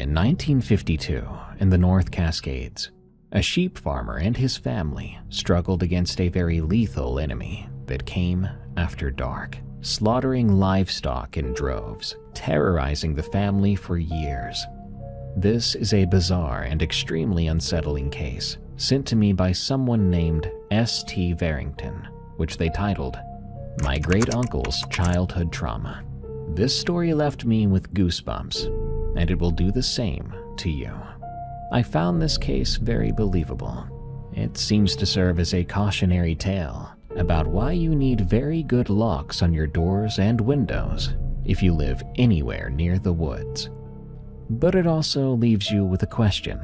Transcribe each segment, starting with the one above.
In 1952, in the North Cascades, a sheep farmer and his family struggled against a very lethal enemy that came after dark, slaughtering livestock in droves, terrorizing the family for years. This is a bizarre and extremely unsettling case sent to me by someone named S.T. Varrington, which they titled, "My Great Uncle's Childhood Trauma." This story left me with goosebumps, and it will do the same to you. I found this case very believable. It seems to serve as a cautionary tale about why you need very good locks on your doors and windows if you live anywhere near the woods. But it also leaves you with a question.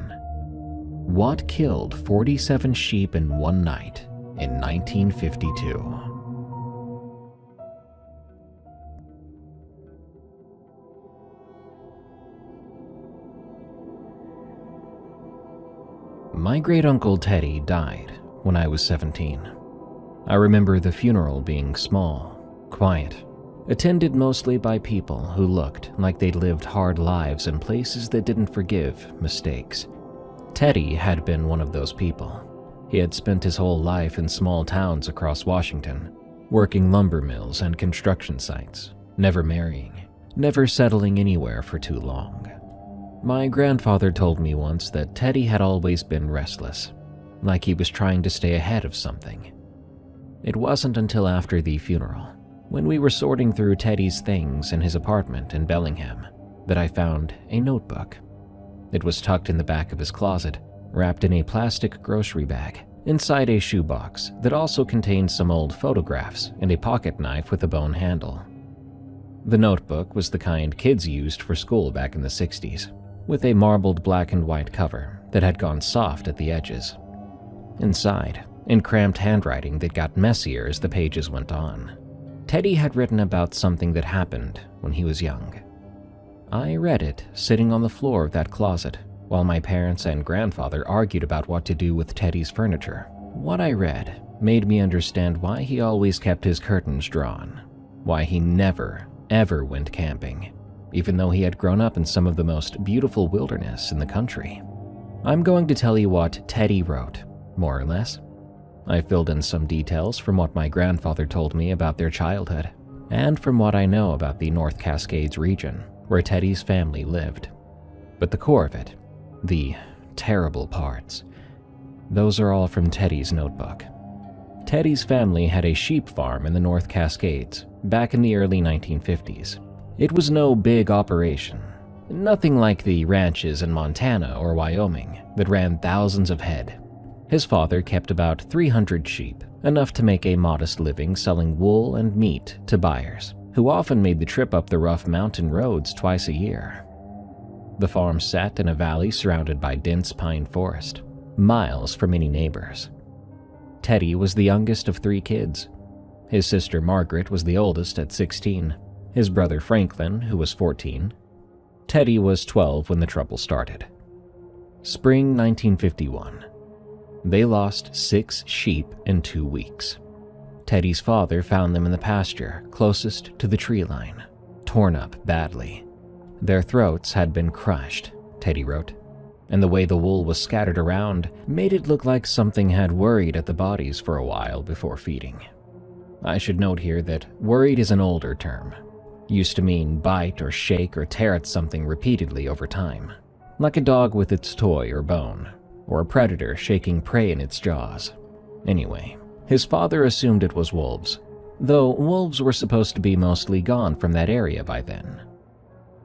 What killed 47 sheep in one night in 1952? My great-uncle Teddy died when I was 17. I remember the funeral being small, quiet, attended mostly by people who looked like they'd lived hard lives in places that didn't forgive mistakes. Teddy had been one of those people. He had spent his whole life in small towns across Washington, working lumber mills and construction sites, never marrying, never settling anywhere for too long. My grandfather told me once that Teddy had always been restless, like he was trying to stay ahead of something. It wasn't until after the funeral, when we were sorting through Teddy's things in his apartment in Bellingham, that I found a notebook. It was tucked in the back of his closet, wrapped in a plastic grocery bag, inside a shoebox that also contained some old photographs and a pocket knife with a bone handle. The notebook was the kind kids used for school back in the 60s, with a marbled black and white cover that had gone soft at the edges. Inside, in cramped handwriting that got messier as the pages went on, Teddy had written about something that happened when he was young. I read it sitting on the floor of that closet while my parents and grandfather argued about what to do with Teddy's furniture. What I read made me understand why he always kept his curtains drawn, why he never, ever went camping, even though he had grown up in some of the most beautiful wilderness in the country. I'm going to tell you what Teddy wrote, more or less. I filled in some details from what my grandfather told me about their childhood, and from what I know about the North Cascades region where Teddy's family lived. But the core of it, the terrible parts, those are all from Teddy's notebook. Teddy's family had a sheep farm in the North Cascades back in the early 1950s. It was no big operation, nothing like the ranches in Montana or Wyoming that ran thousands of head. His father kept about 300 sheep, enough to make a modest living selling wool and meat to buyers, who often made the trip up the rough mountain roads twice a year. The farm sat in a valley surrounded by dense pine forest, miles from any neighbors. Teddy was the youngest of 3 kids. His sister Margaret was the oldest at 16, his brother Franklin, who was 14. Teddy was 12 when the trouble started. Spring 1951. They lost 6 sheep in 2 weeks. Teddy's father found them in the pasture closest to the tree line, torn up badly. Their throats had been crushed, Teddy wrote, and the way the wool was scattered around made it look like something had worried at the bodies for a while before feeding. I should note here that worried is an older term, used to mean bite or shake or tear at something repeatedly over time, like a dog with its toy or bone, or a predator shaking prey in its jaws. Anyway, his father assumed it was wolves, though wolves were supposed to be mostly gone from that area by then.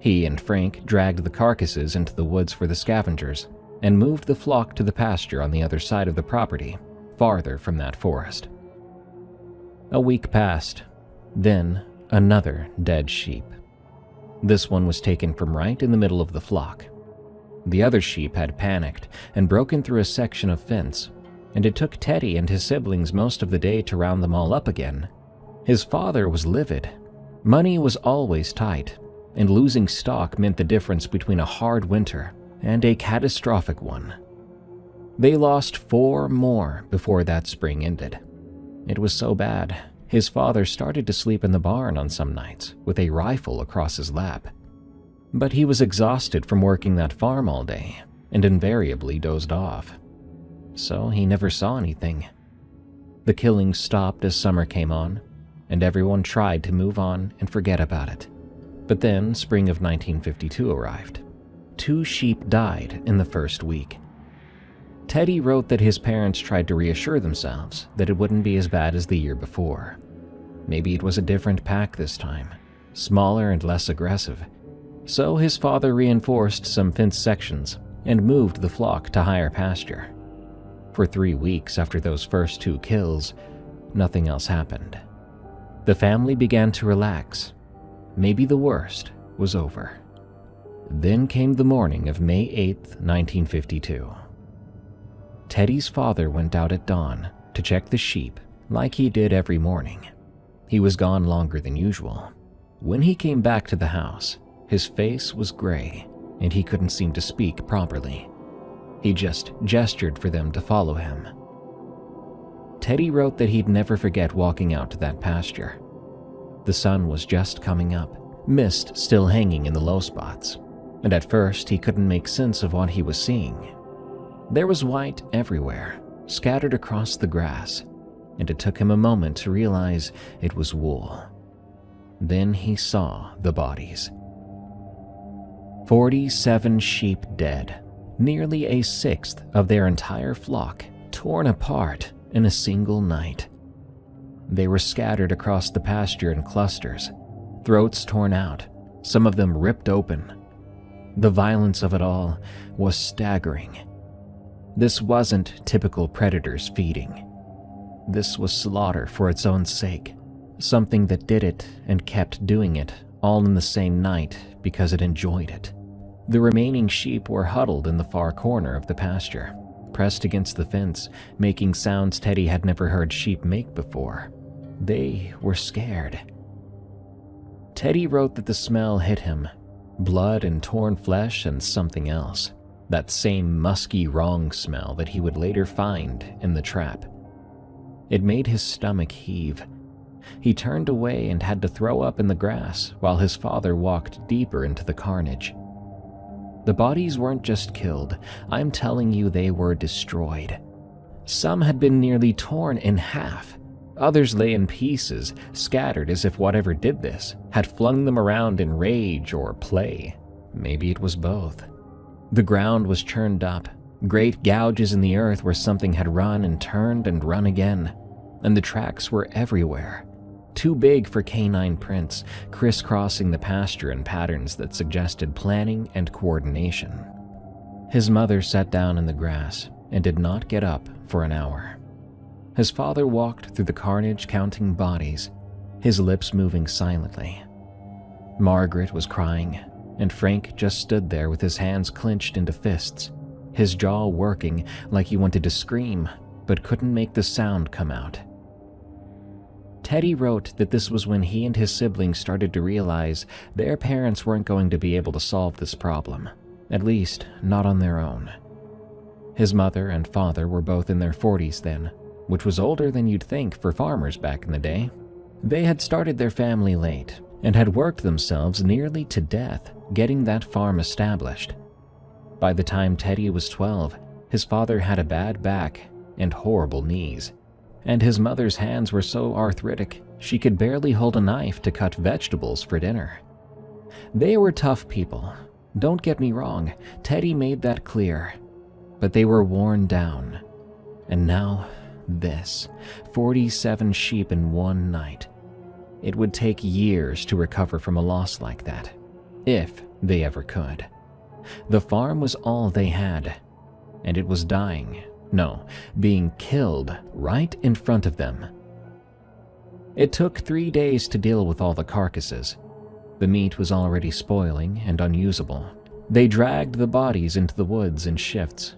He and Frank dragged the carcasses into the woods for the scavengers and moved the flock to the pasture on the other side of the property, farther from that forest. A week passed, then another dead sheep. This one was taken from right in the middle of the flock. The other sheep had panicked and broken through a section of fence, and it took Teddy and his siblings most of the day to round them all up again. His father was livid. Money was always tight, and losing stock meant the difference between a hard winter and a catastrophic one. They lost 4 more before that spring ended. It was so bad, his father started to sleep in the barn on some nights with a rifle across his lap. But he was exhausted from working that farm all day and invariably dozed off. So he never saw anything. The killings stopped as summer came on, and everyone tried to move on and forget about it. But then spring of 1952 arrived. 2 sheep died in the first week. Teddy wrote that his parents tried to reassure themselves that it wouldn't be as bad as the year before. Maybe it was a different pack this time, smaller and less aggressive. So his father reinforced some fenced sections and moved the flock to higher pasture. For 3 weeks after those first 2 kills, nothing else happened. The family began to relax. Maybe the worst was over. Then came the morning of May 8th, 1952. Teddy's father went out at dawn to check the sheep like he did every morning. He was gone longer than usual. When he came back to the house, his face was gray and he couldn't seem to speak properly. He just gestured for them to follow him. Teddy wrote that he'd never forget walking out to that pasture. The sun was just coming up, mist still hanging in the low spots, and at first he couldn't make sense of what he was seeing. There was white everywhere, scattered across the grass, and it took him a moment to realize it was wool. Then he saw the bodies. 47 sheep dead, nearly a sixth of their entire flock torn apart in a single night. They were scattered across the pasture in clusters, throats torn out, some of them ripped open. The violence of it all was staggering. This wasn't typical predators feeding. This was slaughter for its own sake, something that did it and kept doing it all in the same night because it enjoyed it. The remaining sheep were huddled in the far corner of the pasture, pressed against the fence, making sounds Teddy had never heard sheep make before. They were scared. Teddy wrote that the smell hit him, blood and torn flesh and something else, that same musky wrong smell that he would later find in the trap. It made his stomach heave. He turned away and had to throw up in the grass while his father walked deeper into the carnage. The bodies weren't just killed, I'm telling you they were destroyed. Some had been nearly torn in half. Others lay in pieces, scattered as if whatever did this had flung them around in rage or play. Maybe it was both. The ground was churned up, great gouges in the earth where something had run and turned and run again, and the tracks were everywhere. Too big for canine prints, crisscrossing the pasture in patterns that suggested planning and coordination. His mother sat down in the grass and did not get up for an hour. His father walked through the carnage counting bodies, his lips moving silently. Margaret was crying, and Frank just stood there with his hands clenched into fists, his jaw working like he wanted to scream but couldn't make the sound come out. Teddy wrote that this was when he and his siblings started to realize their parents weren't going to be able to solve this problem, at least not on their own. His mother and father were both in their 40s then, which was older than you'd think for farmers back in the day. They had started their family late and had worked themselves nearly to death getting that farm established. By the time Teddy was 12, his father had a bad back and horrible knees, and his mother's hands were so arthritic she could barely hold a knife to cut vegetables for dinner. They were tough people, don't get me wrong, Teddy made that clear, but they were worn down. And now this, 47 sheep in one night. It would take years to recover from a loss like that, if they ever could. The farm was all they had, and it was dying. No, being killed right in front of them. It took 3 days to deal with all the carcasses. The meat was already spoiling and unusable. They dragged the bodies into the woods in shifts.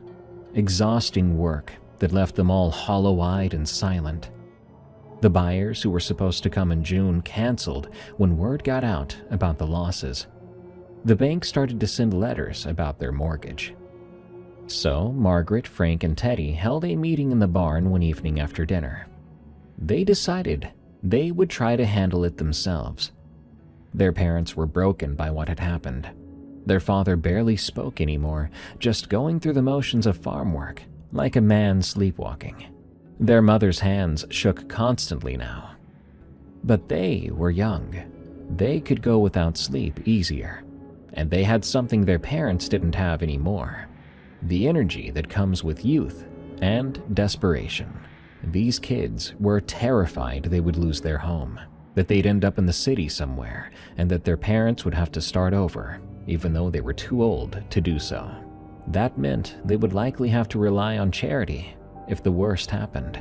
Exhausting work that left them all hollow-eyed and silent. The buyers who were supposed to come in June canceled when word got out about the losses. The bank started to send letters about their mortgage. So Margaret, Frank, and Teddy held a meeting in the barn one evening after dinner. They decided they would try to handle it themselves. Their parents were broken by what had happened. Their father barely spoke anymore, just going through the motions of farm work, like a man sleepwalking. Their mother's hands shook constantly now. But they were young. They could go without sleep easier, and they had something their parents didn't have anymore: the energy that comes with youth and desperation. These kids were terrified they would lose their home, that they'd end up in the city somewhere, and that their parents would have to start over, even though they were too old to do so. That meant they would likely have to rely on charity if the worst happened.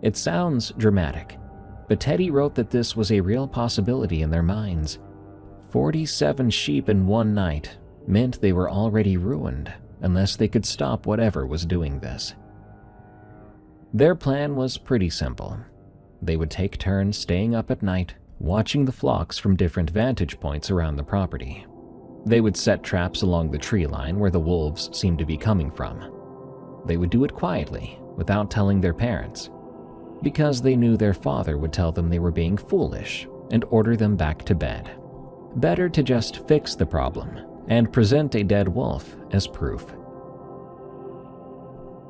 It sounds dramatic, but Teddy wrote that this was a real possibility in their minds. 47 sheep in one night meant they were already ruined unless they could stop whatever was doing this. Their plan was pretty simple. They would take turns staying up at night, watching the flocks from different vantage points around the property. They would set traps along the tree line where the wolves seemed to be coming from. They would do it quietly, without telling their parents, because they knew their father would tell them they were being foolish and order them back to bed. Better to just fix the problem and present a dead wolf as proof.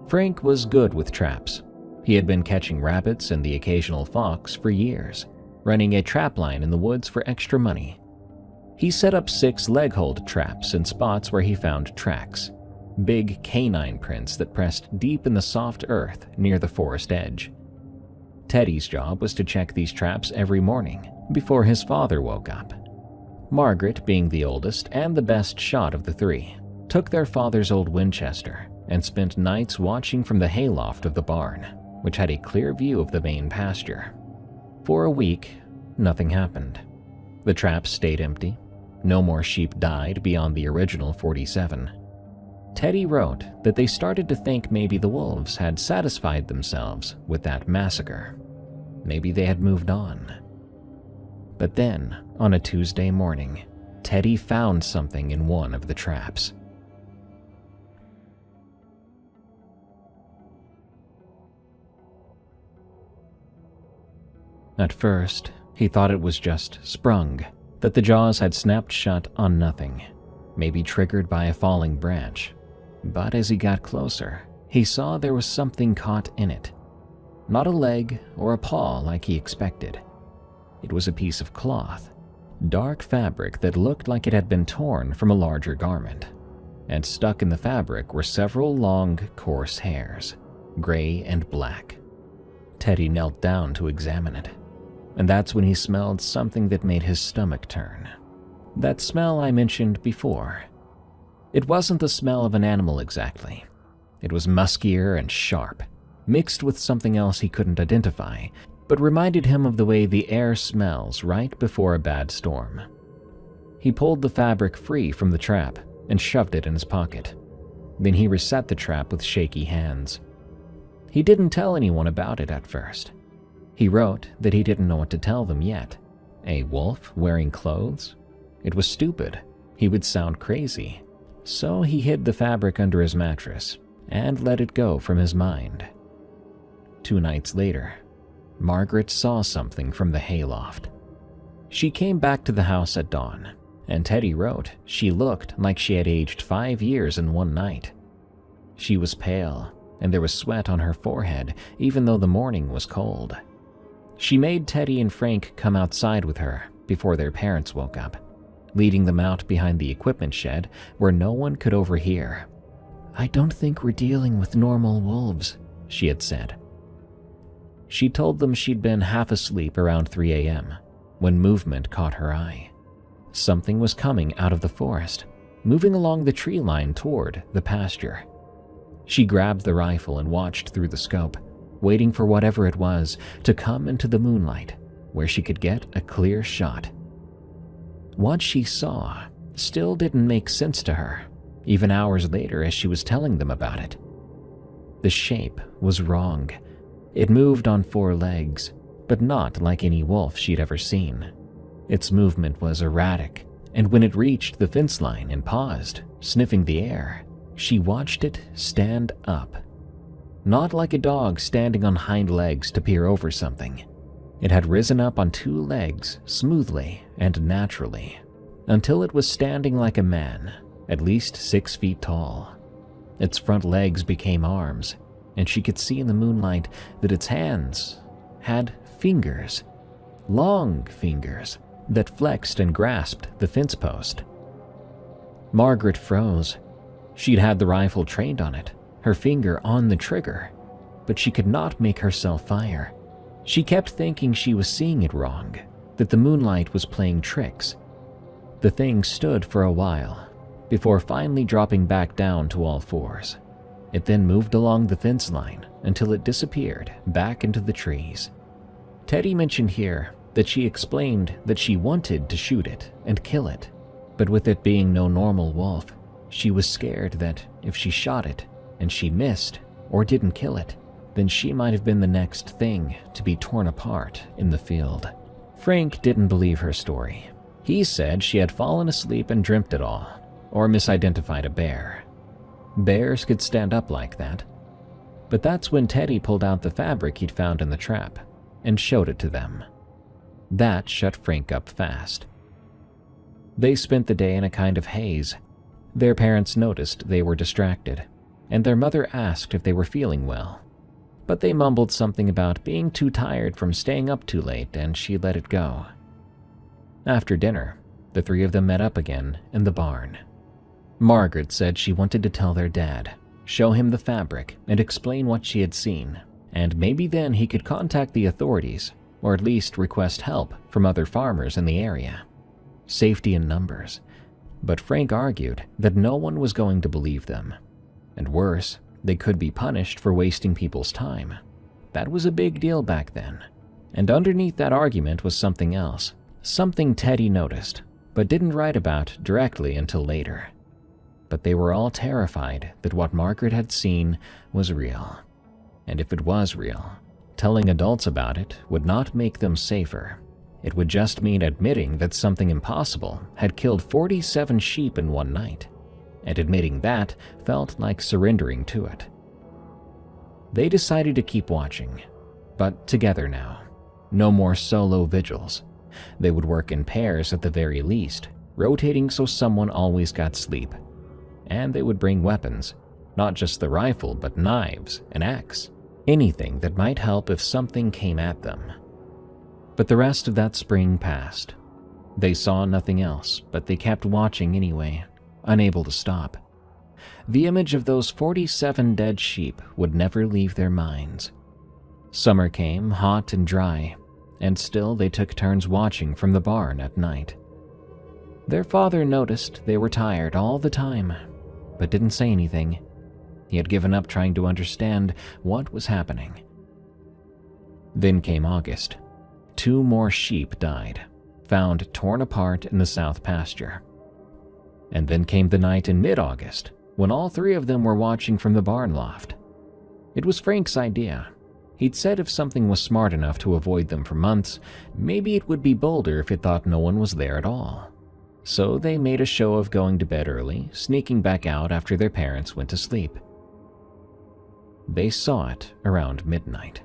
Frank was good with traps. He had been catching rabbits and the occasional fox for years, running a trap line in the woods for extra money. He set up 6 leg-hold traps in spots where he found tracks, big canine prints that pressed deep in the soft earth near the forest edge. Teddy's job was to check these traps every morning before his father woke up. Margaret, being the oldest and the best shot of the 3, took their father's old Winchester and spent nights watching from the hayloft of the barn, which had a clear view of the main pasture. For a week, nothing happened. The traps stayed empty. No more sheep died beyond the original 47. Teddy wrote that they started to think maybe the wolves had satisfied themselves with that massacre. Maybe they had moved on. But then, on a Tuesday morning, Teddy found something in one of the traps. At first, he thought it was just sprung, that the jaws had snapped shut on nothing, maybe triggered by a falling branch. But as he got closer, he saw there was something caught in it. Not a leg or a paw like he expected. It was a piece of cloth, dark fabric that looked like it had been torn from a larger garment, and stuck in the fabric were several long, coarse hairs, gray and black. Teddy knelt down to examine it, and that's when he smelled something that made his stomach turn. That smell I mentioned before. It wasn't the smell of an animal exactly. It was muskier and sharp, mixed with something else he couldn't identify, but reminded him of the way the air smells right before a bad storm. He pulled the fabric free from the trap and shoved it in his pocket. Then he reset the trap with shaky hands. He didn't tell anyone about it at first. He wrote that he didn't know what to tell them yet. A wolf wearing clothes? It was stupid. He would sound crazy. So he hid the fabric under his mattress and let it go from his mind. 2 nights later, Margaret saw something from the hayloft. She came back to the house at dawn, and Teddy wrote she looked like she had aged 5 years in one night. She was pale, and there was sweat on her forehead, even though the morning was cold. She made Teddy and Frank come outside with her before their parents woke up, leading them out behind the equipment shed where no one could overhear. "I don't think we're dealing with normal wolves," she had said. She told them she'd been half asleep around 3 a.m. when movement caught her eye. Something was coming out of the forest, moving along the tree line toward the pasture. She grabbed the rifle and watched through the scope, waiting for whatever it was to come into the moonlight where she could get a clear shot. What she saw still didn't make sense to her, even hours later as she was telling them about it. The shape was wrong. It moved on 4 legs, but not like any wolf she'd ever seen. Its movement was erratic, and when it reached the fence line and paused, sniffing the air, she watched it stand up. Not like a dog standing on hind legs to peer over something. It had risen up on 2 legs smoothly and naturally, until it was standing like a man, at least 6 feet tall. Its front legs became arms, and she could see in the moonlight that its hands had fingers, long fingers, that flexed and grasped the fence post. Margaret froze. She'd had the rifle trained on it, her finger on the trigger, but she could not make herself fire. She kept thinking she was seeing it wrong, that the moonlight was playing tricks. The thing stood for a while, before finally dropping back down to all fours. It then moved along the fence line until it disappeared back into the trees. Teddy mentioned here that she explained that she wanted to shoot it and kill it, but with it being no normal wolf, she was scared that if she shot it and she missed or didn't kill it, then she might have been the next thing to be torn apart in the field. Frank didn't believe her story. He said she had fallen asleep and dreamt it all, or misidentified a bear. Bears could stand up like that. But that's when Teddy pulled out the fabric he'd found in the trap and showed it to them. That shut Frank up fast. They spent the day in a kind of haze. Their parents noticed they were distracted, and their mother asked if they were feeling well. But they mumbled something about being too tired from staying up too late, and she let it go. After dinner, the three of them met up again in the barn. Margaret said she wanted to tell their dad, show him the fabric, and explain what she had seen, and maybe then he could contact the authorities, or at least request help from other farmers in the area. Safety in numbers. But Frank argued that no one was going to believe them. And worse, they could be punished for wasting people's time. That was a big deal back then. And underneath that argument was something else, something Teddy noticed, but didn't write about directly until later. But they were all terrified that what Margaret had seen was real. And if it was real, telling adults about it would not make them safer. It would just mean admitting that something impossible had killed 47 sheep in one night, and admitting that felt like surrendering to it. They decided to keep watching, but together now. No more solo vigils. They would work in pairs at the very least, rotating so someone always got sleep. And they would bring weapons, not just the rifle, but knives, an axe, anything that might help if something came at them. But the rest of that spring passed. They saw nothing else, but they kept watching anyway, unable to stop. The image of those 47 dead sheep would never leave their minds. Summer came, hot and dry, and still they took turns watching from the barn at night. Their father noticed they were tired all the time, but didn't say anything. He had given up trying to understand what was happening. Then came August. 2 more sheep died, found torn apart in the south pasture. And then came the night in mid-August, when all 3 of them were watching from the barn loft. It was Frank's idea. He'd said if something was smart enough to avoid them for months, maybe it would be bolder if it thought no one was there at all. So they made a show of going to bed early, sneaking back out after their parents went to sleep. They saw it around midnight.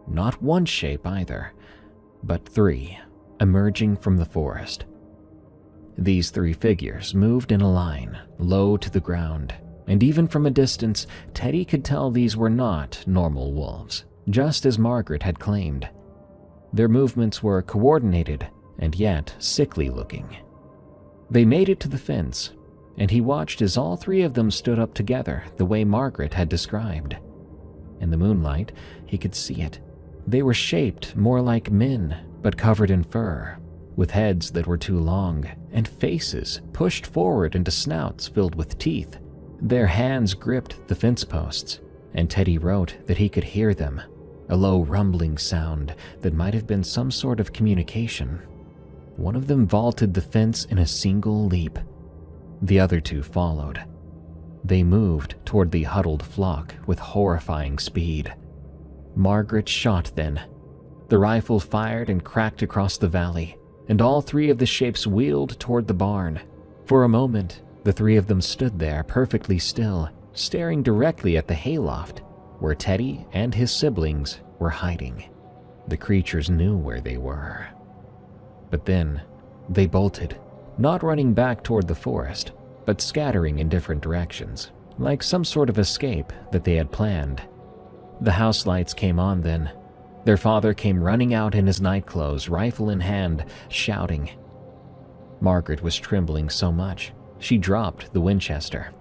Not one shape either, but 3 emerging from the forest. These 3 figures moved in a line, low to the ground, and even from a distance, Teddy could tell these were not normal wolves, just as Margaret had claimed. Their movements were coordinated and yet sickly looking. They made it to the fence, and he watched as all 3 of them stood up together the way Margaret had described. In the moonlight, he could see it. They were shaped more like men, but covered in fur, with heads that were too long, and faces pushed forward into snouts filled with teeth. Their hands gripped the fence posts, and Teddy wrote that he could hear them, a low rumbling sound that might have been some sort of communication. One of them vaulted the fence in a single leap. The other 2 followed. They moved toward the huddled flock with horrifying speed. Margaret shot then. The rifle fired and cracked across the valley, and all 3 of the shapes wheeled toward the barn. For a moment, the 3 of them stood there perfectly still, staring directly at the hayloft, where Teddy and his siblings were hiding. The creatures knew where they were. But then, they bolted, not running back toward the forest, but scattering in different directions, like some sort of escape that they had planned. The house lights came on then. Their father came running out in his nightclothes, rifle in hand, shouting. Margaret was trembling so much, she dropped the Winchester.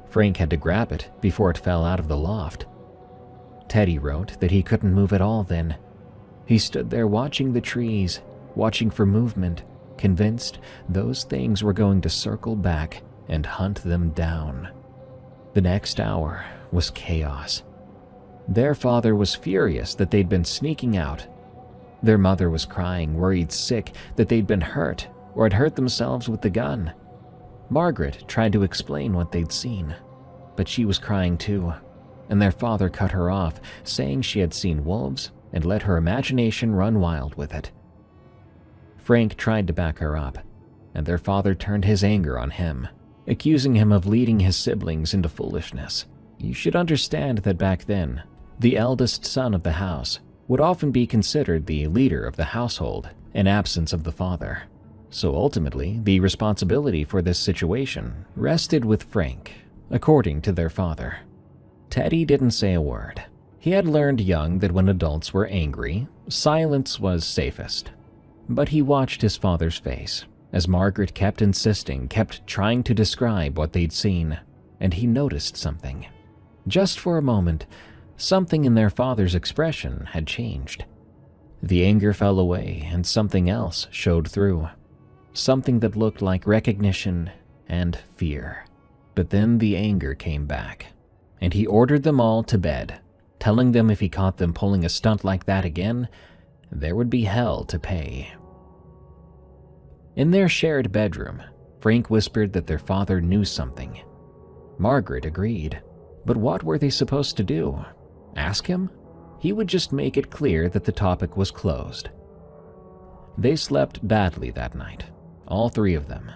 Frank had to grab it before it fell out of the loft. Teddy wrote that he couldn't move at all then. He stood there watching the trees, watching for movement, convinced those things were going to circle back and hunt them down. The next hour was chaos. Their father was furious that they'd been sneaking out. Their mother was crying, worried sick that they'd been hurt or had hurt themselves with the gun. Margaret tried to explain what they'd seen, but she was crying too, and their father cut her off, saying she had seen wolves and let her imagination run wild with it. Frank tried to back her up, and their father turned his anger on him, accusing him of leading his siblings into foolishness. You should understand that back then, the eldest son of the house would often be considered the leader of the household in absence of the father. So ultimately, the responsibility for this situation rested with Frank, according to their father. Teddy didn't say a word. He had learned young that when adults were angry, silence was safest. But he watched his father's face as Margaret kept insisting, kept trying to describe what they'd seen, and he noticed something. Just for a moment, something in their father's expression had changed. The anger fell away and something else showed through. Something that looked like recognition and fear. But then the anger came back, and he ordered them all to bed, telling them if he caught them pulling a stunt like that again, there would be hell to pay. In their shared bedroom, Frank whispered that their father knew something. Margaret agreed, but what were they supposed to do? Ask him? He would just make it clear that the topic was closed. They slept badly that night, all three of them.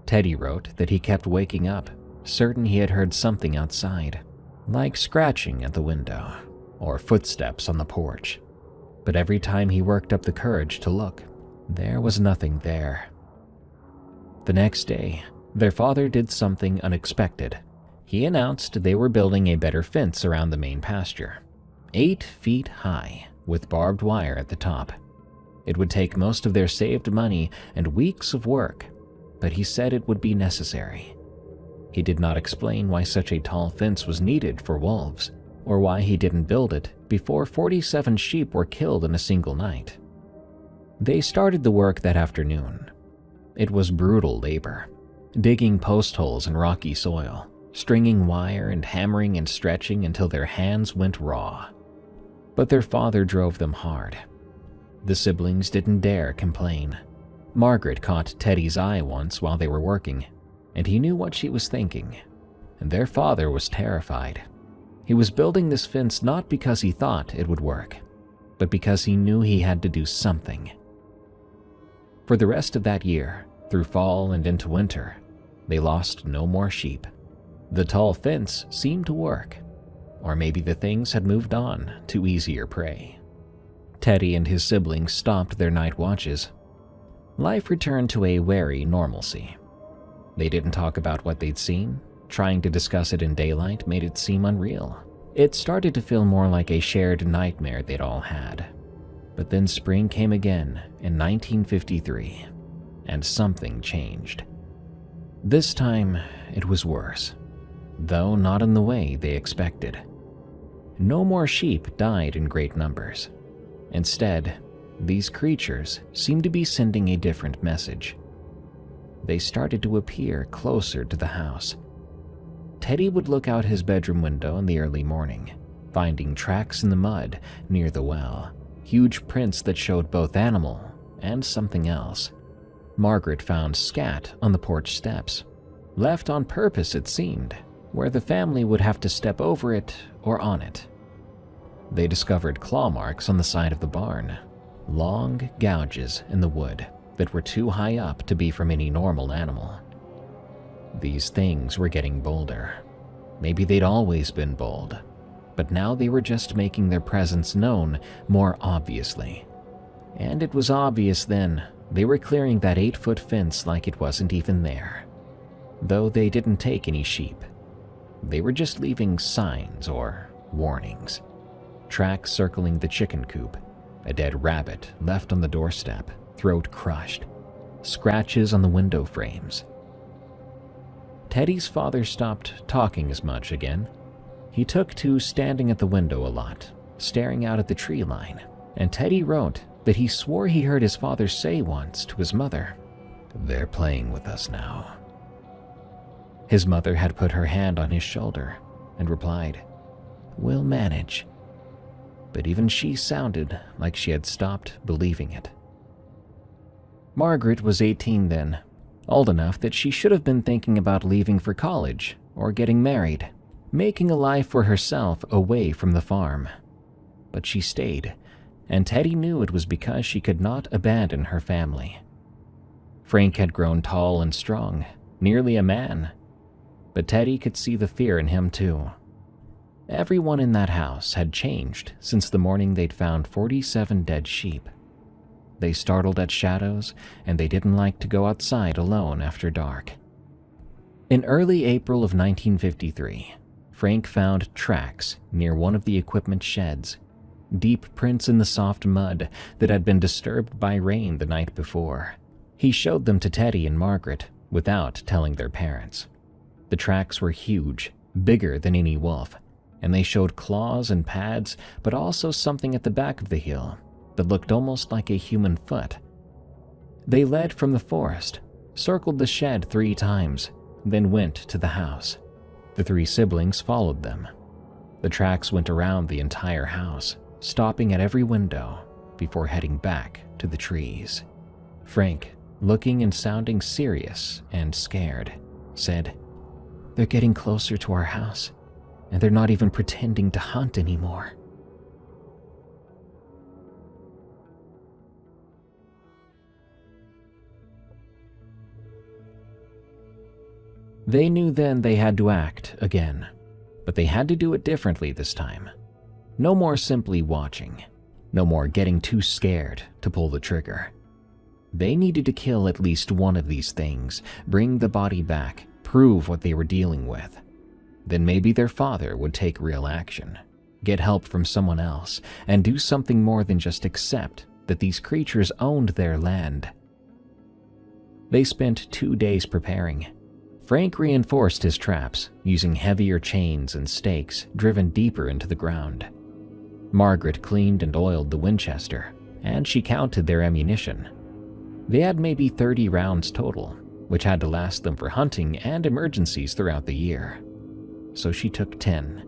Teddy wrote that he kept waking up, certain he had heard something outside, like scratching at the window or footsteps on the porch. But every time he worked up the courage to look, there was nothing there. The next day, their father did something unexpected. He announced they were building a better fence around the main pasture, 8 feet high, with barbed wire at the top. It would take most of their saved money and weeks of work, but he said it would be necessary. He did not explain why such a tall fence was needed for wolves, or why he didn't build it before 47 sheep were killed in a single night. They started the work that afternoon. It was brutal labor, digging post holes in rocky soil, stringing wire and hammering and stretching until their hands went raw. But their father drove them hard. The siblings didn't dare complain. Margaret caught Teddy's eye once while they were working, and he knew what she was thinking. And their father was terrified. He was building this fence not because he thought it would work, but because he knew he had to do something. For the rest of that year, through fall and into winter, they lost no more sheep. The tall fence seemed to work, or maybe the things had moved on to easier prey. Teddy and his siblings stopped their night watches. Life returned to a wary normalcy. They didn't talk about what they'd seen. Trying to discuss it in daylight made it seem unreal. It started to feel more like a shared nightmare they'd all had. But then spring came again in 1953, and something changed. This time, it was worse, though not in the way they expected. No more sheep died in great numbers. Instead, these creatures seemed to be sending a different message. They started to appear closer to the house. Teddy would look out his bedroom window in the early morning, finding tracks in the mud near the well, huge prints that showed both animal and something else. Margaret found scat on the porch steps, left on purpose it seemed, where the family would have to step over it or on it. They discovered claw marks on the side of the barn, long gouges in the wood that were too high up to be from any normal animal. These things were getting bolder. Maybe they'd always been bold, but now they were just making their presence known more obviously. And it was obvious then They were clearing that 8-foot fence like it wasn't even there. Though they didn't take any sheep. They were just leaving signs or warnings. Tracks circling the chicken coop, a dead rabbit left on the doorstep, throat crushed, scratches on the window frames. Teddy's father stopped talking as much again. He took to standing at the window a lot, staring out at the tree line, and Teddy wrote that he swore he heard his father say once to his mother, "They're playing with us now." His mother had put her hand on his shoulder and replied, "We'll manage." But even she sounded like she had stopped believing it. Margaret was 18 then, old enough that she should have been thinking about leaving for college or getting married, making a life for herself away from the farm. But she stayed, and Teddy knew it was because she could not abandon her family. Frank had grown tall and strong, nearly a man, but Teddy could see the fear in him too. Everyone in that house had changed since the morning they'd found 47 dead sheep. They startled at shadows, and they didn't like to go outside alone after dark. In early April of 1953, Frank found tracks near one of the equipment sheds, deep prints in the soft mud that had been disturbed by rain the night before. He showed them to Teddy and Margaret without telling their parents. The tracks were huge, bigger than any wolf, and they showed claws and pads, but also something at the back of the heel that looked almost like a human foot. They led from the forest, circled the shed 3 times, then went to the house. The 3 siblings followed them. The tracks went around the entire house, stopping at every window before heading back to the trees. Frank, looking and sounding serious and scared, said, "They're getting closer to our house, and they're not even pretending to hunt anymore." They knew then they had to act again, but they had to do it differently this time. No more simply watching. No more getting too scared to pull the trigger. They needed to kill at least one of these things, bring the body back, prove what they were dealing with. Then maybe their father would take real action, get help from someone else, and do something more than just accept that these creatures owned their land. They spent 2 days preparing. Frank reinforced his traps, using heavier chains and stakes driven deeper into the ground. Margaret cleaned and oiled the Winchester, and she counted their ammunition. They had maybe 30 rounds total, which had to last them for hunting and emergencies throughout the year. So she took 10.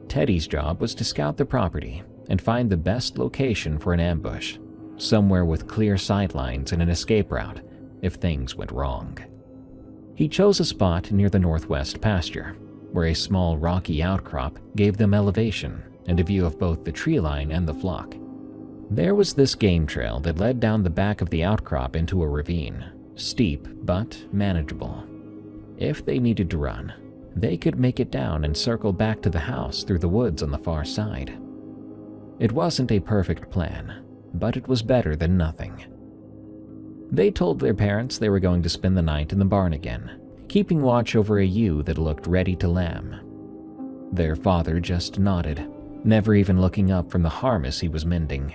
Teddy's job was to scout the property and find the best location for an ambush, somewhere with clear sightlines and an escape route if things went wrong. He chose a spot near the northwest pasture, where a small rocky outcrop gave them elevation and a view of both the tree line and the flock. There was this game trail that led down the back of the outcrop into a ravine, steep but manageable. If they needed to run, they could make it down and circle back to the house through the woods on the far side. It wasn't a perfect plan, but it was better than nothing. They told their parents they were going to spend the night in the barn again, keeping watch over a ewe that looked ready to lamb. Their father just nodded, never even looking up from the harness he was mending.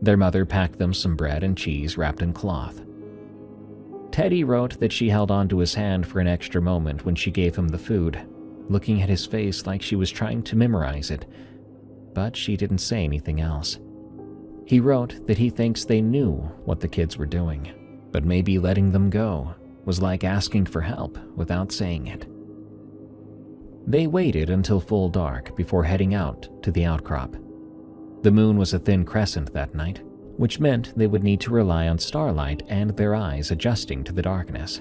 Their mother packed them some bread and cheese wrapped in cloth. Teddy wrote that she held onto his hand for an extra moment when she gave him the food, looking at his face like she was trying to memorize it, but she didn't say anything else. He wrote that he thinks they knew what the kids were doing, but maybe letting them go was like asking for help without saying it. They waited until full dark before heading out to the outcrop. The moon was a thin crescent that night, which meant they would need to rely on starlight and their eyes adjusting to the darkness.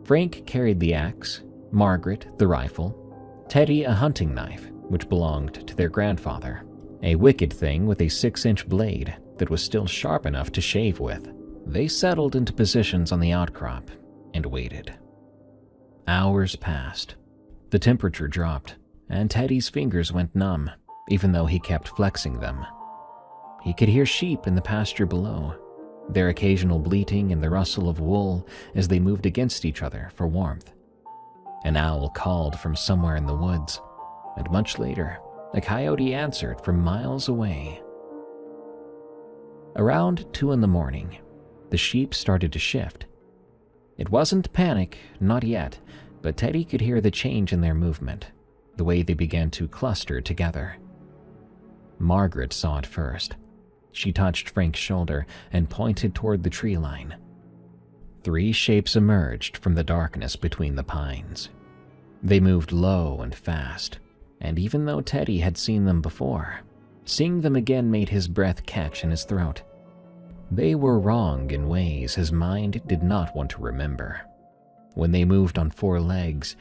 Frank carried the axe, Margaret the rifle, Teddy a hunting knife, which belonged to their grandfather, a wicked thing with a 6-inch blade that was still sharp enough to shave with. They settled into positions on the outcrop and waited. Hours passed. The temperature dropped, and Teddy's fingers went numb, even though he kept flexing them. He could hear sheep in the pasture below, their occasional bleating and the rustle of wool as they moved against each other for warmth. An owl called from somewhere in the woods, and much later, a coyote answered from miles away. Around 2 in the morning, the sheep started to shift. It wasn't panic, not yet, but Teddy could hear the change in their movement, the way they began to cluster together. Margaret saw it first. She touched Frank's shoulder and pointed toward the tree line. 3 shapes emerged from the darkness between the pines. They moved low and fast, and even though Teddy had seen them before, seeing them again made his breath catch in his throat. They were wrong in ways his mind did not want to remember. When they moved on 4 legs,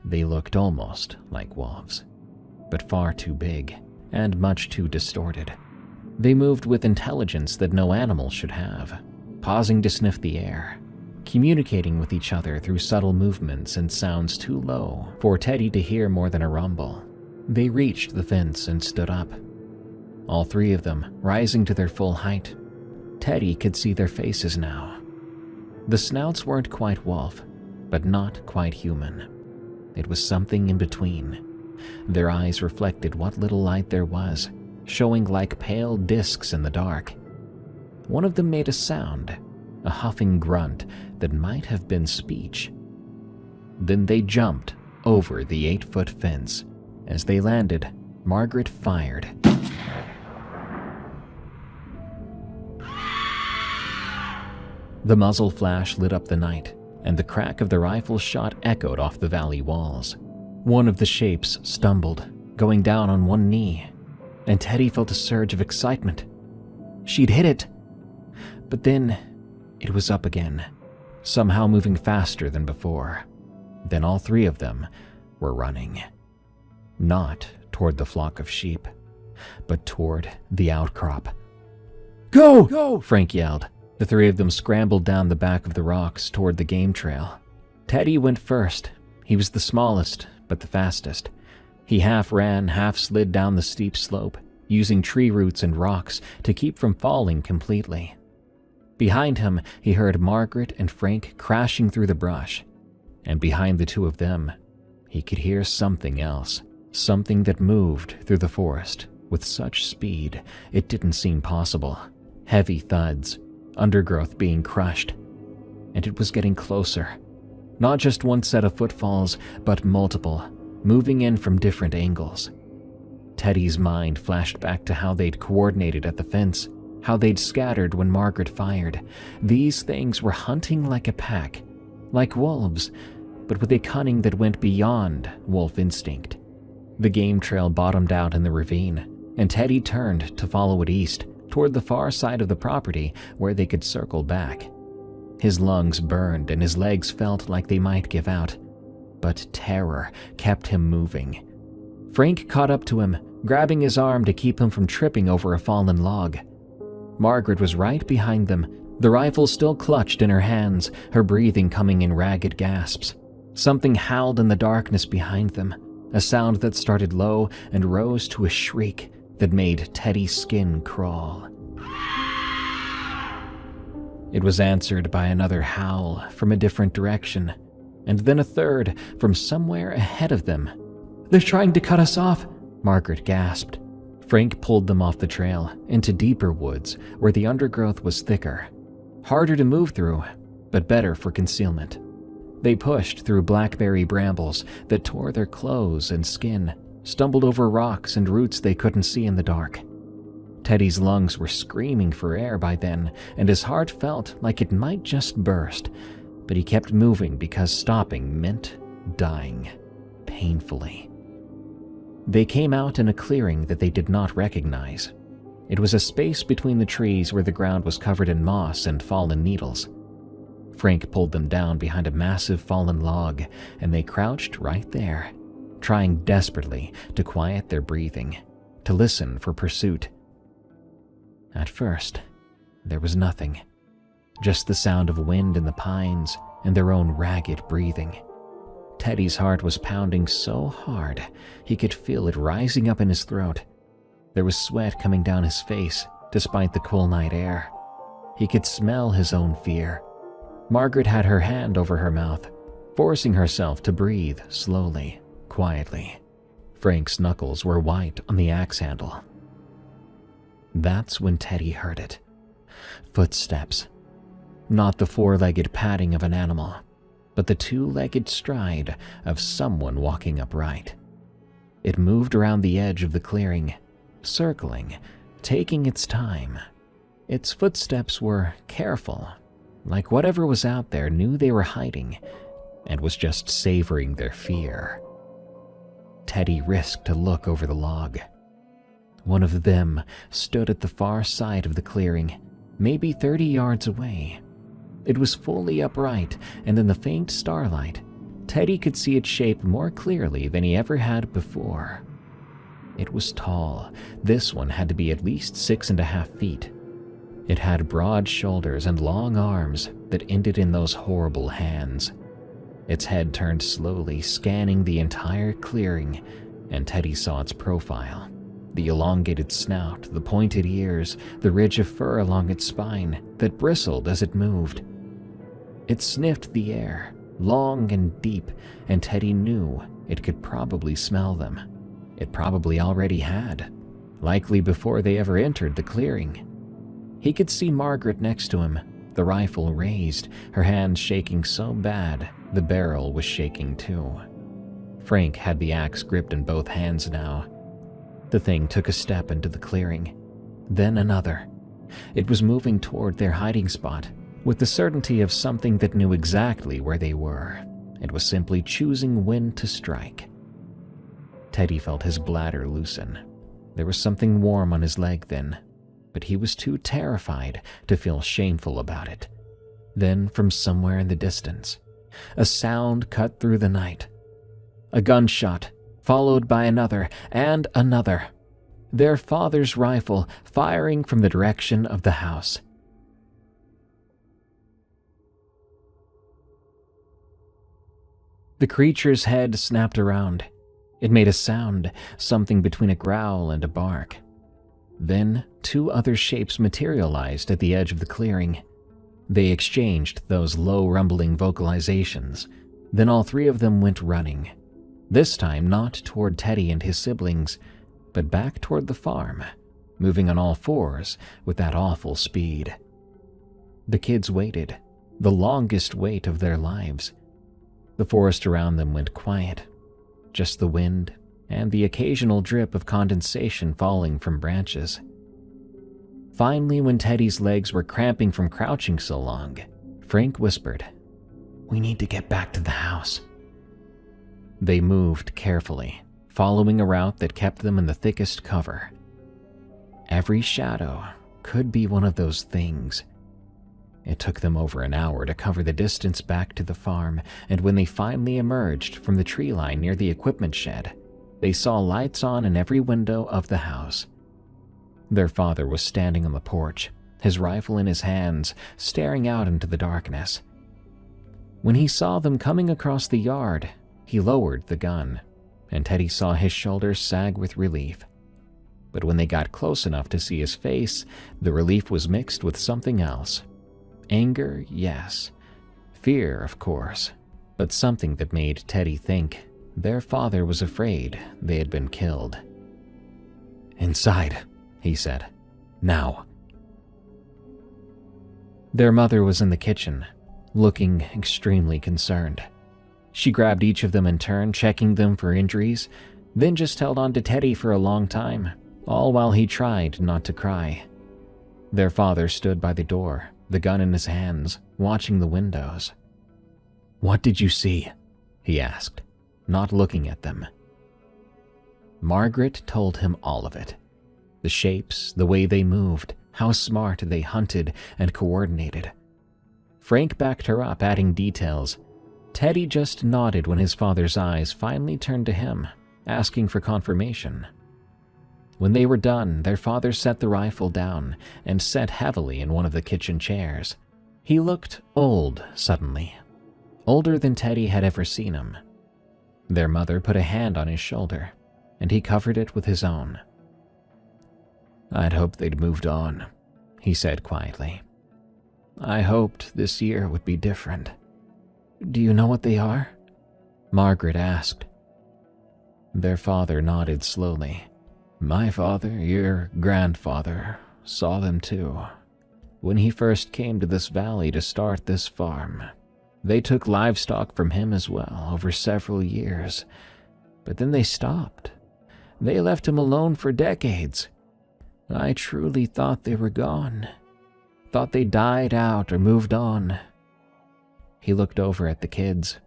they looked almost like wolves, but far too big and much too distorted. They moved with intelligence that no animal should have, pausing to sniff the air, communicating with each other through subtle movements and sounds too low for Teddy to hear more than a rumble. They reached the fence and stood up, all 3 of them rising to their full height. Teddy could see their faces now. The snouts weren't quite wolf, but not quite human. It was something in between. Their eyes reflected what little light there was, showing like pale discs in the dark. One of them made a sound, a huffing grunt that might have been speech. Then they jumped over the 8-foot fence. As they landed, Margaret fired. The muzzle flash lit up the night, and the crack of the rifle's shot echoed off the valley walls. One of the shapes stumbled, going down on one knee, and Teddy felt a surge of excitement. She'd hit it! But then, it was up again, somehow moving faster than before. Then all 3 of them were running. Not toward the flock of sheep, but toward the outcrop. "Go! Go!" Frank yelled. The 3 of them scrambled down the back of the rocks toward the game trail. Teddy went first. He was the smallest, but the fastest. He half ran, half slid down the steep slope, using tree roots and rocks to keep from falling completely. Behind him, he heard Margaret and Frank crashing through the brush. And behind the 2 of them, he could hear something else, something that moved through the forest with such speed it didn't seem possible. Heavy thuds, undergrowth being crushed, and it was getting closer. Not just one set of footfalls, but multiple, moving in from different angles. Teddy's mind flashed back to how they'd coordinated at the fence, how they'd scattered when Margaret fired. These things were hunting like a pack, like wolves, but with a cunning that went beyond wolf instinct. The game trail bottomed out in the ravine, and Teddy turned to follow it east, toward the far side of the property where they could circle back. His lungs burned and his legs felt like they might give out, but terror kept him moving. Frank caught up to him, grabbing his arm to keep him from tripping over a fallen log. Margaret was right behind them, the rifle still clutched in her hands, her breathing coming in ragged gasps. Something howled in the darkness behind them, a sound that started low and rose to a shriek that made Teddy's skin crawl. It was answered by another howl from a different direction, and then a third from somewhere ahead of them. "They're trying to cut us off," Margaret gasped. Frank pulled them off the trail, into deeper woods where the undergrowth was thicker. Harder to move through, but better for concealment. They pushed through blackberry brambles that tore their clothes and skin, stumbled over rocks and roots they couldn't see in the dark. Teddy's lungs were screaming for air by then, and his heart felt like it might just burst, but he kept moving because stopping meant dying, painfully. They came out in a clearing that they did not recognize. It was a space between the trees where the ground was covered in moss and fallen needles. Frank pulled them down behind a massive fallen log, and they crouched right there, trying desperately to quiet their breathing, to listen for pursuit. At first, there was nothing, just the sound of wind in the pines and their own ragged breathing. Teddy's heart was pounding so hard he could feel it rising up in his throat. There was sweat coming down his face despite the cool night air. He could smell his own fear. Margaret had her hand over her mouth, forcing herself to breathe slowly, quietly. Frank's knuckles were white on the axe handle. That's when Teddy heard it. Footsteps. Not the four-legged padding of an animal, but the two-legged stride of someone walking upright. It moved around the edge of the clearing, circling, taking its time. Its footsteps were careful, like whatever was out there knew they were hiding and was just savoring their fear. Teddy risked a look over the log. One of them stood at the far side of the clearing, maybe 30 yards away. It was fully upright, and in the faint starlight, Teddy could see its shape more clearly than he ever had before. It was tall. This one had to be at least 6.5 feet. It had broad shoulders and long arms that ended in those horrible hands. Its head turned slowly, scanning the entire clearing, and Teddy saw its profile. The elongated snout, the pointed ears, the ridge of fur along its spine that bristled as it moved. It sniffed the air, long and deep, and Teddy knew it could probably smell them. It probably already had, likely before they ever entered the clearing. He could see Margaret next to him, the rifle raised, her hands shaking so bad the barrel was shaking too. Frank had the axe gripped in both hands now. The thing took a step into the clearing, then another. It was moving toward their hiding spot, with the certainty of something that knew exactly where they were. It was simply choosing when to strike. Teddy felt his bladder loosen. There was something warm on his leg then, but he was too terrified to feel shameful about it. Then, from somewhere in the distance, a sound cut through the night. A gunshot, followed by another and another. Their father's rifle firing from the direction of the house. The creature's head snapped around. It made a sound, something between a growl and a bark. Then, 2 other shapes materialized at the edge of the clearing. They exchanged those low rumbling vocalizations. Then all 3 of them went running. This time not toward Teddy and his siblings, but back toward the farm, moving on all 4s with that awful speed. The kids waited, the longest wait of their lives. The forest around them went quiet, just the wind and the occasional drip of condensation falling from branches. Finally, when Teddy's legs were cramping from crouching so long, Frank whispered, "We need to get back to the house." They moved carefully, following a route that kept them in the thickest cover. Every shadow could be one of those things. It took them over an hour to cover the distance back to the farm, and when they finally emerged from the tree line near the equipment shed, they saw lights on in every window of the house. Their father was standing on the porch, his rifle in his hands, staring out into the darkness. When he saw them coming across the yard, he lowered the gun, and Teddy saw his shoulders sag with relief. But when they got close enough to see his face, the relief was mixed with something else. Anger, yes. Fear, of course. But something that made Teddy think their father was afraid they had been killed. "Inside," he said. "Now." Their mother was in the kitchen, looking extremely concerned. She grabbed each of them in turn, checking them for injuries, then just held on to Teddy for a long time, all while he tried not to cry. Their father stood by the door, the gun in his hands, watching the windows. "What did you see?" he asked, not looking at them. Margaret told him all of it. The shapes, the way they moved, how smart they hunted and coordinated. Frank backed her up, adding details. Teddy just nodded when his father's eyes finally turned to him, asking for confirmation. When they were done, their father set the rifle down and sat heavily in one of the kitchen chairs. He looked old suddenly, older than Teddy had ever seen him. Their mother put a hand on his shoulder, and he covered it with his own. "I'd hoped they'd moved on," he said quietly. I hoped this year would be different. Do you know what they are? Margaret asked. Their father nodded slowly. My father, your grandfather, saw them too. When he first came to this valley to start this farm, they took livestock from him as well over several years. But then they stopped. They left him alone for decades. I truly thought they were gone. Thought they died out or moved on. He looked over at the kids.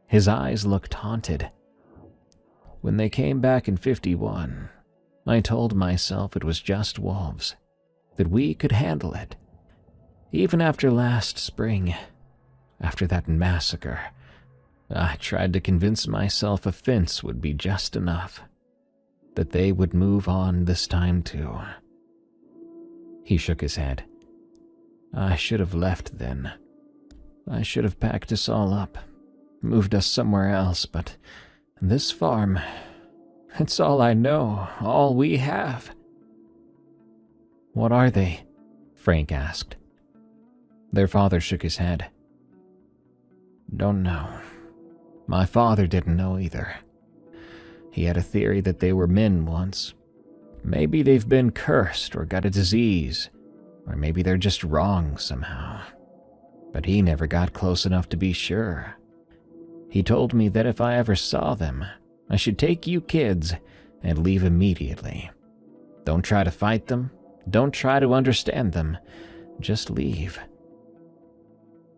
His eyes looked haunted. When they came back in 51, I told myself it was just wolves, that we could handle it. Even after last spring, after that massacre, I tried to convince myself a fence would be just enough, that they would move on this time too. He shook his head. I should have left then. I should have packed us all up, moved us somewhere else, but this farm, it's all I know, all we have. What are they? Frank asked. Their father shook his head. Don't know. My father didn't know either. He had a theory that they were men once. Maybe they've been cursed or got a disease, or maybe they're just wrong somehow. But he never got close enough to be sure. He told me that if I ever saw them, I should take you kids and leave immediately. Don't try to fight them. Don't try to understand them. Just leave.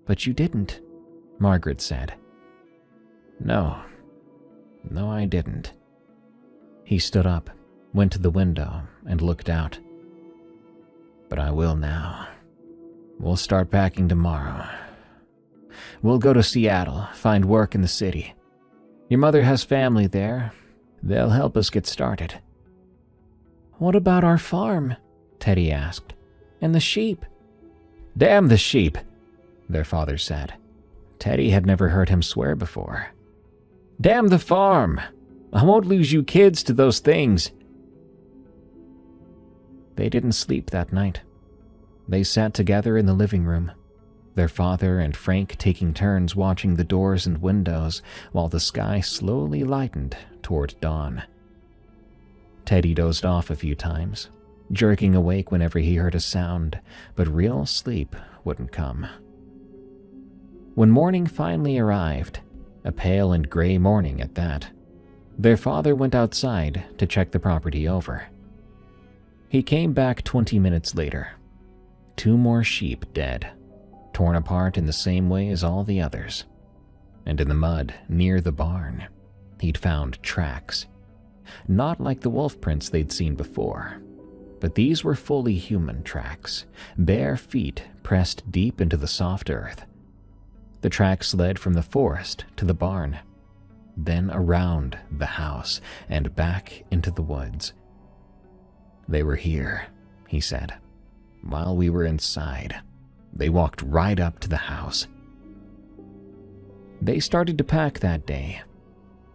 But you didn't, Margaret said. No, I didn't. He stood up, went to the window, and looked out. But I will now. We'll start packing tomorrow. We'll go to Seattle, find work in the city. Your mother has family there. They'll help us get started. What about our farm? Teddy asked. And the sheep? Damn the sheep, their father said. Teddy had never heard him swear before. Damn the farm! I won't lose you kids to those things. They didn't sleep that night. They sat together in the living room, their father and Frank taking turns watching the doors and windows while the sky slowly lightened toward dawn. Teddy dozed off a few times, jerking awake whenever he heard a sound, but real sleep wouldn't come. When morning finally arrived, a pale and gray morning at that, their father went outside to check the property over. He came back 20 minutes later. 2 more sheep dead, torn apart in the same way as all the others. And in the mud near the barn, he'd found tracks. Not like the wolf prints they'd seen before, but these were fully human tracks, bare feet pressed deep into the soft earth. The tracks led from the forest to the barn, then around the house and back into the woods. They were here, he said. While we were inside, they walked right up to the house. They started to pack that day.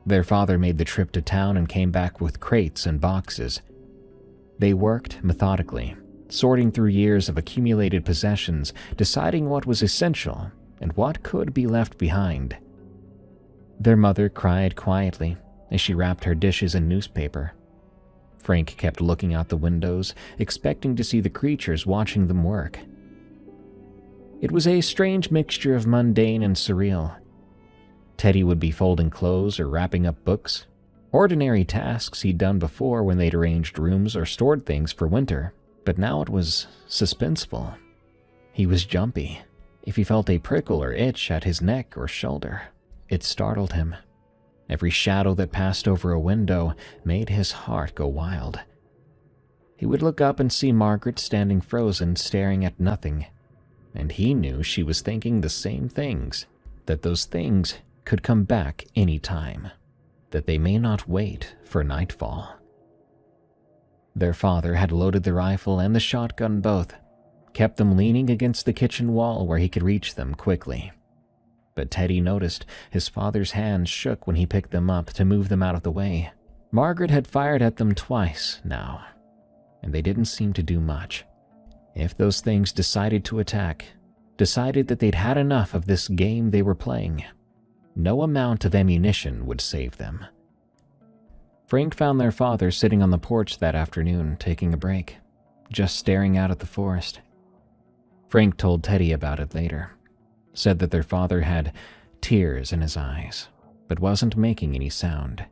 Their father made the trip to town and came back with crates and boxes. They worked methodically, sorting through years of accumulated possessions, deciding what was essential and what could be left behind. Their mother cried quietly as she wrapped her dishes in newspaper. Frank kept looking out the windows, expecting to see the creatures watching them work. It was a strange mixture of mundane and surreal. Teddy would be folding clothes or wrapping up books, ordinary tasks he'd done before when they'd arranged rooms or stored things for winter, but now it was suspenseful. He was jumpy. If he felt a prickle or itch at his neck or shoulder, it startled him. Every shadow that passed over a window made his heart go wild. He would look up and see Margaret standing frozen, staring at nothing, and he knew she was thinking the same things, that those things could come back any time, that they may not wait for nightfall. Their father had loaded the rifle and the shotgun both, kept them leaning against the kitchen wall where he could reach them quickly. But Teddy noticed his father's hands shook when he picked them up to move them out of the way. Margaret had fired at them twice now, and they didn't seem to do much. If those things decided to attack, decided that they'd had enough of this game they were playing. No amount of ammunition would save them. Frank found their father sitting on the porch that afternoon, taking a break, just staring out at the forest. Frank told Teddy about it later, said that their father had tears in his eyes, but wasn't making any sound.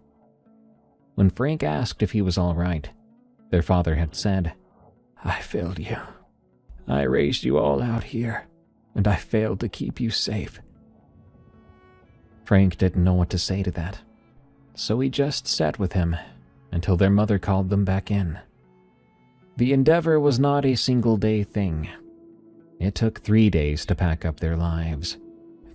When Frank asked if he was all right, their father had said, "I failed you. I raised you all out here, and I failed to keep you safe." Frank didn't know what to say to that, so he just sat with him until their mother called them back in. The endeavor was not a single-day thing. It took 3 days to pack up their lives.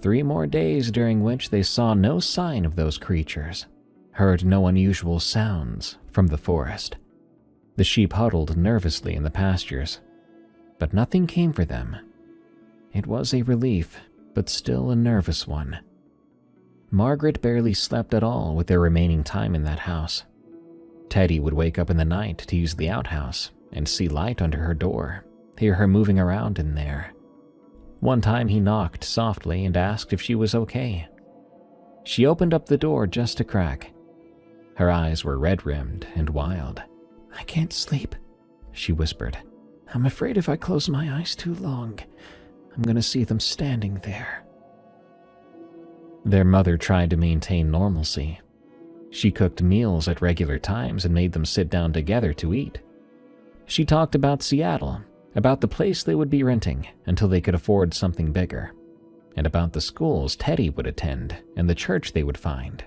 3 more days during which they saw no sign of those creatures, heard no unusual sounds from the forest. The sheep huddled nervously in the pastures, but nothing came for them. It was a relief, but still a nervous one. Margaret barely slept at all with their remaining time in that house. Teddy would wake up in the night to use the outhouse and see light under her door, hear her moving around in there. One time he knocked softly and asked if she was okay. She opened up the door just a crack. Her eyes were red-rimmed and wild. "I can't sleep," she whispered. "I'm afraid if I close my eyes too long, I'm going to see them standing there." Their mother tried to maintain normalcy. She cooked meals at regular times and made them sit down together to eat. She talked about Seattle, about the place they would be renting until they could afford something bigger, and about the schools Teddy would attend and the church they would find.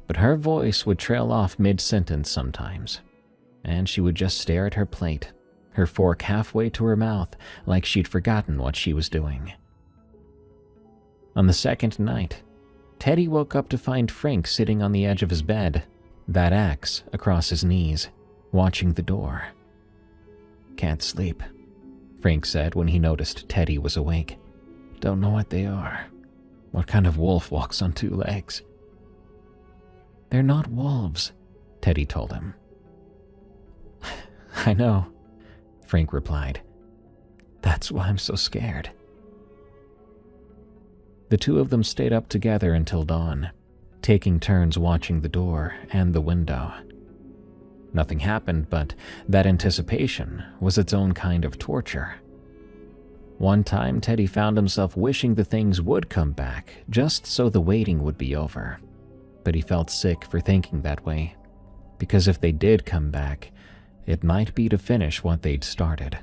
But her voice would trail off mid-sentence sometimes, and she would just stare at her plate, her fork halfway to her mouth like she'd forgotten what she was doing. On the second night, Teddy woke up to find Frank sitting on the edge of his bed, that axe across his knees, watching the door. "Can't sleep," Frank said when he noticed Teddy was awake. "Don't know what they are. What kind of wolf walks on 2 legs?" "They're not wolves," Teddy told him. "I know," Frank replied. "That's why I'm so scared." The two of them stayed up together until dawn, taking turns watching the door and the window. Nothing happened, but that anticipation was its own kind of torture. One time, Teddy found himself wishing the things would come back just so the waiting would be over. But he felt sick for thinking that way, because if they did come back, it might be to finish what they'd started.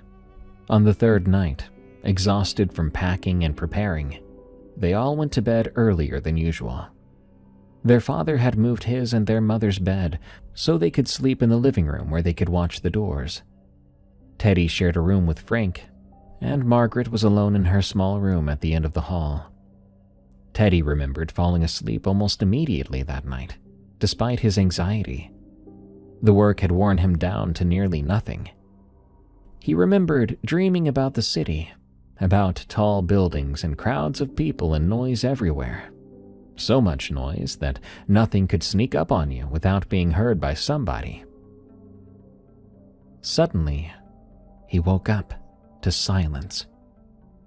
On the 3rd night, exhausted from packing and preparing, they all went to bed earlier than usual. Their father had moved his and their mother's bed so they could sleep in the living room where they could watch the doors. Teddy shared a room with Frank, and Margaret was alone in her small room at the end of the hall. Teddy remembered falling asleep almost immediately that night, despite his anxiety. The work had worn him down to nearly nothing. He remembered dreaming about the city, about tall buildings and crowds of people and noise everywhere. So much noise that nothing could sneak up on you without being heard by somebody. Suddenly, he woke up to silence.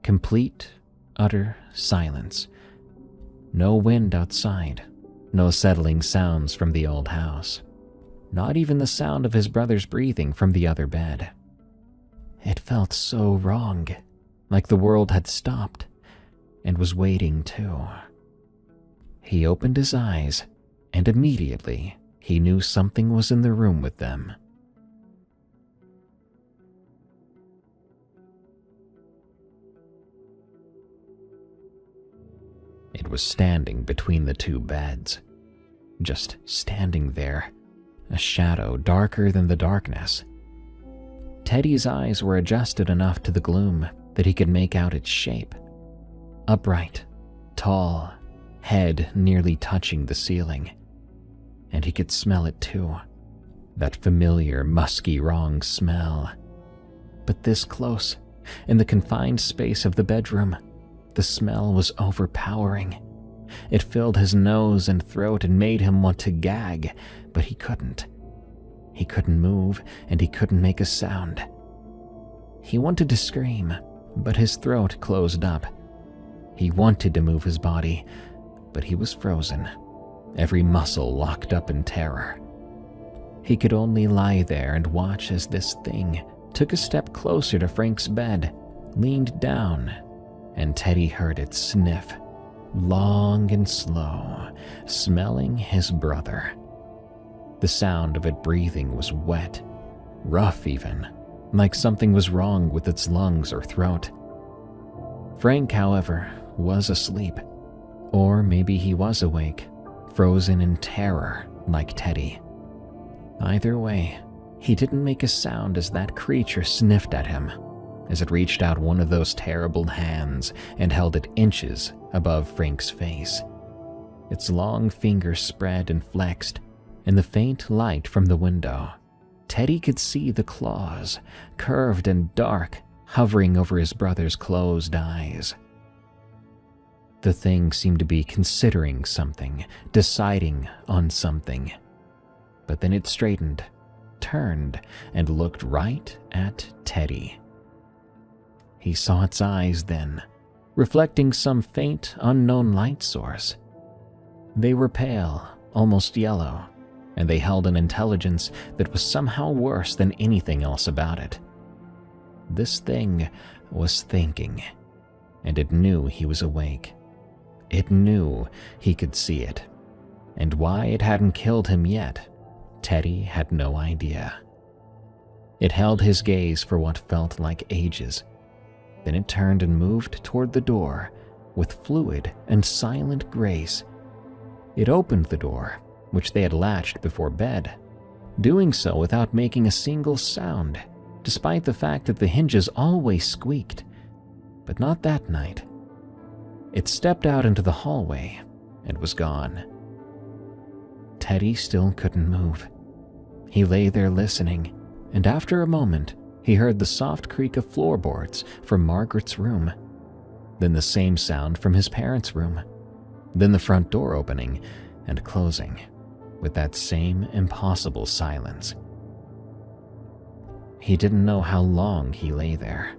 Complete, utter silence. No wind outside, no settling sounds from the old house. Not even the sound of his brother's breathing from the other bed. It felt so wrong, like the world had stopped and was waiting too. He opened his eyes, and immediately he knew something was in the room with them. It was standing between the 2 beds, just standing there, a shadow darker than the darkness. Teddy's eyes were adjusted enough to the gloom that he could make out its shape. Upright, tall, head nearly touching the ceiling. And he could smell it too, that familiar, musky, wrong smell. But this close, in the confined space of the bedroom, the smell was overpowering. It filled his nose and throat and made him want to gag, but he couldn't. He couldn't move, and he couldn't make a sound. He wanted to scream, but his throat closed up, He wanted to move his body, but he was frozen, every muscle locked up in terror. He could only lie there and watch as this thing took a step closer to Frank's bed, leaned down, and Teddy heard it sniff, long and slow, smelling his brother. The sound of it breathing was wet, rough even, like something was wrong with its lungs or throat. Frank, however, was asleep, or maybe he was awake, frozen in terror like Teddy. Either way, he didn't make a sound as that creature sniffed at him, as it reached out one of those terrible hands and held it inches above Frank's face. Its long fingers spread and flexed. In the faint light from the window, Teddy could see the claws, curved and dark, hovering over his brother's closed eyes. The thing seemed to be considering something, deciding on something. But then it straightened, turned, and looked right at Teddy. He saw its eyes then, reflecting some faint, unknown light source. They were pale, almost yellow, and they held an intelligence that was somehow worse than anything else about it. This thing was thinking, and it knew he was awake. It knew he could see it, and why it hadn't killed him yet, Teddy had no idea. It held his gaze for what felt like ages. Then it turned and moved toward the door with fluid and silent grace. It opened the door, which they had latched before bed, doing so without making a single sound, despite the fact that the hinges always squeaked. But not that night. It stepped out into the hallway and was gone. Teddy still couldn't move. He lay there listening, and after a moment, he heard the soft creak of floorboards from Margaret's room, then the same sound from his parents' room, then the front door opening and closing with that same impossible silence. He didn't know how long he lay there.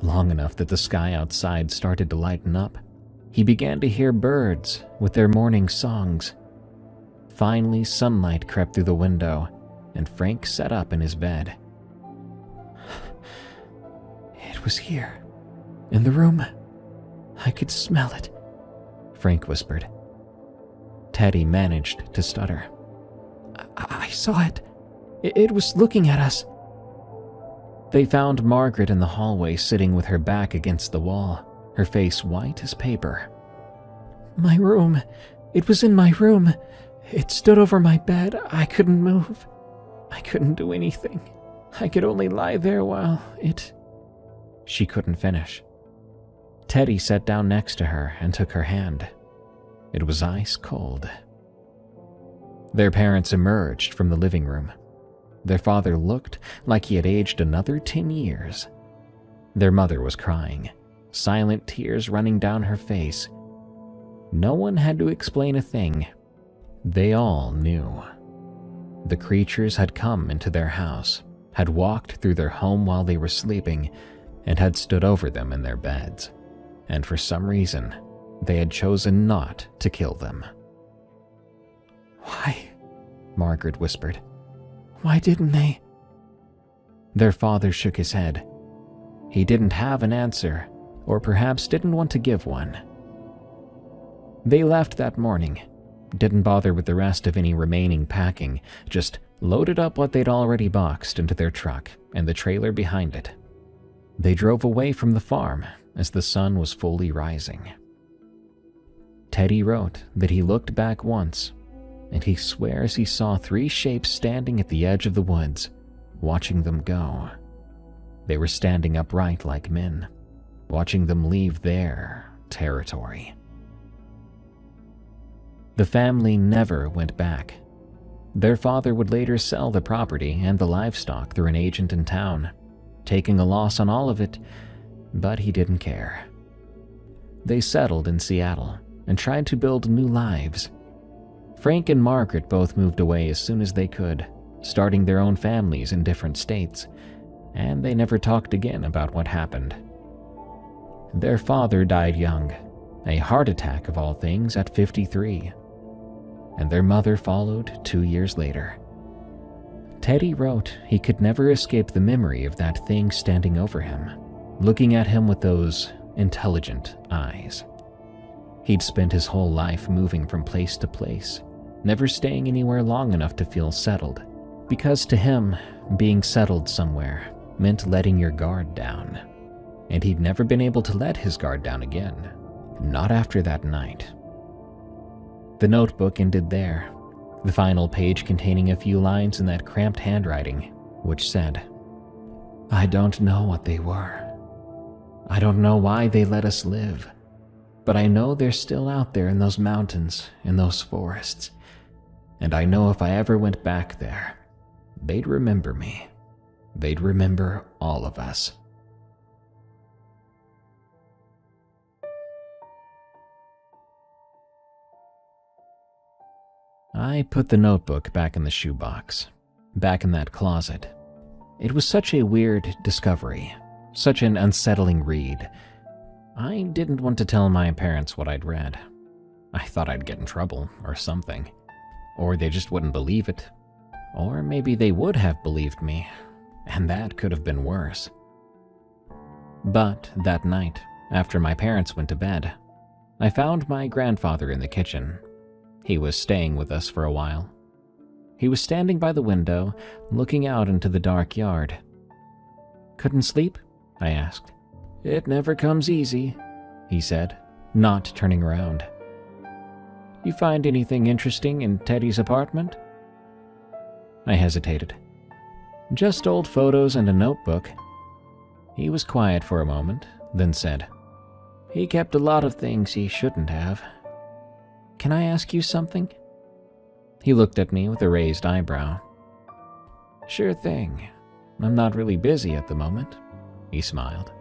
Long enough that the sky outside started to lighten up. He began to hear birds with their morning songs. Finally, sunlight crept through the window, and Frank sat up in his bed. It was here, in the room. I could smell it, Frank whispered. Teddy managed to stutter. I saw it. It was looking at us. They found Margaret in the hallway sitting with her back against the wall, her face white as paper. My room. It was in my room. It stood over my bed. I couldn't move. I couldn't do anything. I could only lie there while it... She couldn't finish. Teddy sat down next to her and took her hand. It was ice cold. Their parents emerged from the living room. Their father looked like he had aged another 10 years. Their mother was crying, silent tears running down her face. No one had to explain a thing. They all knew. The creatures had come into their house, had walked through their home while they were sleeping, and had stood over them in their beds. And for some reason, they had chosen not to kill them. Why? Margaret whispered. Why didn't they? Their father shook his head. He didn't have an answer, or perhaps didn't want to give one. They left that morning, didn't bother with the rest of any remaining packing, just loaded up what they'd already boxed into their truck and the trailer behind it. They drove away from the farm as the sun was fully rising. Teddy wrote that he looked back once, and he swears he saw 3 shapes standing at the edge of the woods, watching them go. They were standing upright like men, watching them leave their territory. The family never went back. Their father would later sell the property and the livestock through an agent in town, taking a loss on all of it, but he didn't care. They settled in Seattle and tried to build new lives. Frank and Margaret both moved away as soon as they could, starting their own families in different states, and they never talked again about what happened. Their father died young, a heart attack of all things at 53, and their mother followed 2 years later. Teddy wrote he could never escape the memory of that thing standing over him, looking at him with those intelligent eyes. He'd spent his whole life moving from place to place, never staying anywhere long enough to feel settled, because to him, being settled somewhere meant letting your guard down. And he'd never been able to let his guard down again, not after that night. The notebook ended there, the final page containing a few lines in that cramped handwriting, which said, "I don't know what they were. I don't know why they let us live, but I know they're still out there in those mountains, in those forests, and I know if I ever went back there, they'd remember me. They'd remember all of us." I put the notebook back in the shoebox, back in that closet. It was such a weird discovery, such an unsettling read. I didn't want to tell my parents what I'd read. I thought I'd get in trouble or something, or they just wouldn't believe it, or maybe they would have believed me, and that could have been worse. But that night, after my parents went to bed, I found my grandfather in the kitchen. He was staying with us for a while. He was standing by the window, looking out into the dark yard. "Couldn't sleep?" I asked. "It never comes easy," he said, not turning around. "You find anything interesting in Teddy's apartment?" I hesitated. "Just old photos and a notebook." He was quiet for a moment, then said, "He kept a lot of things he shouldn't have. Can I ask you something?" He looked at me with a raised eyebrow. "Sure thing. I'm not really busy at the moment," he smiled.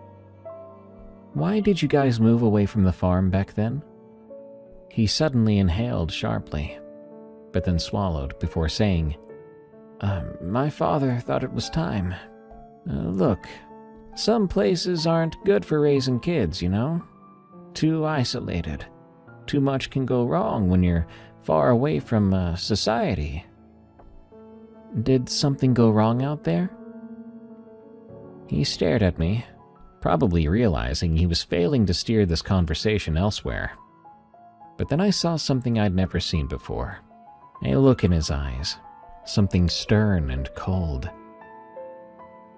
"Why did you guys move away from the farm back then?" He suddenly inhaled sharply, but then swallowed before saying, My father thought it was time. Look, some places aren't good for raising kids, you know? Too isolated. Too much can go wrong when you're far away from society." "Did something go wrong out there?" He stared at me, probably realizing he was failing to steer this conversation elsewhere. But then I saw something I'd never seen before. A look in his eyes, something stern and cold.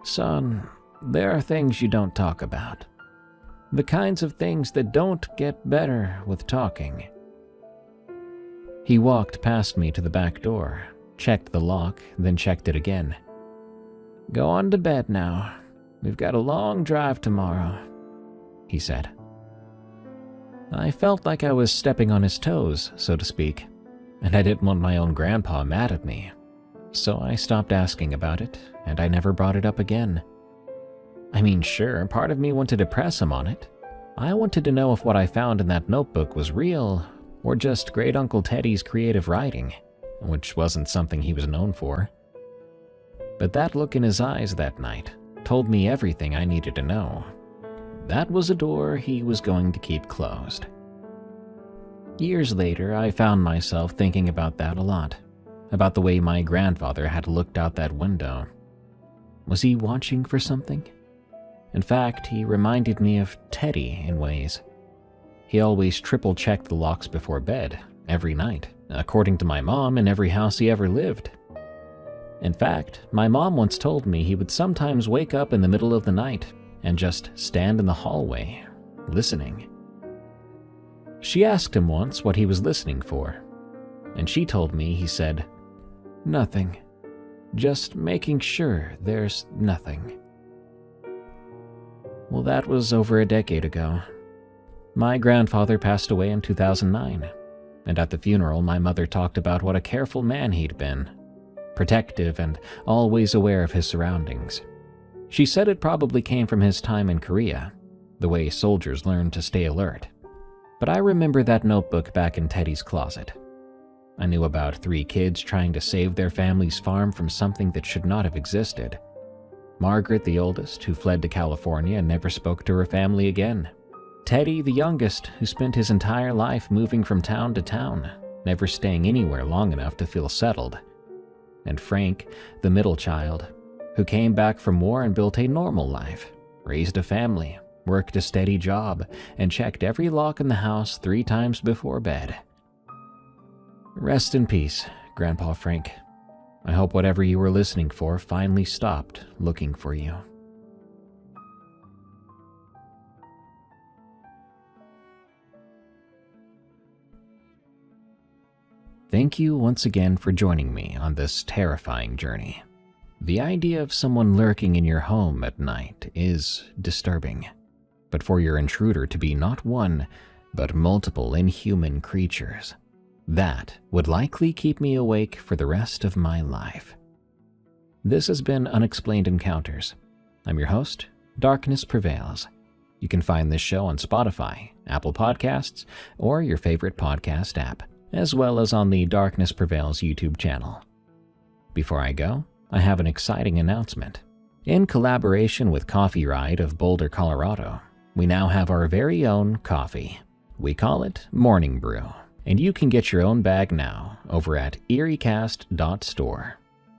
"Son, there are things you don't talk about. The kinds of things that don't get better with talking." He walked past me to the back door, checked the lock, then checked it again. "Go on to bed now. We've got a long drive tomorrow," he said. I felt like I was stepping on his toes, so to speak, and I didn't want my own grandpa mad at me. So I stopped asking about it, and I never brought it up again. I mean, sure, part of me wanted to press him on it. I wanted to know if what I found in that notebook was real, or just Great Uncle Teddy's creative writing, which wasn't something he was known for. But that look in his eyes that night told me everything I needed to know. That was a door he was going to keep closed. Years later, I found myself thinking about that a lot, about the way my grandfather had looked out that window. Was he watching for something? In fact, he reminded me of Teddy in ways. He always triple-checked the locks before bed, every night, according to my mom, in every house he ever lived. In fact, my mom once told me he would sometimes wake up in the middle of the night and just stand in the hallway, listening. She asked him once what he was listening for, and she told me he said, "Nothing. Just making sure there's nothing." Well, that was over a decade ago. My grandfather passed away in 2009, and at the funeral my mother talked about what a careful man he'd been, protective and always aware of his surroundings. She said it probably came from his time in Korea, the way soldiers learned to stay alert. But I remember that notebook back in Teddy's closet. I knew about 3 kids trying to save their family's farm from something that should not have existed. Margaret, the oldest, who fled to California and never spoke to her family again. Teddy, the youngest, who spent his entire life moving from town to town, never staying anywhere long enough to feel settled. And Frank, the middle child, who came back from war and built a normal life, raised a family, worked a steady job, and checked every lock in the house 3 times before bed. Rest in peace, Grandpa Frank. I hope whatever you were listening for finally stopped looking for you. Thank you once again for joining me on this terrifying journey. The idea of someone lurking in your home at night is disturbing, but for your intruder to be not one, but multiple inhuman creatures, that would likely keep me awake for the rest of my life. This has been Unexplained Encounters. I'm your host, Darkness Prevails. You can find this show on Spotify, Apple Podcasts, or your favorite podcast app, as well as on the Darkness Prevails YouTube channel. Before I go, I have an exciting announcement. In collaboration with Coffee Ride of Boulder, Colorado, we now have our very own coffee. We call it Morning Brew, and you can get your own bag now over at eeriecast.store.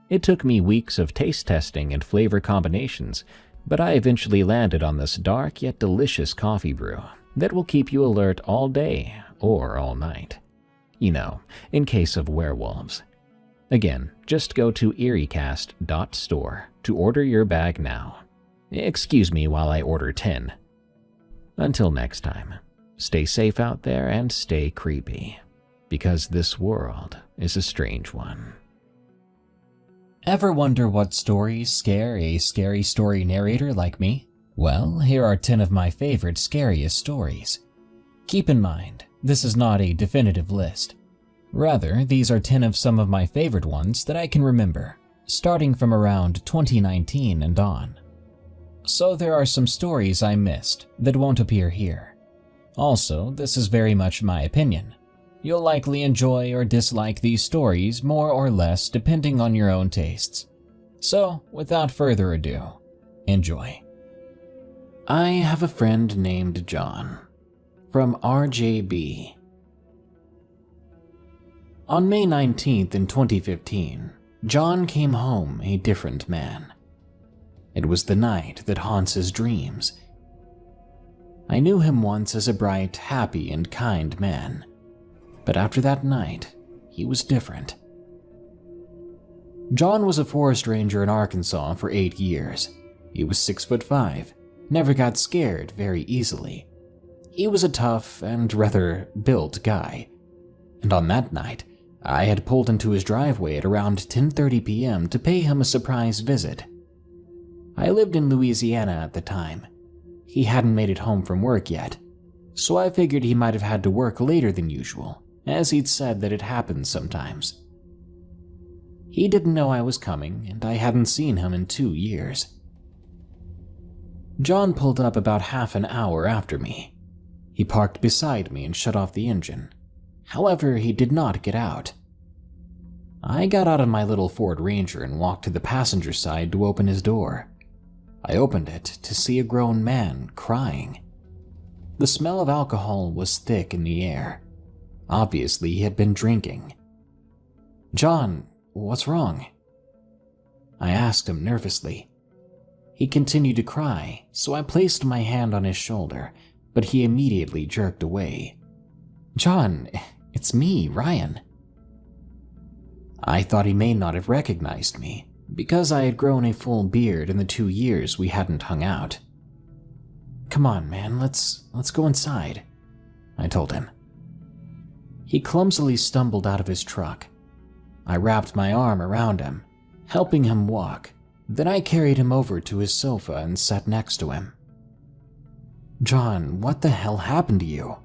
It took me weeks of taste testing and flavor combinations, but I eventually landed on this dark yet delicious coffee brew that will keep you alert all day or all night. You know, in case of werewolves. Again, just go to eeriecast.store to order your bag now. Excuse me while I order 10. Until next time, stay safe out there and stay creepy, because this world is a strange one. Ever wonder what stories scare a scary story narrator like me? Well, here are 10 of my favorite scariest stories. Keep in mind, this is not a definitive list. Rather, these are 10 of some of my favorite ones that I can remember, starting from around 2019 and on. So there are some stories I missed that won't appear here. Also, this is very much my opinion. You'll likely enjoy or dislike these stories more or less depending on your own tastes. So, without further ado, enjoy. I have a friend named John, from RJB. On May 19th in 2015, John came home a different man. It was the night that haunts his dreams. I knew him once as a bright, happy, and kind man. But after that night, he was different. John was a forest ranger in Arkansas for 8 years. He was 6'5", never got scared very easily. He was a tough and rather built guy. And on that night, I had pulled into his driveway at around 10:30 p.m. to pay him a surprise visit. I lived in Louisiana at the time. He hadn't made it home from work yet, so I figured he might have had to work later than usual, as he'd said that it happens sometimes. He didn't know I was coming, and I hadn't seen him in 2 years. John pulled up about half an hour after me. He parked beside me and shut off the engine. However, he did not get out. I got out of my little Ford Ranger and walked to the passenger side to open his door. I opened it to see a grown man crying. The smell of alcohol was thick in the air. Obviously, he had been drinking. "John, what's wrong?" I asked him nervously. He continued to cry, so I placed my hand on his shoulder, but he immediately jerked away. "John, it's me, Ryan." I thought he may not have recognized me, because I had grown a full beard in the 2 years we hadn't hung out. "Come on, man, let's go inside," I told him. He clumsily stumbled out of his truck. I wrapped my arm around him, helping him walk. Then I carried him over to his sofa and sat next to him. "John, what the hell happened to you?"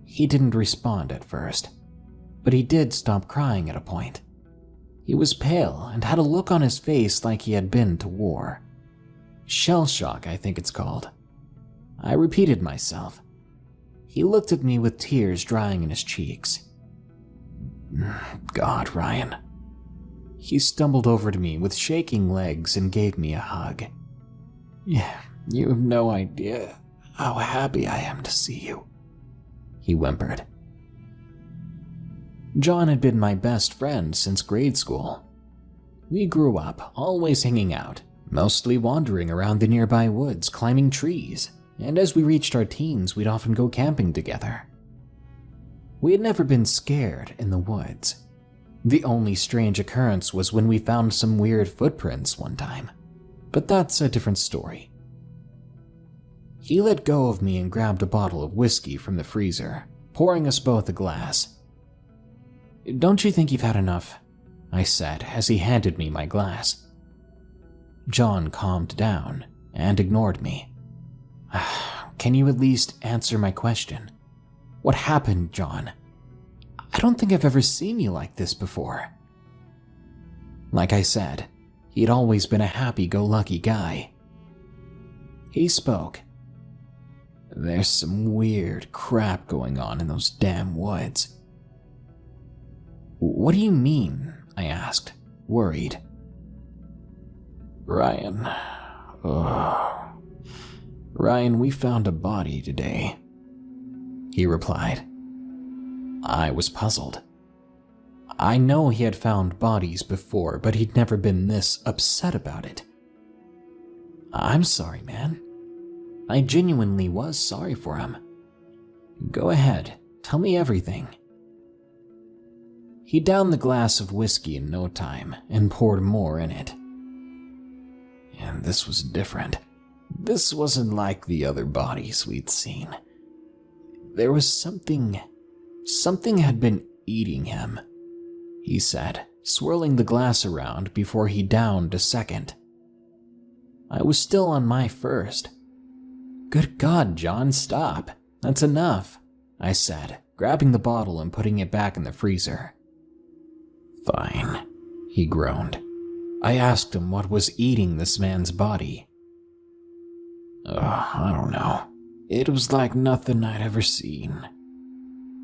He didn't respond at first, but he did stop crying at a point. He was pale and had a look on his face like he had been to war. Shell shock, I think it's called. I repeated myself. He looked at me with tears drying in his cheeks. "God, Ryan." He stumbled over to me with shaking legs and gave me a hug. "Yeah, you have no idea how happy I am to see you," he whimpered. John had been my best friend since grade school. We grew up always hanging out, mostly wandering around the nearby woods, climbing trees, and as we reached our teens, we'd often go camping together. We had never been scared in the woods. The only strange occurrence was when we found some weird footprints one time, but that's a different story. He let go of me and grabbed a bottle of whiskey from the freezer, pouring us both a glass. "Don't you think you've had enough?" I said as he handed me my glass. John calmed down and ignored me. "Can you at least answer my question? What happened, John? I don't think I've ever seen you like this before." Like I said, he'd always been a happy-go-lucky guy. He spoke. "There's some weird crap going on in those damn woods." "What do you mean?" I asked, worried. Ryan, we found a body today," he replied. I was puzzled. I know he had found bodies before, but he'd never been this upset about it. "I'm sorry, man." I genuinely was sorry for him. "Go ahead, tell me everything." He downed the glass of whiskey in no time and poured more in it. And this was different. This wasn't like the other bodies we'd seen. There was something had been eating him, he said, swirling the glass around before he downed a second. I was still on my first. "Good God, John, stop. That's enough," I said, grabbing the bottle and putting it back in the freezer. "Fine," he groaned. I asked him what was eating this man's body. "I don't know. It was like nothing I'd ever seen,"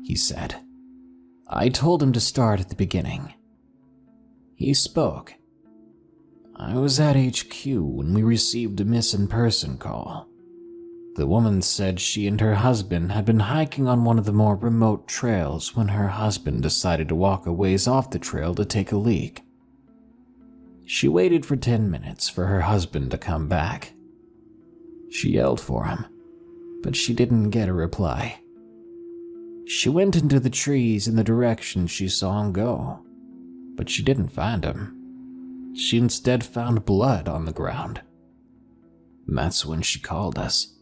he said. I told him to start at the beginning. He spoke. "I was at HQ when we received a missing person call. The woman said she and her husband had been hiking on one of the more remote trails when her husband decided to walk a ways off the trail to take a leak. She waited for 10 minutes for her husband to come back. She yelled for him, but she didn't get a reply. She went into the trees in the direction she saw him go, but she didn't find him. She instead found blood on the ground. That's when she called us.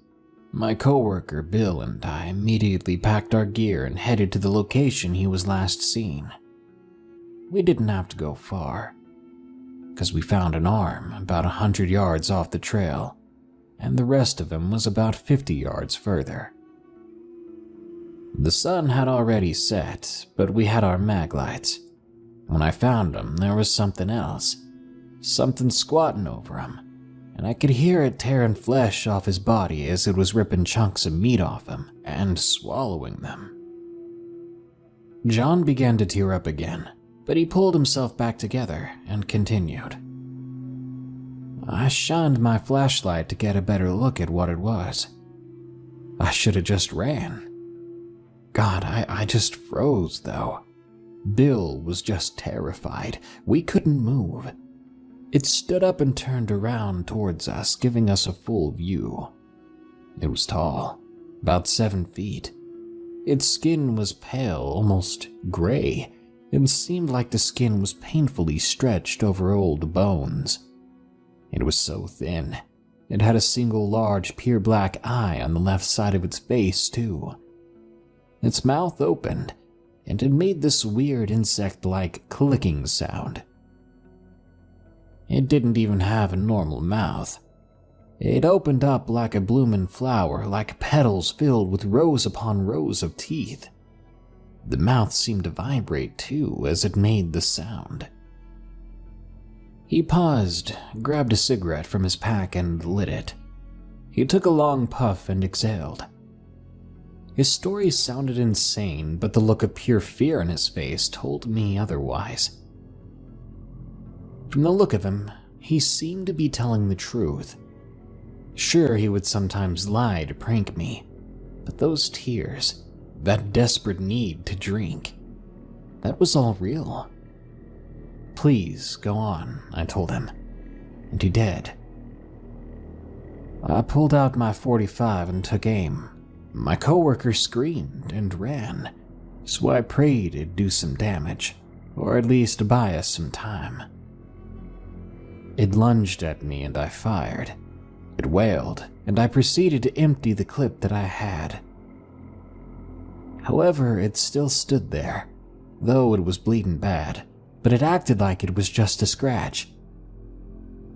My coworker Bill and I immediately packed our gear and headed to the location he was last seen. We didn't have to go far, because we found an arm about 100 yards off the trail, and the rest of him was about 50 yards further. The sun had already set, but we had our mag lights. When I found him, there was something else, something squatting over him, and I could hear it tearing flesh off his body as it was ripping chunks of meat off him and swallowing them. John began to tear up again, but he pulled himself back together and continued. I shined my flashlight to get a better look at what it was. I should have just ran. God, I just froze though. Bill was just terrified. We couldn't move. It stood up and turned around towards us, giving us a full view. It was tall, about 7 feet. Its skin was pale, almost gray, and seemed like the skin was painfully stretched over old bones. It was so thin. It had a single large, pure black eye on the left side of its face, too. Its mouth opened, and it made this weird insect-like clicking sound. It didn't even have a normal mouth. It opened up like a bloomin' flower, like petals filled with rows upon rows of teeth. The mouth seemed to vibrate too as it made the sound. He paused, grabbed a cigarette from his pack and lit it. He took a long puff and exhaled. His story sounded insane, but the look of pure fear in his face told me otherwise. From the look of him, he seemed to be telling the truth. Sure, he would sometimes lie to prank me, but those tears, that desperate need to drink, that was all real. Please, go on, I told him, and he did. I pulled out my .45 and took aim. My coworker screamed and ran, so I prayed it'd do some damage, or at least buy us some time. It lunged at me and I fired. It wailed, and I proceeded to empty the clip that I had. However, it still stood there, though it was bleeding bad, but it acted like it was just a scratch.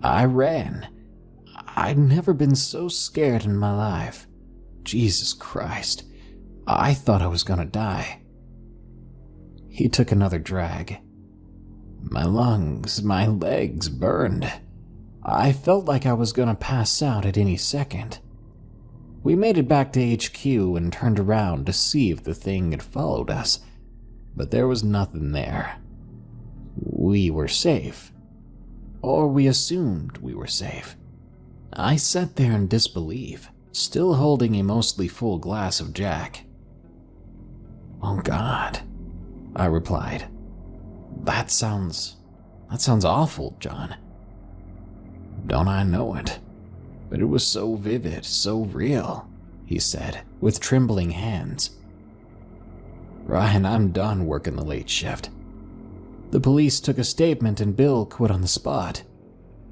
I ran. I'd never been so scared in my life. Jesus Christ, I thought I was gonna die. He took another drag. My lungs, my legs burned. I felt like I was gonna pass out at any second. We made it back to HQ and turned around to see if the thing had followed us, but there was nothing there. We were safe. Or we assumed we were safe. I sat there in disbelief, still holding a mostly full glass of Jack. "Oh God," I replied. That sounds awful, John." "Don't I know it? But it was so vivid, so real," he said, with trembling hands. "Ryan, I'm done working the late shift." The police took a statement and Bill quit on the spot.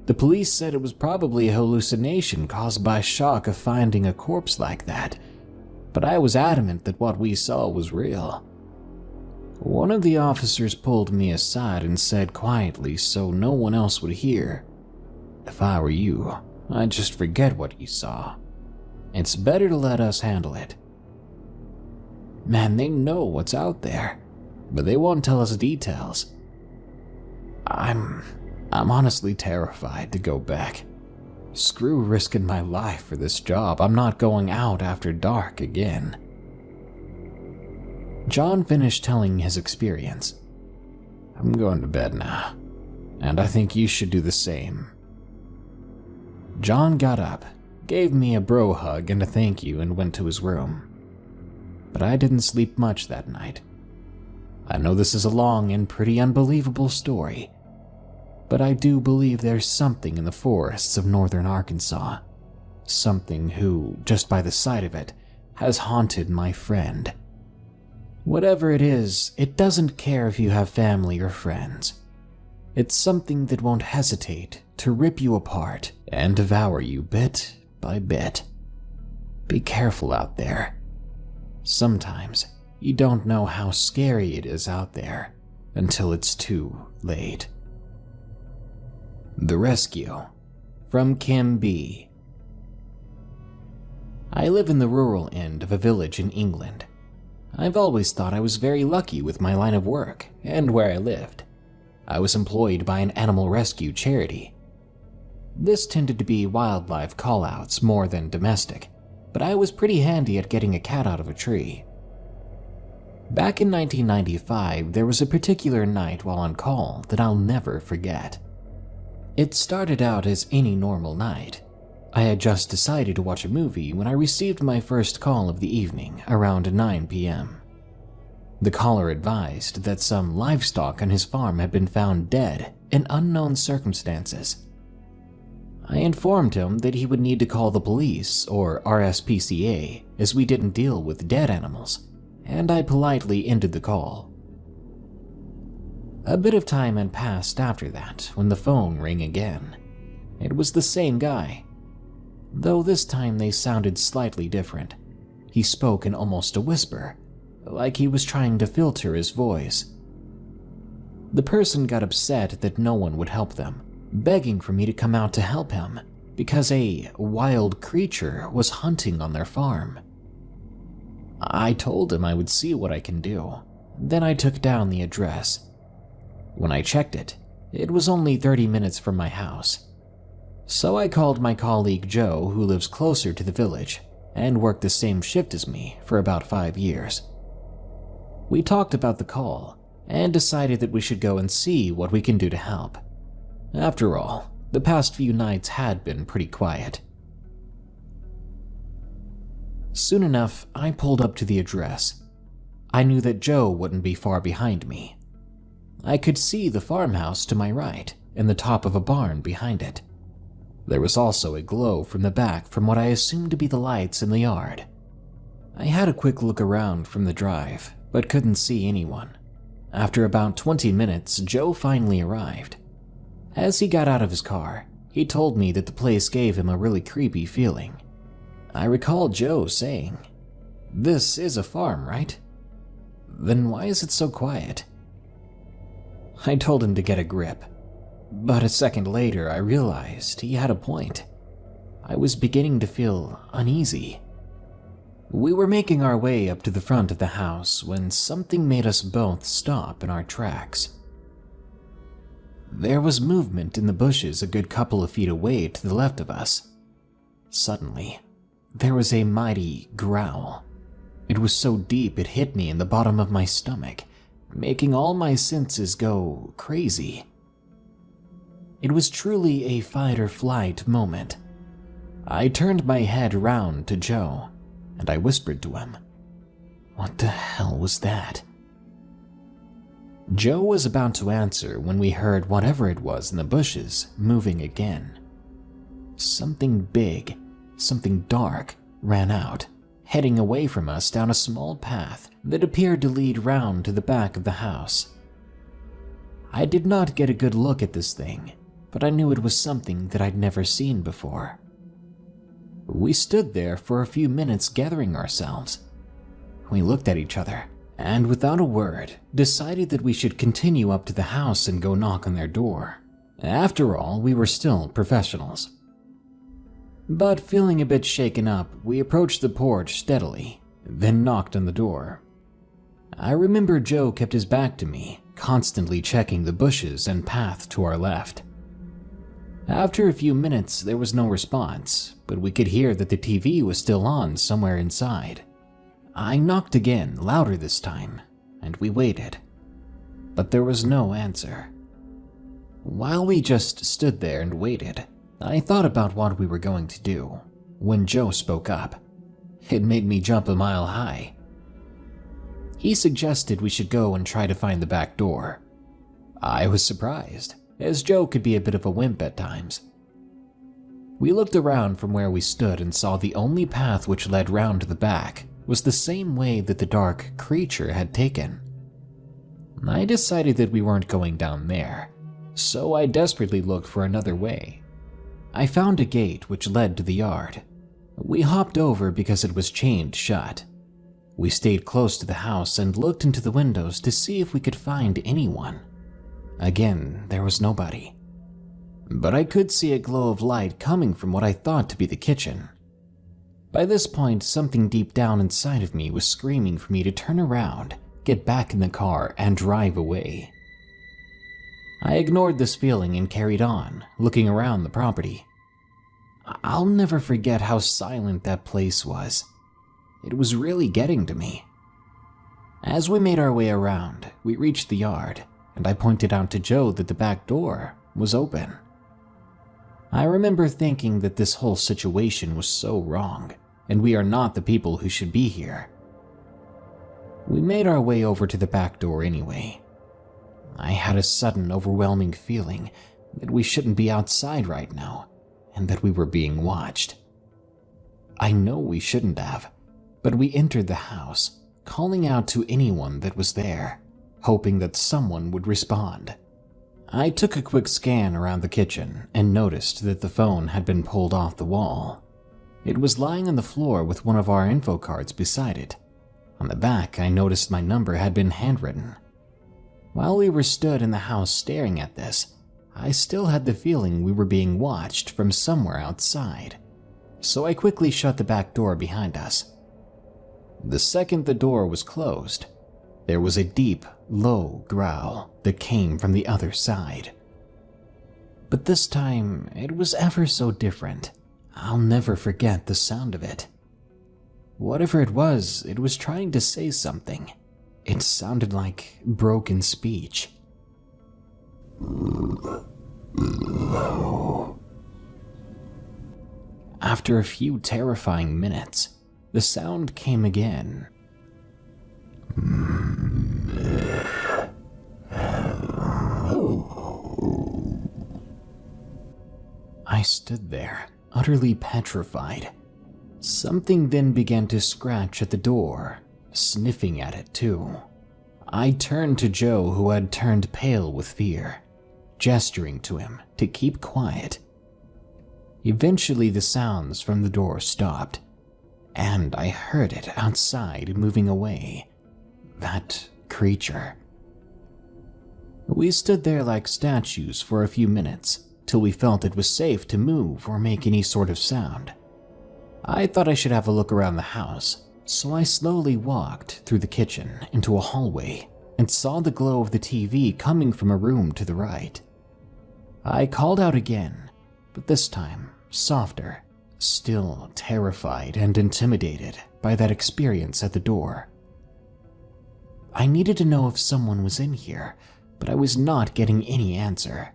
The police said it was probably a hallucination caused by shock of finding a corpse like that, but I was adamant that what we saw was real. One of the officers pulled me aside and said quietly so no one else would hear, "If I were you, I'd just forget what you saw. It's better to let us handle it." Man, they know what's out there, but they won't tell us details. I'm honestly terrified to go back. Screw risking my life for this job. I'm not going out after dark again. John finished telling his experience. "I'm going to bed now, and I think you should do the same." John got up, gave me a bro hug and a thank you, and went to his room. But I didn't sleep much that night. I know this is a long and pretty unbelievable story, but I do believe there's something in the forests of northern Arkansas. Something who, just by the sight of it, has haunted my friend. Whatever it is, it doesn't care if you have family or friends. It's something that won't hesitate to rip you apart and devour you bit by bit. Be careful out there. Sometimes you don't know how scary it is out there until it's too late. The Rescue, from Kim B. I live in the rural end of a village in England. I've always thought I was very lucky with my line of work and where I lived. I was employed by an animal rescue charity. This tended to be wildlife call-outs more than domestic, but I was pretty handy at getting a cat out of a tree. Back in 1995, there was a particular night while on call that I'll never forget. It started out as any normal night. I had just decided to watch a movie when I received my first call of the evening around 9 p.m. The caller advised that some livestock on his farm had been found dead in unknown circumstances. I informed him that he would need to call the police or RSPCA as we didn't deal with dead animals, and I politely ended the call. A bit of time had passed after that when the phone rang again. It was the same guy, though this time they sounded slightly different. He spoke in almost a whisper, like he was trying to filter his voice. The person got upset that no one would help them, begging for me to come out to help him because a wild creature was hunting on their farm. I told him I would see what I can do. Then I took down the address. When I checked it, it was only 30 minutes from my house. So I called my colleague Joe, who lives closer to the village and worked the same shift as me for about 5 years. We talked about the call and decided that we should go and see what we can do to help. After all, the past few nights had been pretty quiet. Soon enough, I pulled up to the address. I knew that Joe wouldn't be far behind me. I could see the farmhouse to my right and the top of a barn behind it. There was also a glow from the back from what I assumed to be the lights in the yard. I had a quick look around from the drive, but couldn't see anyone. After about 20 minutes, Joe finally arrived. As he got out of his car, he told me that the place gave him a really creepy feeling. I recall Joe saying, "This is a farm, right? Then why is it so quiet?" I told him to get a grip, but a second later I realized he had a point. I was beginning to feel uneasy. We were making our way up to the front of the house when something made us both stop in our tracks. There was movement in the bushes a good couple of feet away to the left of us. Suddenly, there was a mighty growl. It was so deep it hit me in the bottom of my stomach, making all my senses go crazy. It was truly a fight-or-flight moment. I turned my head round to Joe, and I whispered to him, "What the hell was that?" Joe was about to answer when we heard whatever it was in the bushes moving again. Something big, something dark, ran out, heading away from us down a small path that appeared to lead round to the back of the house. I did not get a good look at this thing, but I knew it was something that I'd never seen before. We stood there for a few minutes gathering ourselves. We looked at each other, and without a word, decided that we should continue up to the house and go knock on their door. After all, we were still professionals. But feeling a bit shaken up, we approached the porch steadily, then knocked on the door. I remember Joe kept his back to me, constantly checking the bushes and path to our left. After a few minutes, there was no response, but we could hear that the TV was still on somewhere inside. I knocked again, louder this time, and we waited. But there was no answer. While we just stood there and waited, I thought about what we were going to do, when Joe spoke up. It made me jump a mile high. He suggested we should go and try to find the back door. I was surprised, as Joe could be a bit of a wimp at times. We looked around from where we stood and saw the only path which led round to the back was the same way that the dark creature had taken. I decided that we weren't going down there, so I desperately looked for another way. I found a gate which led to the yard. We hopped over because it was chained shut. We stayed close to the house and looked into the windows to see if we could find anyone. Again, there was nobody. But I could see a glow of light coming from what I thought to be the kitchen. By this point, something deep down inside of me was screaming for me to turn around, get back in the car, and drive away. I ignored this feeling and carried on, looking around the property. I'll never forget how silent that place was. It was really getting to me. As we made our way around, we reached the yard, and I pointed out to Joe that the back door was open. I remember thinking that this whole situation was so wrong, and we are not the people who should be here. We made our way over to the back door anyway. I had a sudden, overwhelming feeling that we shouldn't be outside right now, and that we were being watched. I know we shouldn't have, but we entered the house, calling out to anyone that was there, hoping that someone would respond. I took a quick scan around the kitchen and noticed that the phone had been pulled off the wall. It was lying on the floor with one of our info cards beside it. On the back, I noticed my number had been handwritten. While we were stood in the house staring at this, I still had the feeling we were being watched from somewhere outside, so I quickly shut the back door behind us. The second the door was closed, there was a deep, low growl that came from the other side. But this time, it was ever so different. I'll never forget the sound of it. Whatever it was trying to say something. It sounded like broken speech. After a few terrifying minutes, The sound came again. I stood there, utterly petrified. Something then began to scratch at the door, sniffing at it too. I turned to Joe, who had turned pale with fear, gesturing to him to keep quiet. Eventually, the sounds from the door stopped, and I heard it outside moving away. That creature. We stood there like statues for a few minutes, till we felt it was safe to move or make any sort of sound. I thought I should have a look around the house, so I slowly walked through the kitchen into a hallway and saw the glow of the TV coming from a room to the right. I called out again, but this time softer, still terrified and intimidated by that experience at the door. I needed to know if someone was in here, but I was not getting any answer.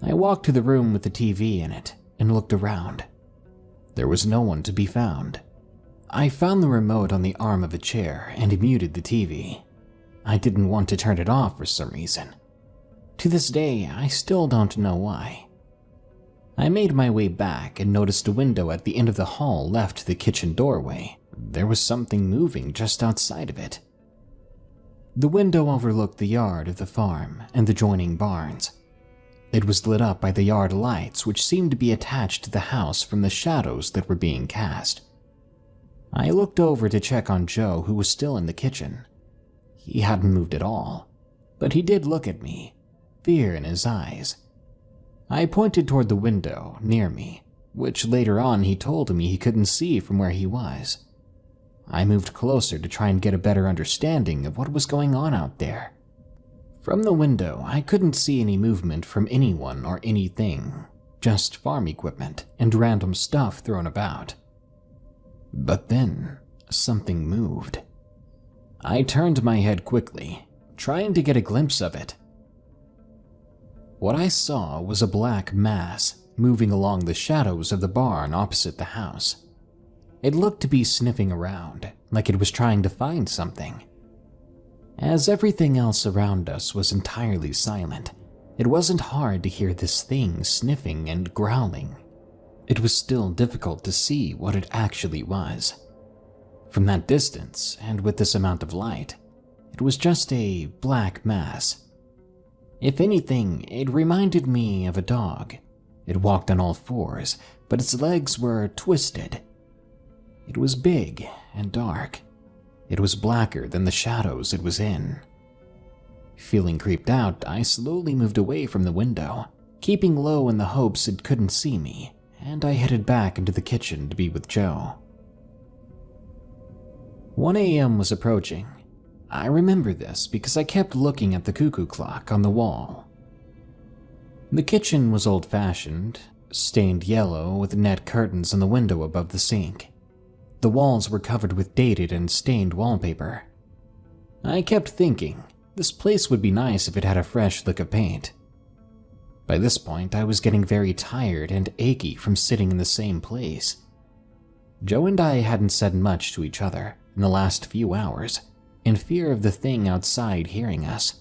I walked to the room with the TV in it and looked around. There was no one to be found. I found the remote on the arm of a chair and muted the TV. I didn't want to turn it off for some reason. To this day, I still don't know why. I made my way back and noticed a window at the end of the hall left the kitchen doorway. There was something moving just outside of it. The window overlooked the yard of the farm and the joining barns. It was lit up by the yard lights, which seemed to be attached to the house from the shadows that were being cast. I looked over to check on Joe, who was still in the kitchen. He hadn't moved at all, but he did look at me, fear in his eyes. I pointed toward the window near me, which later on he told me he couldn't see from where he was. I moved closer to try and get a better understanding of what was going on out there. From the window, I couldn't see any movement from anyone or anything, just farm equipment and random stuff thrown about. But then, something moved. I turned my head quickly, trying to get a glimpse of it. What I saw was a black mass moving along the shadows of the barn opposite the house. It looked to be sniffing around, like it was trying to find something. As everything else around us was entirely silent, it wasn't hard to hear this thing sniffing and growling. It was still difficult to see what it actually was. From that distance, and with this amount of light, it was just a black mass. If anything, it reminded me of a dog. It walked on all fours, but its legs were twisted. It was big and dark. It was blacker than the shadows it was in. Feeling creeped out, I slowly moved away from the window, keeping low in the hopes it couldn't see me, and I headed back into the kitchen to be with Joe. 1 a.m. was approaching. I remember this because I kept looking at the cuckoo clock on the wall. The kitchen was old-fashioned, stained yellow with net curtains in the window above the sink. The walls were covered with dated and stained wallpaper. I kept thinking, this place would be nice if it had a fresh lick of paint. By this point, I was getting very tired and achy from sitting in the same place. Joe and I hadn't said much to each other in the last few hours, in fear of the thing outside hearing us.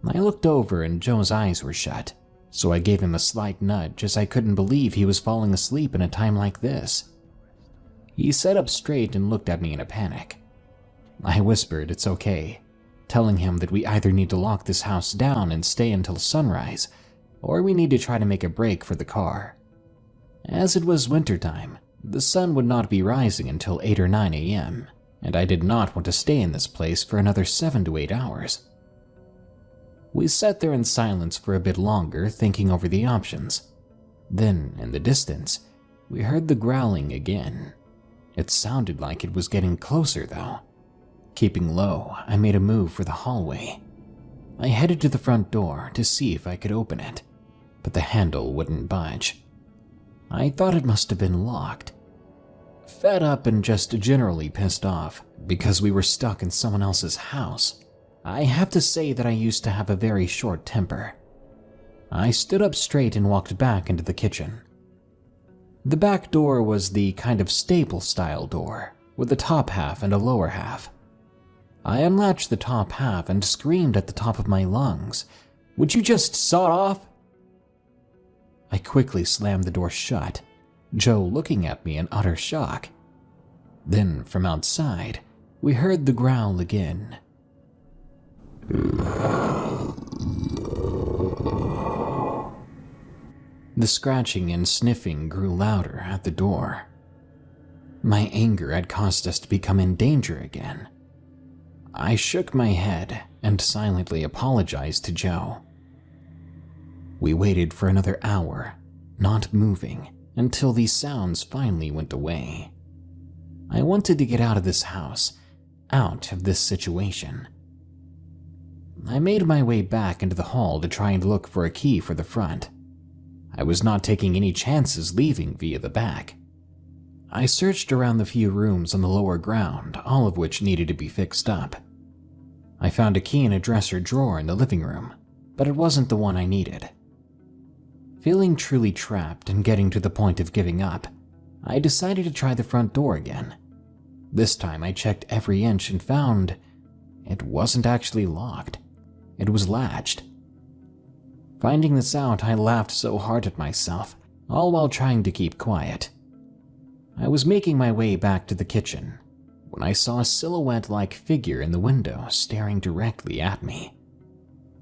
I looked over and Joe's eyes were shut, so I gave him a slight nudge as I couldn't believe he was falling asleep in a time like this. He sat up straight and looked at me in a panic. I whispered it's okay, telling him that we either need to lock this house down and stay until sunrise, or we need to try to make a break for the car. As it was wintertime, the sun would not be rising until 8 or 9 a.m., and I did not want to stay in this place for another 7 to 8 hours. We sat there in silence for a bit longer, thinking over the options. Then, in the distance, we heard the growling again. It sounded like it was getting closer, though. Keeping low, I made a move for the hallway. I headed to the front door to see if I could open it, but the handle wouldn't budge. I thought it must have been locked. Fed up and just generally pissed off because we were stuck in someone else's house, I have to say that I used to have a very short temper. I stood up straight and walked back into the kitchen. The back door was the kind of staple-style door, with a top half and a lower half. I unlatched the top half and screamed at the top of my lungs, "Would you just sod off?" I quickly slammed the door shut, Joe looking at me in utter shock. Then, from outside, we heard the growl again. The scratching and sniffing grew louder at the door. My anger had caused us to become in danger again. I shook my head and silently apologized to Joe. We waited for another hour, not moving, until these sounds finally went away. I wanted to get out of this house, out of this situation. I made my way back into the hall to try and look for a key for the front. I was not taking any chances leaving via the back. I searched around the few rooms on the lower ground, all of which needed to be fixed up. I found a key in a dresser drawer in the living room, but it wasn't the one I needed. Feeling truly trapped and getting to the point of giving up, I decided to try the front door again. This time I checked every inch and found it wasn't actually locked. It was latched. Finding this out, I laughed so hard at myself, all while trying to keep quiet. I was making my way back to the kitchen when I saw a silhouette-like figure in the window staring directly at me.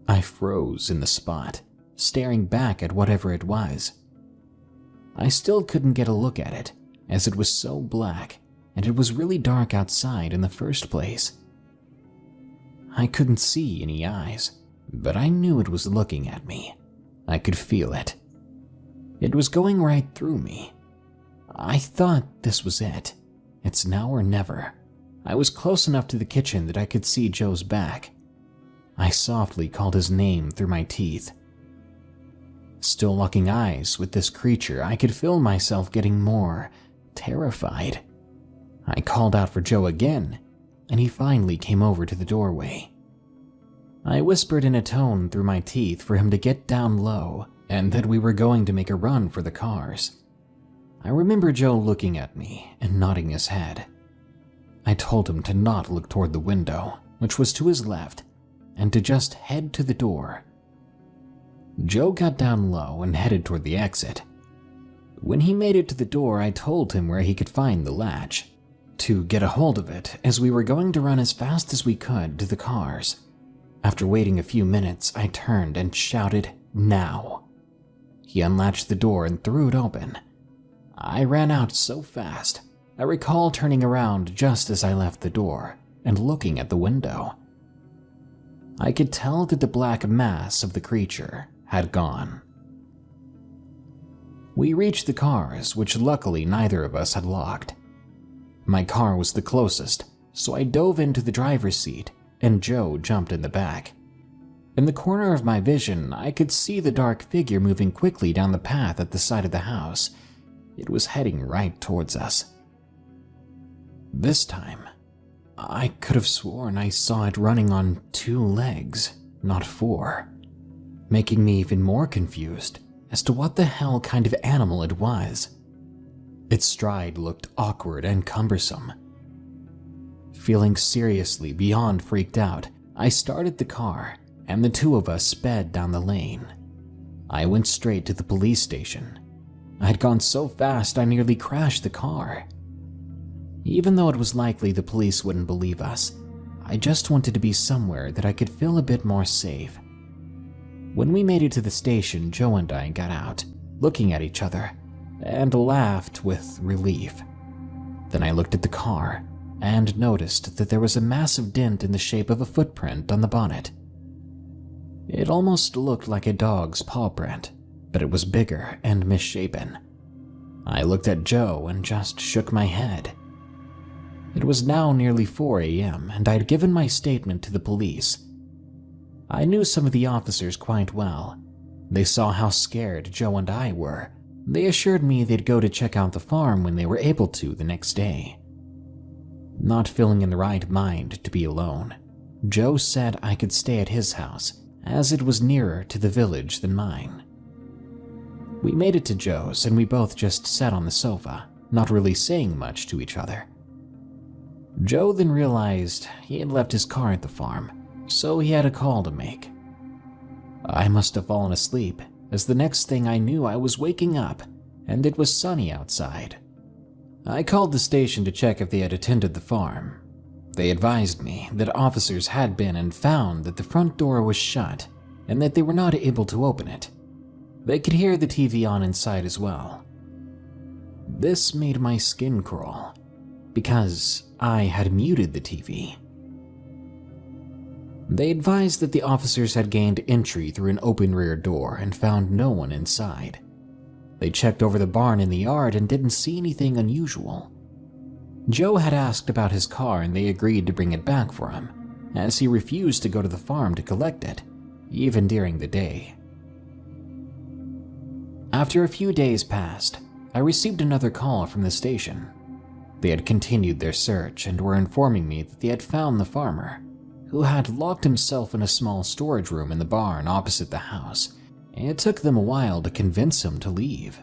I froze in the spot, staring back at whatever it was. I still couldn't get a look at it, as it was so black, and it was really dark outside in the first place. I couldn't see any eyes, but I knew it was looking at me. I could feel it. It was going right through me. I thought this was it. It's now or never. I was close enough to the kitchen that I could see Joe's back. I softly called his name through my teeth. Still locking eyes with this creature, I could feel myself getting more terrified. I called out for Joe again, and he finally came over to the doorway. I whispered in a tone through my teeth for him to get down low and that we were going to make a run for the cars. I remember Joe looking at me and nodding his head. I told him to not look toward the window, which was to his left, and to just head to the door. Joe got down low and headed toward the exit. When he made it to the door, I told him where he could find the latch, to get a hold of it, as we were going to run as fast as we could to the cars. After waiting a few minutes, I turned and shouted, "Now!" He unlatched the door and threw it open. I ran out so fast, I recall turning around just as I left the door and looking at the window. I could tell that the black mass of the creature had gone. We reached the cars, which luckily neither of us had locked. My car was the closest, so I dove into the driver's seat and Joe jumped in the back. In the corner of my vision, I could see the dark figure moving quickly down the path at the side of the house. It was heading right towards us. This time, I could have sworn I saw it running on 2 legs, not 4, making me even more confused as to what the hell kind of animal it was. Its stride looked awkward and cumbersome. Feeling seriously beyond freaked out, I started the car, and the two of us sped down the lane. I went straight to the police station. I had gone so fast I nearly crashed the car. Even though it was likely the police wouldn't believe us, I just wanted to be somewhere that I could feel a bit more safe. When we made it to the station, Joe and I got out, looking at each other, and laughed with relief. Then I looked at the car and noticed that there was a massive dent in the shape of a footprint on the bonnet. It almost looked like a dog's paw print, but it was bigger and misshapen. I looked at Joe and just shook my head. It was now nearly 4 a.m., and I'd given my statement to the police. I knew some of the officers quite well. They saw how scared Joe and I were. They assured me they'd go to check out the farm when they were able to the next day. Not feeling in the right mind to be alone, Joe said I could stay at his house, as it was nearer to the village than mine. We made it to Joe's and we both just sat on the sofa, not really saying much to each other. Joe then realized he had left his car at the farm, so he had a call to make. I must have fallen asleep, as the next thing I knew I was waking up and it was sunny outside. I called the station to check if they had attended the farm. They advised me that officers had been and found that the front door was shut and that they were not able to open it. They could hear the TV on inside as well. This made my skin crawl, because I had muted the TV. They advised that the officers had gained entry through an open rear door and found no one inside. They checked over the barn in the yard and didn't see anything unusual. Joe had asked about his car and they agreed to bring it back for him, as he refused to go to the farm to collect it, even during the day. After a few days passed, I received another call from the station. They had continued their search and were informing me that they had found the farmer, who had locked himself in a small storage room in the barn opposite the house. It took them a while to convince him to leave.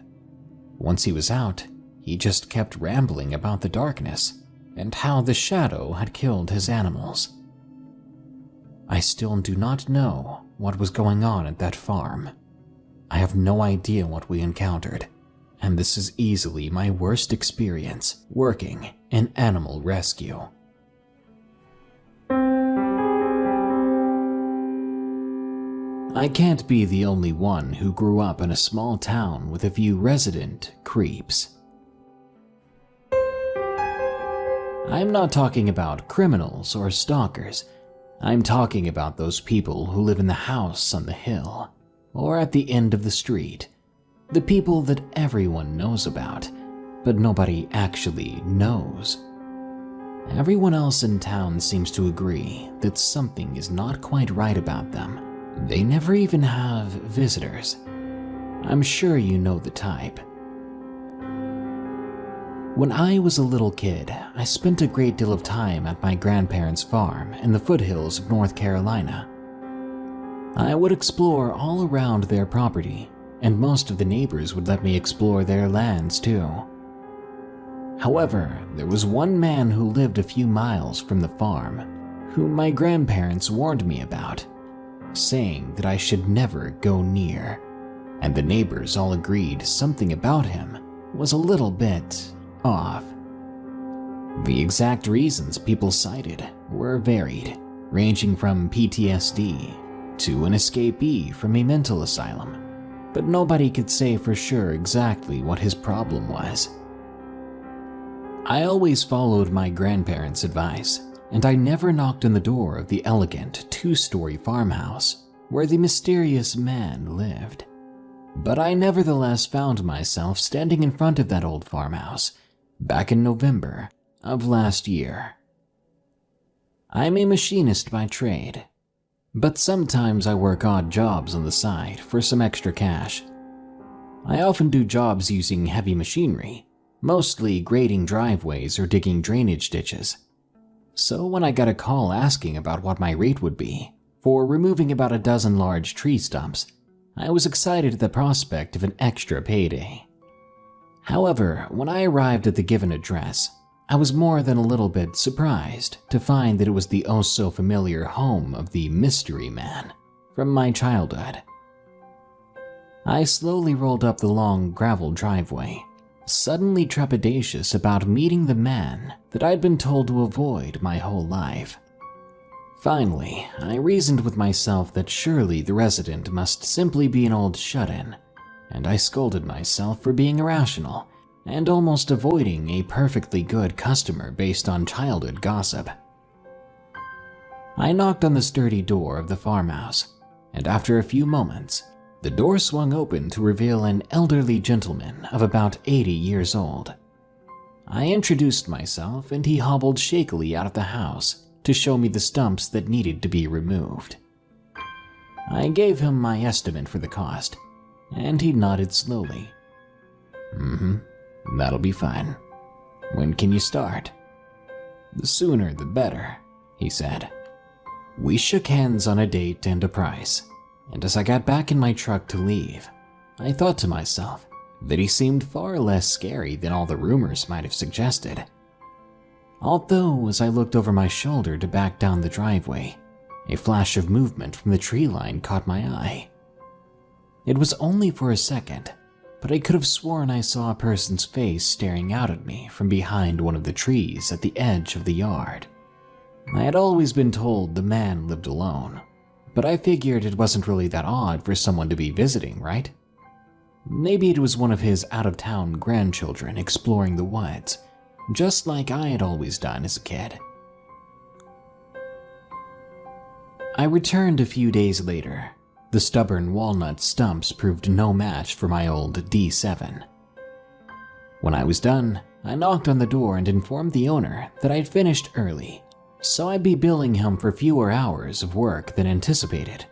Once he was out, he just kept rambling about the darkness and how the shadow had killed his animals. I still do not know what was going on at that farm. I have no idea what we encountered, and this is easily my worst experience working in animal rescue. I can't be the only one who grew up in a small town with a few resident creeps. I'm not talking about criminals or stalkers. I'm talking about those people who live in the house on the hill, or at the end of the street. The people that everyone knows about, but nobody actually knows. Everyone else in town seems to agree that something is not quite right about them. They never even have visitors. I'm sure you know the type. When I was a little kid, I spent a great deal of time at my grandparents' farm in the foothills of North Carolina. I would explore all around their property, and most of the neighbors would let me explore their lands too. However, there was one man who lived a few miles from the farm, whom my grandparents warned me about, saying that I should never go near, and the neighbors all agreed something about him was a little bit off. The exact reasons people cited were varied, ranging from PTSD to an escapee from a mental asylum, but nobody could say for sure exactly what his problem was. I always followed my grandparents' advice, and I never knocked on the door of the elegant two-story farmhouse where the mysterious man lived. But I nevertheless found myself standing in front of that old farmhouse back in November of last year. I'm a machinist by trade, but sometimes I work odd jobs on the side for some extra cash. I often do jobs using heavy machinery, mostly grading driveways or digging drainage ditches. So when I got a call asking about what my rate would be for removing about a dozen large tree stumps, I was excited at the prospect of an extra payday. However, when I arrived at the given address, I was more than a little bit surprised to find that it was the oh-so-familiar home of the mystery man from my childhood. I slowly rolled up the long gravel driveway, suddenly trepidatious about meeting the man that I'd been told to avoid my whole life. Finally, I reasoned with myself that surely the resident must simply be an old shut-in, and I scolded myself for being irrational and almost avoiding a perfectly good customer based on childhood gossip. I knocked on the sturdy door of the farmhouse, and after a few moments, the door swung open to reveal an elderly gentleman of about 80 years old. I introduced myself and he hobbled shakily out of the house to show me the stumps that needed to be removed. I gave him my estimate for the cost, and he nodded slowly. That'll be fine. When can you start? The sooner the better, he said. We shook hands on a date and a price, and as I got back in my truck to leave, I thought to myself that he seemed far less scary than all the rumors might have suggested. Although, as I looked over my shoulder to back down the driveway, a flash of movement from the tree line caught my eye. It was only for a second, but I could have sworn I saw a person's face staring out at me from behind one of the trees at the edge of the yard. I had always been told the man lived alone, but I figured it wasn't really that odd for someone to be visiting, right? Maybe it was one of his out-of-town grandchildren exploring the woods, just like I had always done as a kid. I returned a few days later. The stubborn walnut stumps proved no match for my old D7. When I was done, I knocked on the door and informed the owner that I'd finished early, so I'd be billing him for fewer hours of work than anticipated.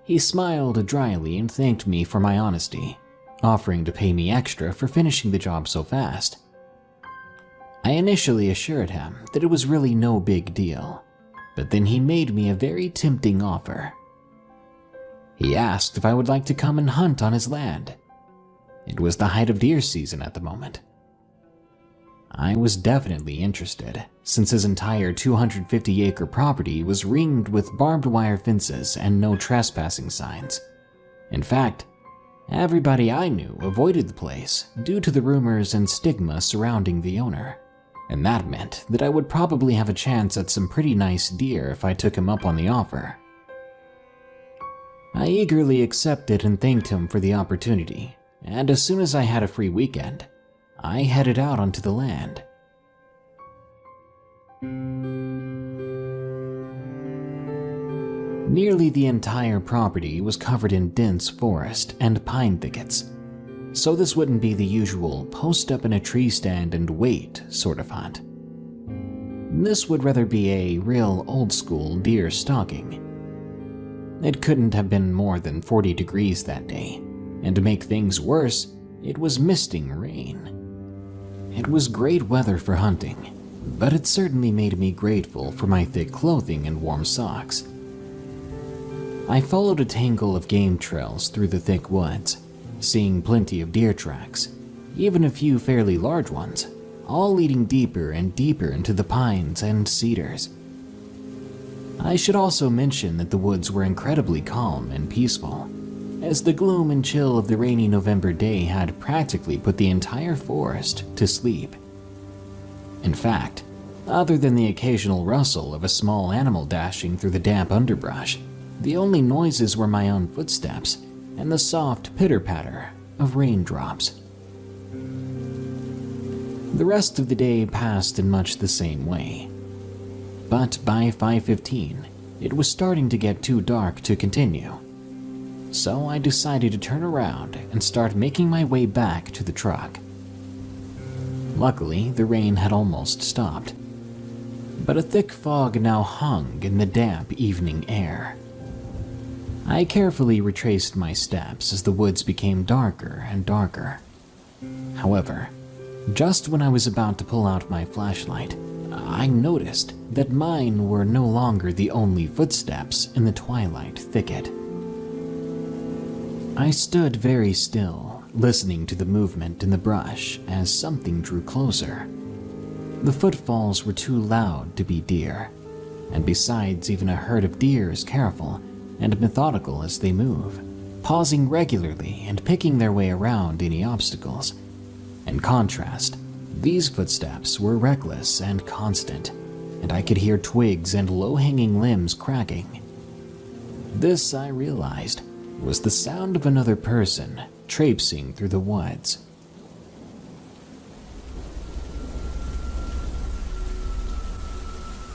He smiled dryly and thanked me for my honesty, offering to pay me extra for finishing the job so fast. I initially assured him that it was really no big deal, but then he made me a very tempting offer. He asked if I would like to come and hunt on his land. It was the height of deer season at the moment. I was definitely interested, since his entire 250-acre property was ringed with barbed wire fences and no trespassing signs. In fact, everybody I knew avoided the place due to the rumors and stigma surrounding the owner, and that meant that I would probably have a chance at some pretty nice deer if I took him up on the offer. I eagerly accepted and thanked him for the opportunity, and as soon as I had a free weekend, I headed out onto the land. Nearly the entire property was covered in dense forest and pine thickets, so this wouldn't be the usual post up in a tree stand and wait sort of hunt. This would rather be a real old-school deer stalking. It couldn't have been more than 40 degrees that day, and to make things worse, it was misting rain. It was great weather for hunting, but it certainly made me grateful for my thick clothing and warm socks. I followed a tangle of game trails through the thick woods, seeing plenty of deer tracks, even a few fairly large ones, all leading deeper and deeper into the pines and cedars. I should also mention that the woods were incredibly calm and peaceful, as the gloom and chill of the rainy November day had practically put the entire forest to sleep. In fact, other than the occasional rustle of a small animal dashing through the damp underbrush, the only noises were my own footsteps and the soft pitter-patter of raindrops. The rest of the day passed in much the same way. But by 5:15, it was starting to get too dark to continue. So I decided to turn around and start making my way back to the truck. Luckily, the rain had almost stopped, but a thick fog now hung in the damp evening air. I carefully retraced my steps as the woods became darker and darker. However, just when I was about to pull out my flashlight, I noticed that mine were no longer the only footsteps in the twilight thicket. I stood very still, listening to the movement in the brush as something drew closer. The footfalls were too loud to be deer, and besides, even a herd of deer is careful and methodical as they move, pausing regularly and picking their way around any obstacles. In contrast, these footsteps were reckless and constant, and I could hear twigs and low-hanging limbs cracking. This, I realized, was the sound of another person traipsing through the woods.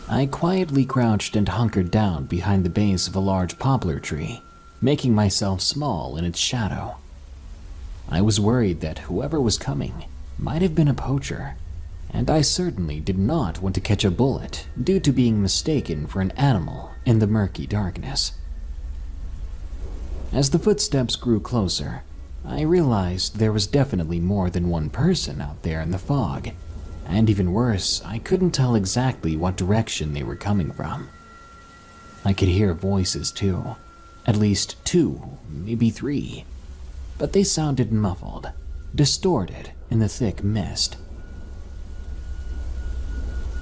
I quietly crouched and hunkered down behind the base of a large poplar tree, making myself small in its shadow. I was worried that whoever was coming might have been a poacher, and I certainly did not want to catch a bullet due to being mistaken for an animal in the murky darkness. As the footsteps grew closer, I realized there was definitely more than one person out there in the fog, and even worse, I couldn't tell exactly what direction they were coming from. I could hear voices too, at least two, maybe three. but they sounded muffled, distorted in the thick mist.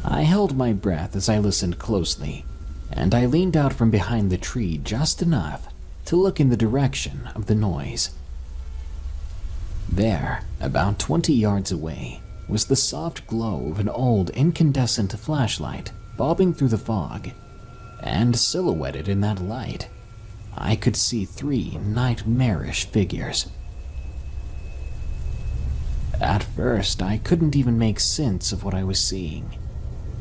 I held my breath as I listened closely, and I leaned out from behind the tree just enough to look in the direction of the noise. There, about 20 yards away, was the soft glow of an old incandescent flashlight bobbing through the fog, and silhouetted in that light, I could see 3 nightmarish figures. At first, I couldn't even make sense of what I was seeing.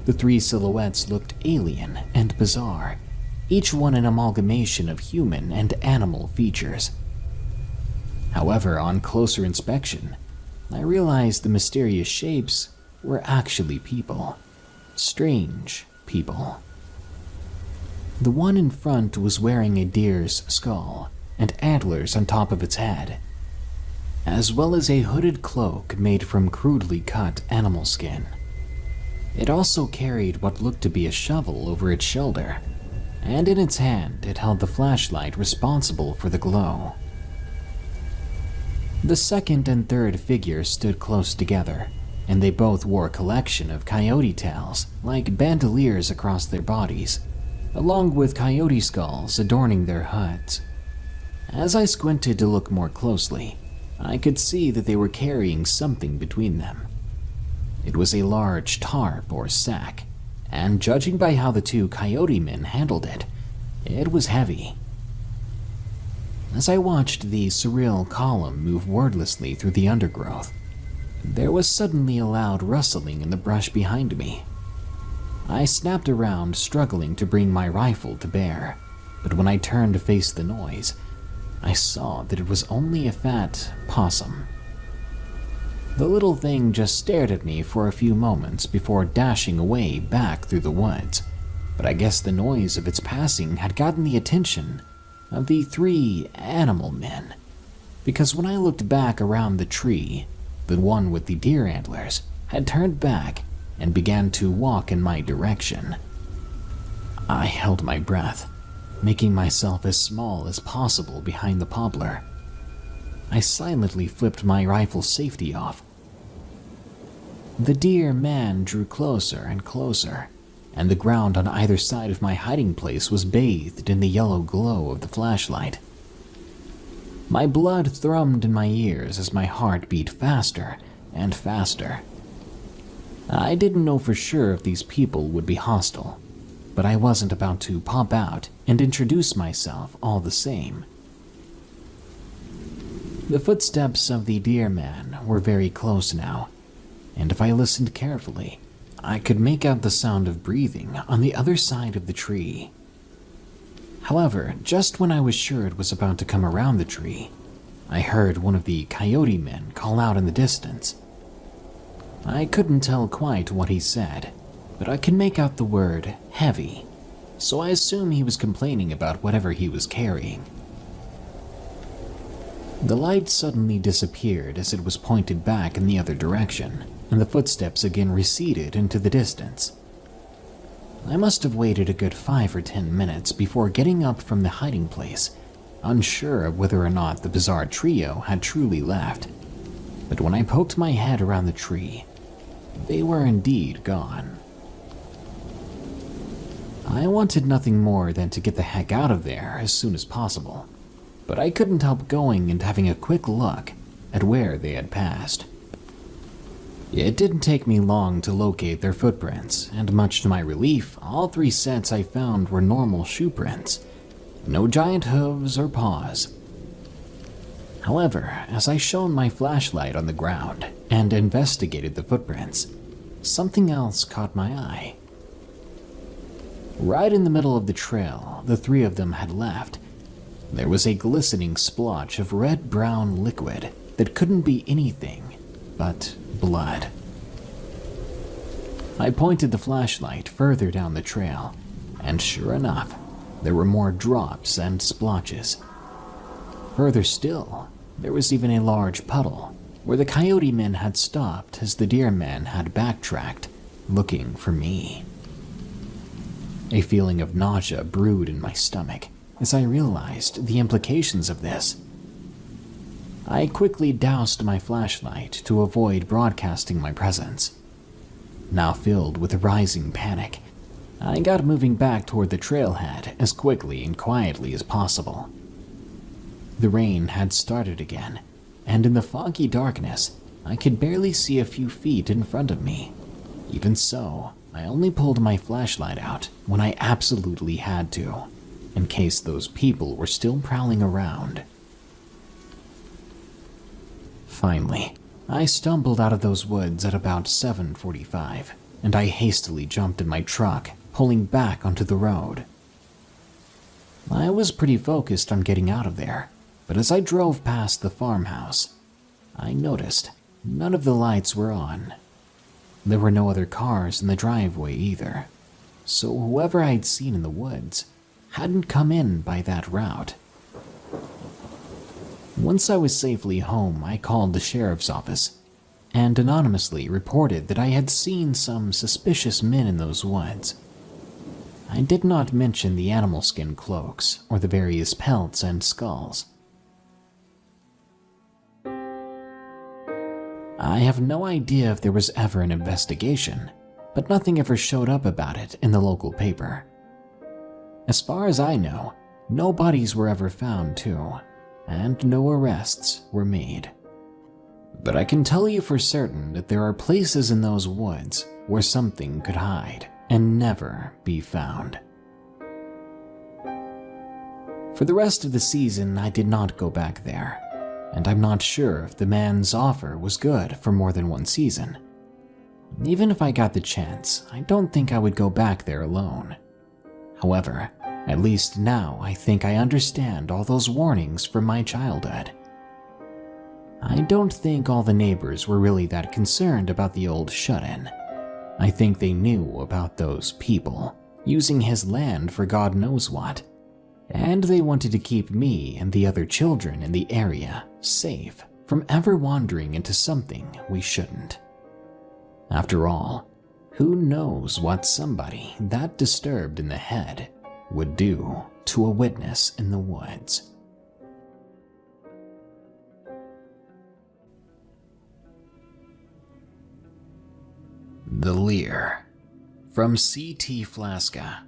The 3 silhouettes looked alien and bizarre, each one an amalgamation of human and animal features. However, on closer inspection, I realized the mysterious shapes were actually people. Strange people. The one in front was wearing a deer's skull and antlers on top of its head, as well as a hooded cloak made from crudely cut animal skin. It also carried what looked to be a shovel over its shoulder, and in its hand it held the flashlight responsible for the glow. The second and third figures stood close together, and they both wore a collection of coyote tails like bandoliers across their bodies, along with coyote skulls adorning their hoods. As I squinted to look more closely, I could see that they were carrying something between them. It was a large tarp or sack, and judging by how the 2 coyote men handled it, it was heavy. As I watched the surreal column move wordlessly through the undergrowth, there was suddenly a loud rustling in the brush behind me. I snapped around, struggling to bring my rifle to bear, but when I turned to face the noise, I saw that it was only a fat possum. The little thing just stared at me for a few moments before dashing away back through the woods, but I guess the noise of its passing had gotten the attention of the 3 animal men, because when I looked back around the tree, the one with the deer antlers had turned back and began to walk in my direction. I held my breath, making myself as small as possible behind the poplar. I silently flipped my rifle's safety off. The deer man drew closer and closer, and the ground on either side of my hiding place was bathed in the yellow glow of the flashlight. My blood thrummed in my ears as my heart beat faster and faster. I didn't know for sure if these people would be hostile, but I wasn't about to pop out and introduce myself all the same. The footsteps of the deer man were very close now, and if I listened carefully, I could make out the sound of breathing on the other side of the tree. However, just when I was sure it was about to come around the tree, I heard one of the coyote men call out in the distance. I couldn't tell quite what he said, but I could make out the word heavy, so I assume he was complaining about whatever he was carrying. The light suddenly disappeared as it was pointed back in the other direction, and the footsteps again receded into the distance. I must have waited a good 5 or 10 minutes before getting up from the hiding place, unsure of whether or not the bizarre trio had truly left. But when I poked my head around the tree, they were indeed gone. I wanted nothing more than to get the heck out of there as soon as possible, but I couldn't help going and having a quick look at where they had passed. It didn't take me long to locate their footprints, and much to my relief, all 3 sets I found were normal shoe prints. No giant hooves or paws. However, as I shone my flashlight on the ground and investigated the footprints, something else caught my eye. Right in the middle of the trail the 3 of them had left, there was a glistening splotch of red-brown liquid that couldn't be anything but blood. I pointed the flashlight further down the trail, and sure enough, there were more drops and splotches. Further still, there was even a large puddle where the coyote men had stopped as the deer men had backtracked, looking for me. A feeling of nausea brewed in my stomach as I realized the implications of this. I quickly doused my flashlight to avoid broadcasting my presence. Now filled with a rising panic, I got moving back toward the trailhead as quickly and quietly as possible. The rain had started again, and in the foggy darkness, I could barely see a few feet in front of me. Even so, I only pulled my flashlight out when I absolutely had to, in case those people were still prowling around. Finally, I stumbled out of those woods at about 7:45, and I hastily jumped in my truck, pulling back onto the road. I was pretty focused on getting out of there, but as I drove past the farmhouse, I noticed none of the lights were on. There were no other cars in the driveway either, so whoever I'd seen in the woods hadn't come in by that route. Once I was safely home, I called the sheriff's office and anonymously reported that I had seen some suspicious men in those woods. I did not mention the animal skin cloaks or the various pelts and skulls. I have no idea if there was ever an investigation, but nothing ever showed up about it in the local paper. As far as I know, no bodies were ever found too, and no arrests were made. But I can tell you for certain that there are places in those woods where something could hide and never be found. For the rest of the season, I did not go back there, and I'm not sure if the man's offer was good for more than one season. Even if I got the chance, I don't think I would go back there alone. However, at least now I think I understand all those warnings from my childhood. I don't think all the neighbors were really that concerned about the old shut-in. I think they knew about those people using his land for God knows what, and they wanted to keep me and the other children in the area safe from ever wandering into something we shouldn't. After all, who knows what somebody that disturbed in the head would do to a witness in the woods. The Leer, from C.T. Flaska.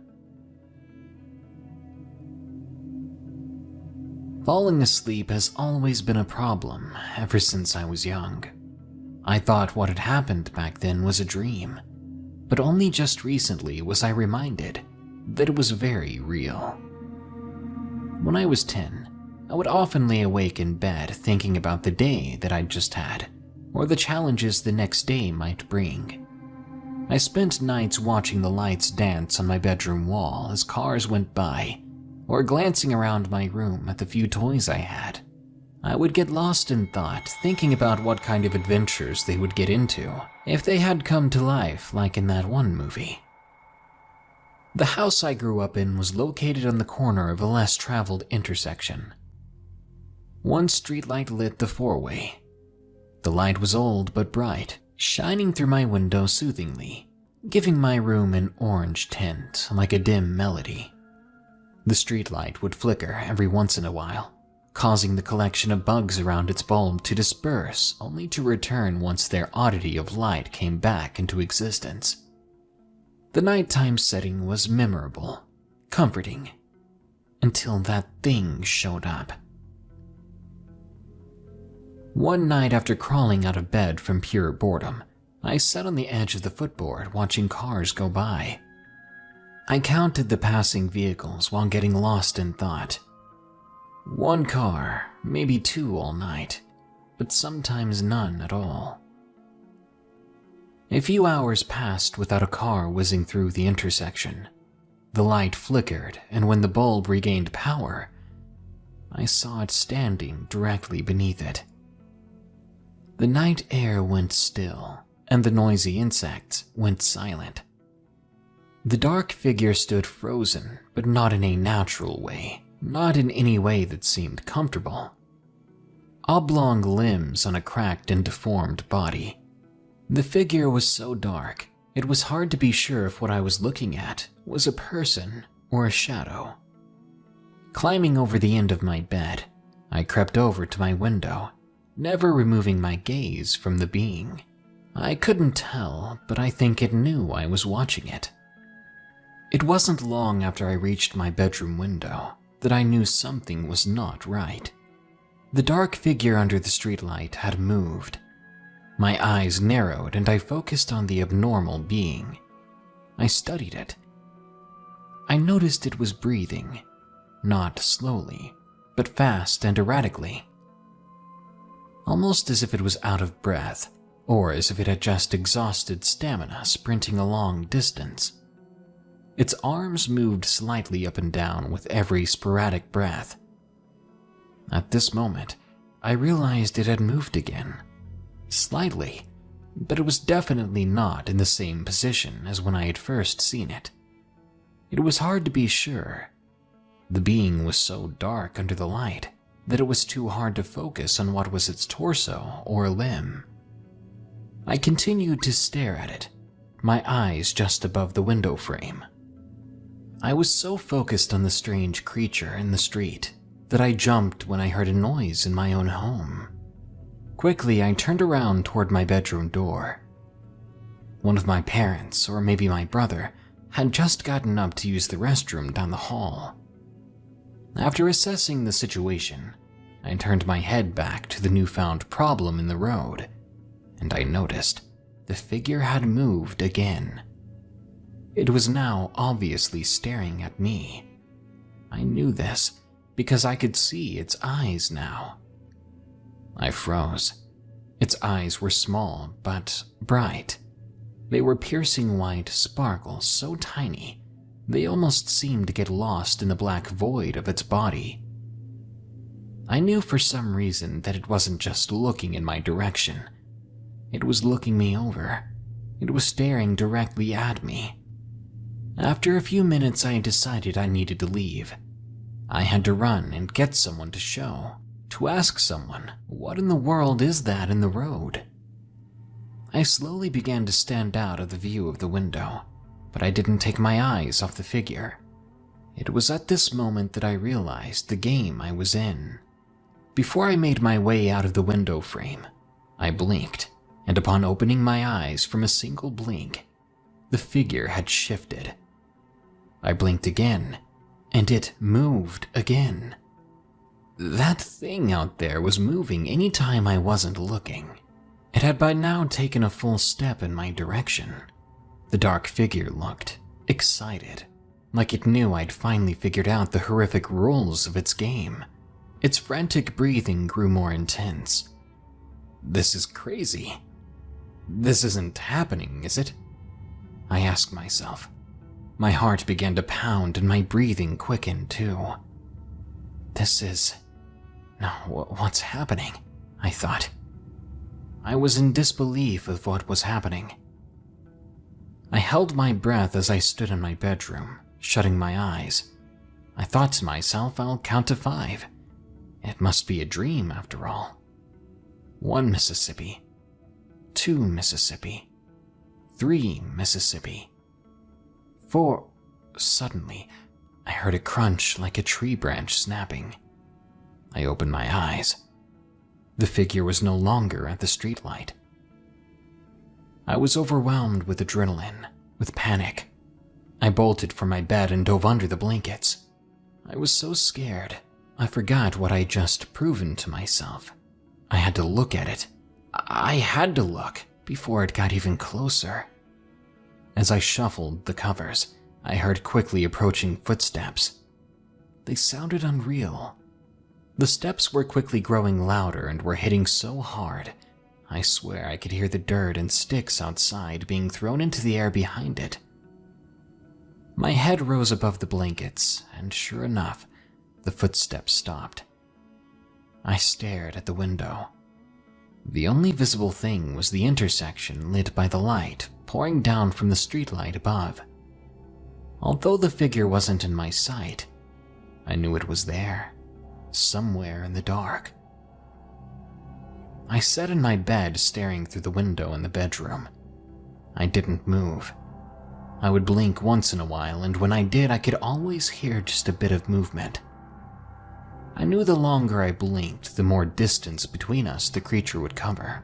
Falling asleep has always been a problem ever since I was young. I thought what had happened back then was a dream, but only just recently was I reminded that it was very real. When I was 10, I would often lay awake in bed thinking about the day that I'd just had, or the challenges the next day might bring. I spent nights watching the lights dance on my bedroom wall as cars went by, or glancing around my room at the few toys I had. I would get lost in thought, thinking about what kind of adventures they would get into if they had come to life like in that one movie. The house I grew up in was located on the corner of a less traveled intersection. One streetlight lit the four-way. The light was old but bright, shining through my window soothingly, giving my room an orange tint like a dim melody. The streetlight would flicker every once in a while, causing the collection of bugs around its bulb to disperse, only to return once their oddity of light came back into existence. The nighttime setting was memorable, comforting, until that thing showed up. One night after crawling out of bed from pure boredom, I sat on the edge of the footboard watching cars go by. I counted the passing vehicles while getting lost in thought. One car, maybe two all night, but sometimes none at all. A few hours passed without a car whizzing through the intersection. The light flickered, and when the bulb regained power, I saw it standing directly beneath it. The night air went still, and the noisy insects went silent. The dark figure stood frozen, but not in a natural way, not in any way that seemed comfortable. Oblong limbs on a cracked and deformed body. The figure was so dark, it was hard to be sure if what I was looking at was a person or a shadow. Climbing over the end of my bed, I crept over to my window never removing my gaze from the being. I couldn't tell, but I think it knew I was watching it. It wasn't long after I reached my bedroom window that I knew something was not right. The dark figure under the streetlight had moved. My eyes narrowed and I focused on the abnormal being. I studied it. I noticed it was breathing, not slowly, but fast and erratically. Almost as if it was out of breath, or as if it had just exhausted stamina sprinting a long distance. Its arms moved slightly up and down with every sporadic breath. At this moment, I realized it had moved again. Slightly, but it was definitely not in the same position as when I had first seen it. It was hard to be sure. The being was so dark under the light that it was too hard to focus on what was its torso or limb. I continued to stare at it, my eyes just above the window frame. I was so focused on the strange creature in the street that I jumped when I heard a noise in my own home. Quickly, I turned around toward my bedroom door. One of my parents, or maybe my brother, had just gotten up to use the restroom down the hall. After assessing the situation, I turned my head back to the newfound problem in the road, and I noticed the figure had moved again. It was now obviously staring at me. I knew this because I could see its eyes now. I froze. Its eyes were small but bright. They were piercing white sparkles so tiny they almost seemed to get lost in the black void of its body. I knew for some reason that it wasn't just looking in my direction. It was looking me over. It was staring directly at me. After a few minutes, I decided I needed to leave. I had to run and get someone to show, to ask someone, what in the world is that in the road? I slowly began to stand out of the view of the window, but I didn't take my eyes off the figure. It was at this moment that I realized the game I was in. Before I made my way out of the window frame, I blinked, and upon opening my eyes from a single blink, the figure had shifted. I blinked again, and it moved again. That thing out there was moving any time I wasn't looking. It had by now taken a full step in my direction. The dark figure looked excited, like it knew I'd finally figured out the horrific rules of its game. Its frantic breathing grew more intense. This is crazy. This isn't happening, is it? I asked myself. My heart began to pound and my breathing quickened too. What's happening? I thought. I was in disbelief of what was happening. I held my breath as I stood in my bedroom, shutting my eyes. I thought to myself, I'll count to 5. It must be a dream after all. 1 Mississippi. 2 Mississippi. 3 Mississippi. 4. Suddenly, I heard a crunch like a tree branch snapping. I opened my eyes. The figure was no longer at the streetlight. I was overwhelmed with adrenaline, with panic. I bolted from my bed and dove under the blankets. I was so scared, I forgot what I had just proven to myself. I had to look at it. I had to look before it got even closer. As I shuffled the covers, I heard quickly approaching footsteps. They sounded unreal. The steps were quickly growing louder and were hitting so hard, I swear I could hear the dirt and sticks outside being thrown into the air behind it. My head rose above the blankets, and sure enough, the footsteps stopped. I stared at the window. The only visible thing was the intersection lit by the light pouring down from the streetlight above. Although the figure wasn't in my sight, I knew it was there, somewhere in the dark. I sat in my bed staring through the window in the bedroom. I didn't move. I would blink once in a while, and when I did, I could always hear just a bit of movement. I knew the longer I blinked, the more distance between us the creature would cover.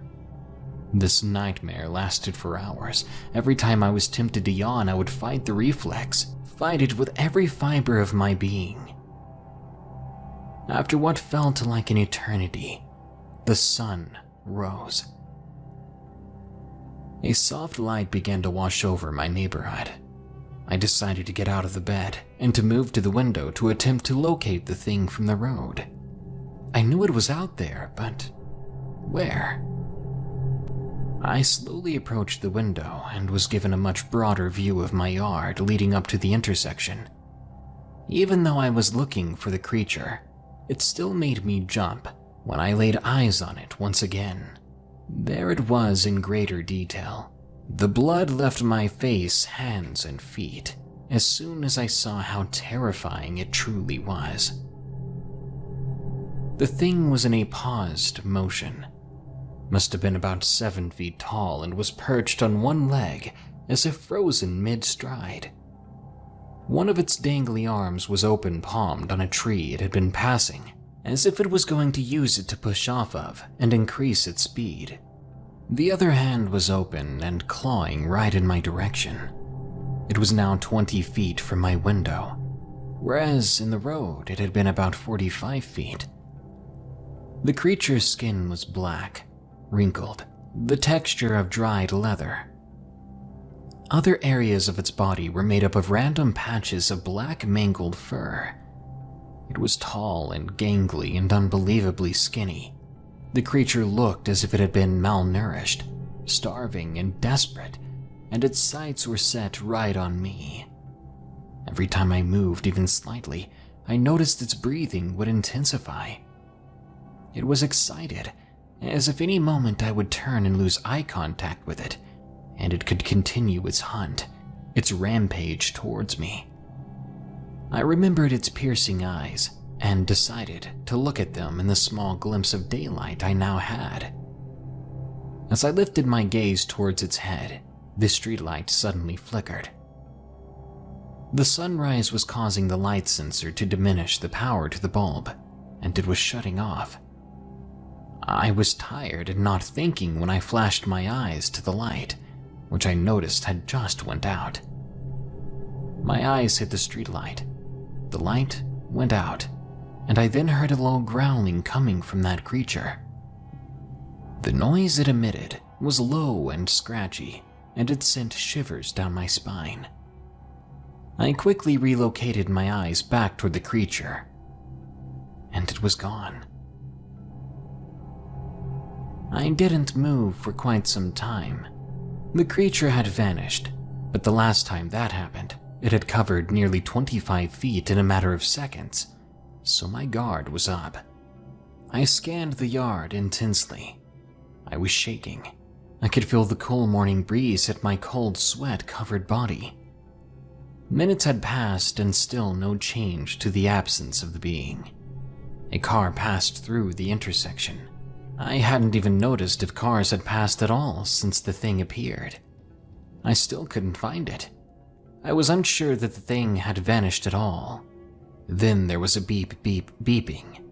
This nightmare lasted for hours. Every time I was tempted to yawn, I would fight the reflex, fight it with every fiber of my being. After what felt like an eternity, the sun rose. A soft light began to wash over my neighborhood. I decided to get out of the bed and to move to the window to attempt to locate the thing from the road. I knew it was out there, but where? I slowly approached the window and was given a much broader view of my yard leading up to the intersection. Even though I was looking for the creature, it still made me jump when I laid eyes on it once again. There it was in greater detail. The blood left my face, hands, and feet as soon as I saw how terrifying it truly was. The thing was in a paused motion. Must have been about 7 feet tall and was perched on one leg as if frozen mid-stride. One of its dangly arms was open-palmed on a tree it had been passing, as if it was going to use it to push off of and increase its speed. The other hand was open and clawing right in my direction. It was now 20 feet from my window, whereas in the road it had been about 45 feet. The creature's skin was black, wrinkled, the texture of dried leather. Other areas of its body were made up of random patches of black mangled fur. It was tall and gangly and unbelievably skinny. The creature looked as if it had been malnourished, starving and desperate, and its sights were set right on me. Every time I moved even slightly, I noticed its breathing would intensify. It was excited, as if any moment I would turn and lose eye contact with it, and it could continue its hunt, its rampage towards me. I remembered its piercing eyes and decided to look at them in the small glimpse of daylight I now had. As I lifted my gaze towards its head, the streetlight suddenly flickered. The sunrise was causing the light sensor to diminish the power to the bulb, and it was shutting off. I was tired and not thinking when I flashed my eyes to the light, which I noticed had just went out. My eyes hit the streetlight. The light went out, and I then heard a low growling coming from that creature. The noise it emitted was low and scratchy, and it sent shivers down my spine. I quickly relocated my eyes back toward the creature, and it was gone. I didn't move for quite some time. The creature had vanished, but the last time that happened, it had covered nearly 25 feet in a matter of seconds, so my guard was up. I scanned the yard intensely. I was shaking. I could feel the cool morning breeze hit my cold, sweat-covered body. Minutes had passed and still no change to the absence of the being. A car passed through the intersection. I hadn't even noticed if cars had passed at all since the thing appeared. I still couldn't find it. I was unsure that the thing had vanished at all. Then there was a beep, beep, beeping.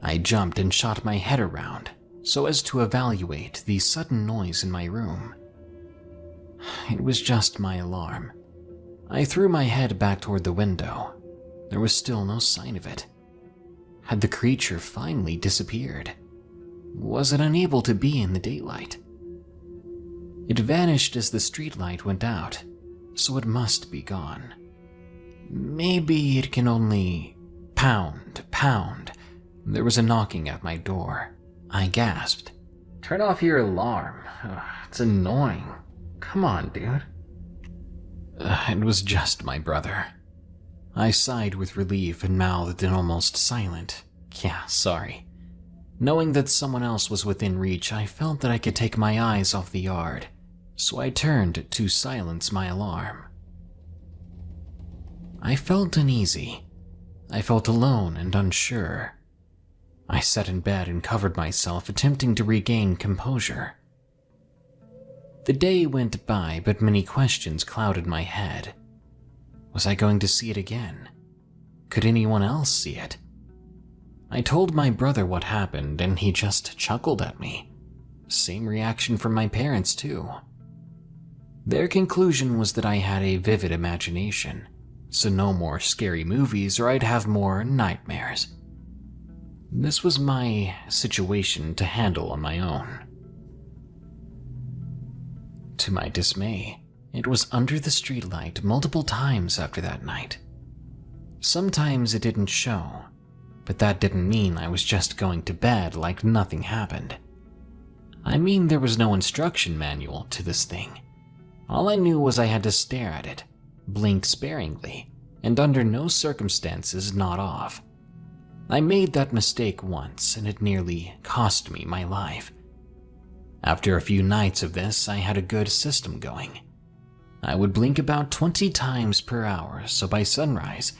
I jumped and shot my head around so as to evaluate the sudden noise in my room. It was just my alarm. I threw my head back toward the window. There was still no sign of it. Had the creature finally disappeared? Was it unable to be in the daylight? It vanished as the streetlight went out, so it must be gone. Maybe it can only pound. There was a knocking at my door. I gasped. Turn off your alarm. Ugh, it's annoying. Come on, dude. It was just my brother. I sighed with relief and mouthed an almost silent, "Yeah, sorry." Knowing that someone else was within reach, I felt that I could take my eyes off the yard, so I turned to silence my alarm. I felt uneasy. I felt alone and unsure. I sat in bed and covered myself, attempting to regain composure. The day went by, but many questions clouded my head. Was I going to see it again? Could anyone else see it? I told my brother what happened and he just chuckled at me. Same reaction from my parents too. Their conclusion was that I had a vivid imagination, so no more scary movies or I'd have more nightmares. This was my situation to handle on my own. To my dismay, it was under the streetlight multiple times after that night. Sometimes it didn't show, but that didn't mean I was just going to bed like nothing happened. I mean, there was no instruction manual to this thing. All I knew was I had to stare at it, blink sparingly, and under no circumstances nod off. I made that mistake once and it nearly cost me my life. After a few nights of this, I had a good system going. I would blink about 20 times per hour, so by sunrise,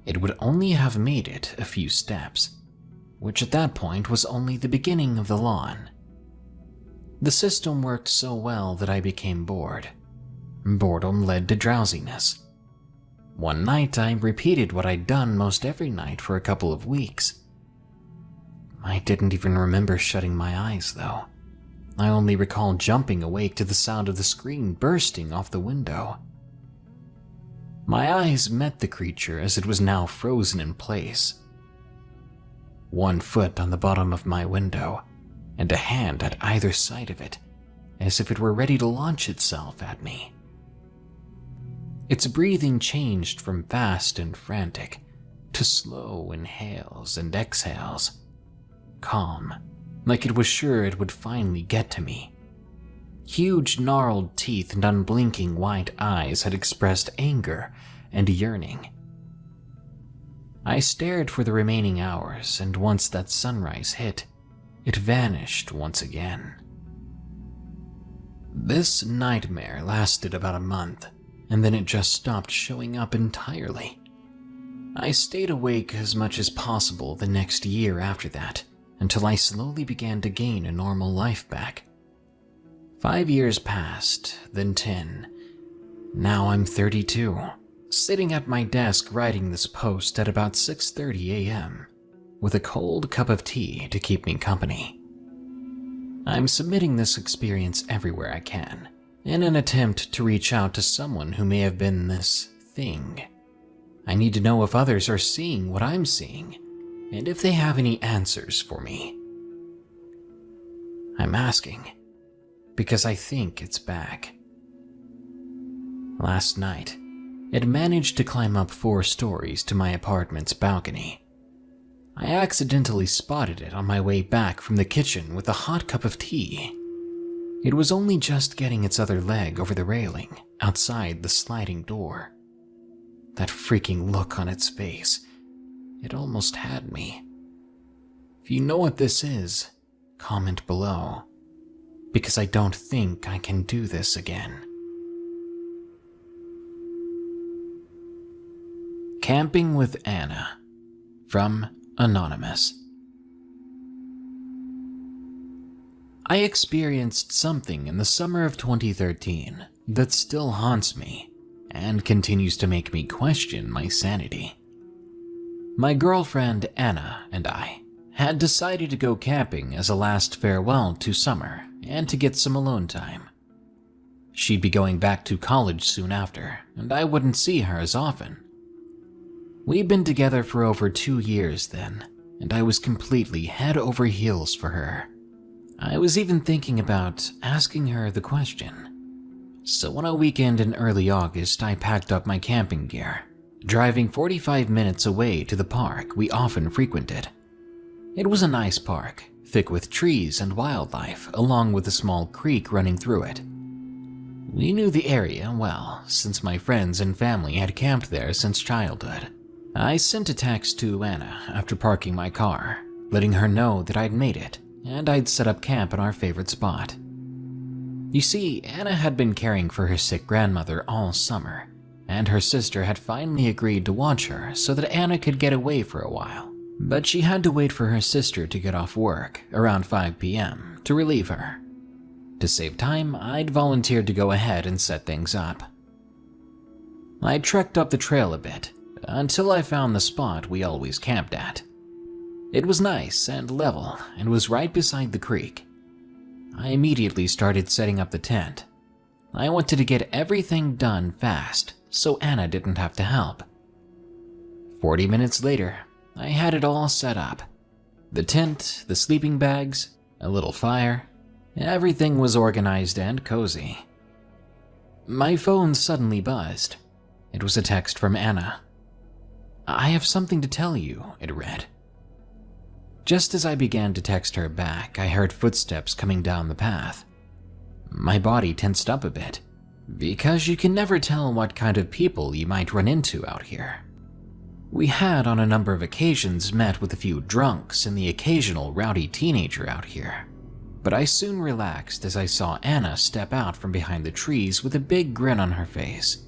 it would only have made it a few steps, which at that point was only the beginning of the lawn. The system worked so well that I became bored. Boredom led to drowsiness. One night, I repeated what I'd done most every night for a couple of weeks. I didn't even remember shutting my eyes, though. I only recall jumping awake to the sound of the screen bursting off the window. My eyes met the creature as it was now frozen in place. One foot on the bottom of my window, and a hand at either side of it, as if it were ready to launch itself at me. Its breathing changed from fast and frantic to slow inhales and exhales, calm, like it was sure it would finally get to me. Huge gnarled teeth and unblinking white eyes had expressed anger and yearning. I stared for the remaining hours, and once that sunrise hit, it vanished once again. This nightmare lasted about a month, and then it just stopped showing up entirely. I stayed awake as much as possible the next year after that, until I slowly began to gain a normal life back. 5 years passed, then 10. Now I'm 32, sitting at my desk writing this post at about 6:30 a.m., with a cold cup of tea to keep me company. I'm submitting this experience everywhere I can, in an attempt to reach out to someone who may have been this thing. I need to know if others are seeing what I'm seeing, and if they have any answers for me. I'm asking because I think it's back. Last night, it managed to climb up 4 stories to my apartment's balcony. I accidentally spotted it on my way back from the kitchen with a hot cup of tea. It was only just getting its other leg over the railing outside the sliding door. That freaking look on its face, it almost had me. If you know what this is, comment below, because I don't think I can do this again. Camping with Anna, from Anonymous. I experienced something in the summer of 2013 that still haunts me and continues to make me question my sanity. My girlfriend Anna and I had decided to go camping as a last farewell to summer and to get some alone time. She'd be going back to college soon after, and I wouldn't see her as often. We'd been together for over 2 years then, and I was completely head over heels for her. I was even thinking about asking her the question. So on a weekend in early August, I packed up my camping gear, driving 45 minutes away to the park we often frequented. It was a nice park, thick with trees and wildlife, along with a small creek running through it. We knew the area well, since my friends and family had camped there since childhood. I sent a text to Anna after parking my car, letting her know that I'd made it, and I'd set up camp in our favorite spot. You see, Anna had been caring for her sick grandmother all summer, and her sister had finally agreed to watch her so that Anna could get away for a while. But she had to wait for her sister to get off work around 5 p.m. to relieve her. To save time, I'd volunteered to go ahead and set things up. I trekked up the trail a bit until I found the spot we always camped at. It was nice and level and was right beside the creek. I immediately started setting up the tent. I wanted to get everything done fast so Anna didn't have to help. 40 minutes later, I had it all set up. The tent, the sleeping bags, a little fire, everything was organized and cozy. My phone suddenly buzzed. It was a text from Anna. "I have something to tell you," it read. Just as I began to text her back, I heard footsteps coming down the path. My body tensed up a bit, because you can never tell what kind of people you might run into out here. We had on a number of occasions met with a few drunks and the occasional rowdy teenager out here, but I soon relaxed as I saw Anna step out from behind the trees with a big grin on her face.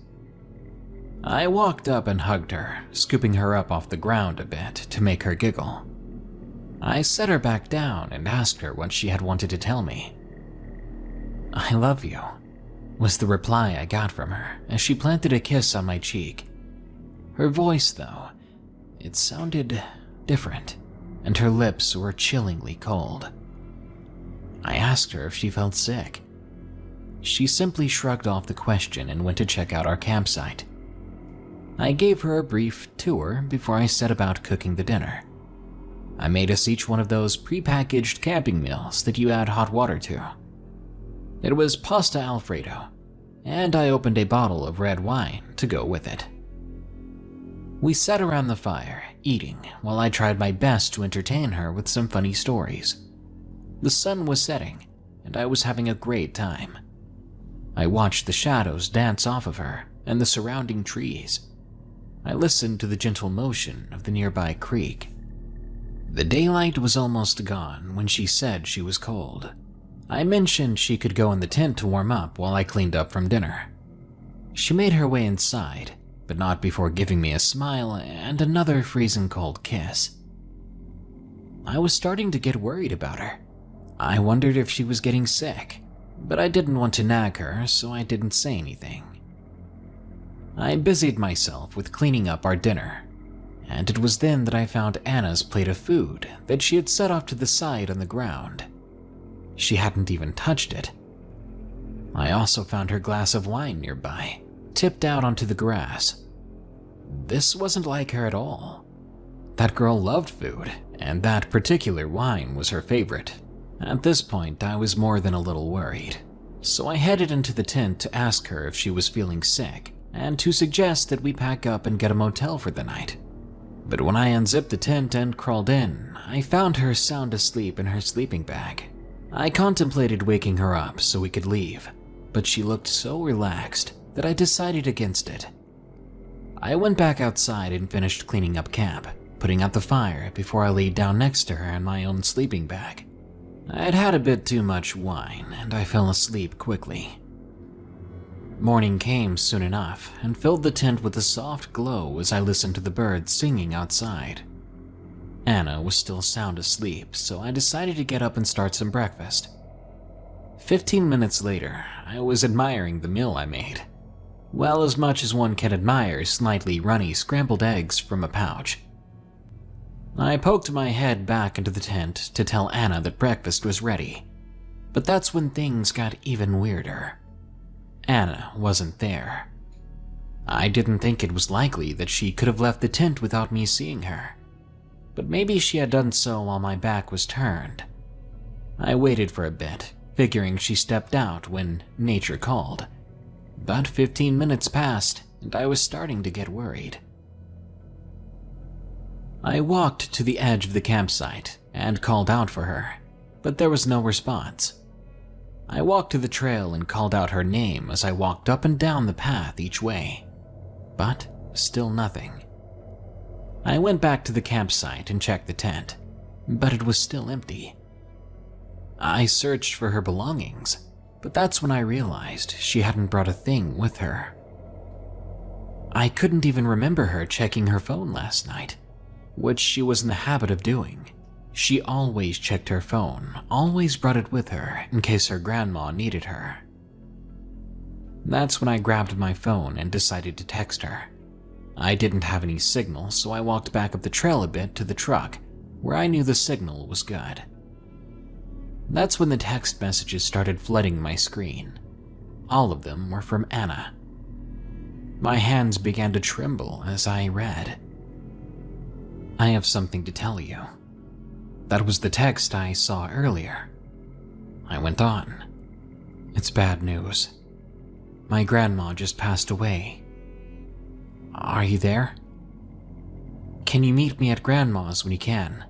I walked up and hugged her, scooping her up off the ground a bit to make her giggle. I set her back down and asked her what she had wanted to tell me. "I love you," was the reply I got from her as she planted a kiss on my cheek. Her voice, though, it sounded different, and her lips were chillingly cold. I asked her if she felt sick. She simply shrugged off the question and went to check out our campsite. I gave her a brief tour before I set about cooking the dinner. I made us each one of those prepackaged camping meals that you add hot water to. It was pasta Alfredo, and I opened a bottle of red wine to go with it. We sat around the fire, eating, while I tried my best to entertain her with some funny stories. The sun was setting, and I was having a great time. I watched the shadows dance off of her and the surrounding trees. I listened to the gentle motion of the nearby creek. The daylight was almost gone when she said she was cold. I mentioned she could go in the tent to warm up while I cleaned up from dinner. She made her way inside, but not before giving me a smile and another freezing cold kiss. I was starting to get worried about her. I wondered if she was getting sick, but I didn't want to nag her, so I didn't say anything. I busied myself with cleaning up our dinner, and it was then that I found Anna's plate of food that she had set off to the side on the ground. She hadn't even touched it. I also found her glass of wine nearby, tipped out onto the grass. This wasn't like her at all. That girl loved food, and that particular wine was her favorite. At this point, I was more than a little worried, so I headed into the tent to ask her if she was feeling sick, and to suggest that we pack up and get a motel for the night. But when I unzipped the tent and crawled in, I found her sound asleep in her sleeping bag. I contemplated waking her up so we could leave, but she looked so relaxed that I decided against it. I went back outside and finished cleaning up camp, putting out the fire before I laid down next to her in my own sleeping bag. I had had a bit too much wine, and I fell asleep quickly. Morning came soon enough and filled the tent with a soft glow as I listened to the birds singing outside. Anna was still sound asleep, so I decided to get up and start some breakfast. 15 minutes later, I was admiring the meal I made. Well, as much as one can admire slightly runny scrambled eggs from a pouch. I poked my head back into the tent to tell Anna that breakfast was ready, but that's when things got even weirder. Anna wasn't there. I didn't think it was likely that she could have left the tent without me seeing her, but maybe she had done so while my back was turned. I waited for a bit, figuring she stepped out when nature called. But 15 minutes passed, and I was starting to get worried. I walked to the edge of the campsite and called out for her, but there was no response. I walked to the trail and called out her name as I walked up and down the path each way, but still nothing. I went back to the campsite and checked the tent, but it was still empty. I searched for her belongings, but that's when I realized she hadn't brought a thing with her. I couldn't even remember her checking her phone last night, which she was in the habit of doing. She always checked her phone, always brought it with her in case her grandma needed her. That's when I grabbed my phone and decided to text her. I didn't have any signal, so I walked back up the trail a bit to the truck, where I knew the signal was good. That's when the text messages started flooding my screen. All of them were from Anna. My hands began to tremble as I read. "I have something to tell you." That was the text I saw earlier. I went on. "It's bad news. My grandma just passed away. Are you there? Can you meet me at Grandma's when you can?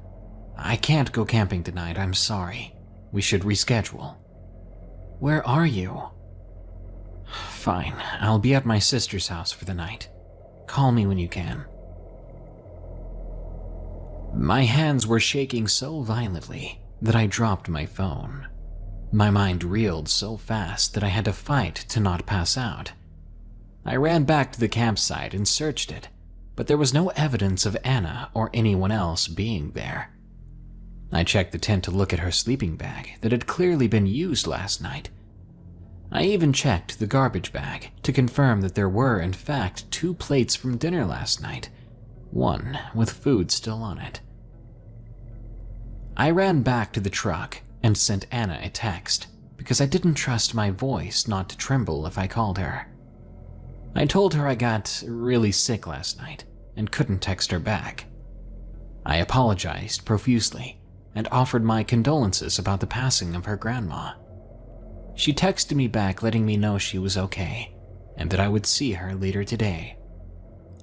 I can't go camping tonight, I'm sorry. We should reschedule." "Where are you?" "Fine, I'll be at my sister's house for the night. Call me when you can." My hands were shaking so violently that I dropped my phone. My mind reeled so fast that I had to fight to not pass out. I ran back to the campsite and searched it, but there was no evidence of Anna or anyone else being there. I checked the tent to look at her sleeping bag that had clearly been used last night. I even checked the garbage bag to confirm that there were, in fact, 2 plates from dinner last night, one with food still on it. I ran back to the truck and sent Anna a text because I didn't trust my voice not to tremble if I called her. I told her I got really sick last night and couldn't text her back. I apologized profusely and offered my condolences about the passing of her grandma. She texted me back letting me know she was okay and that I would see her later today.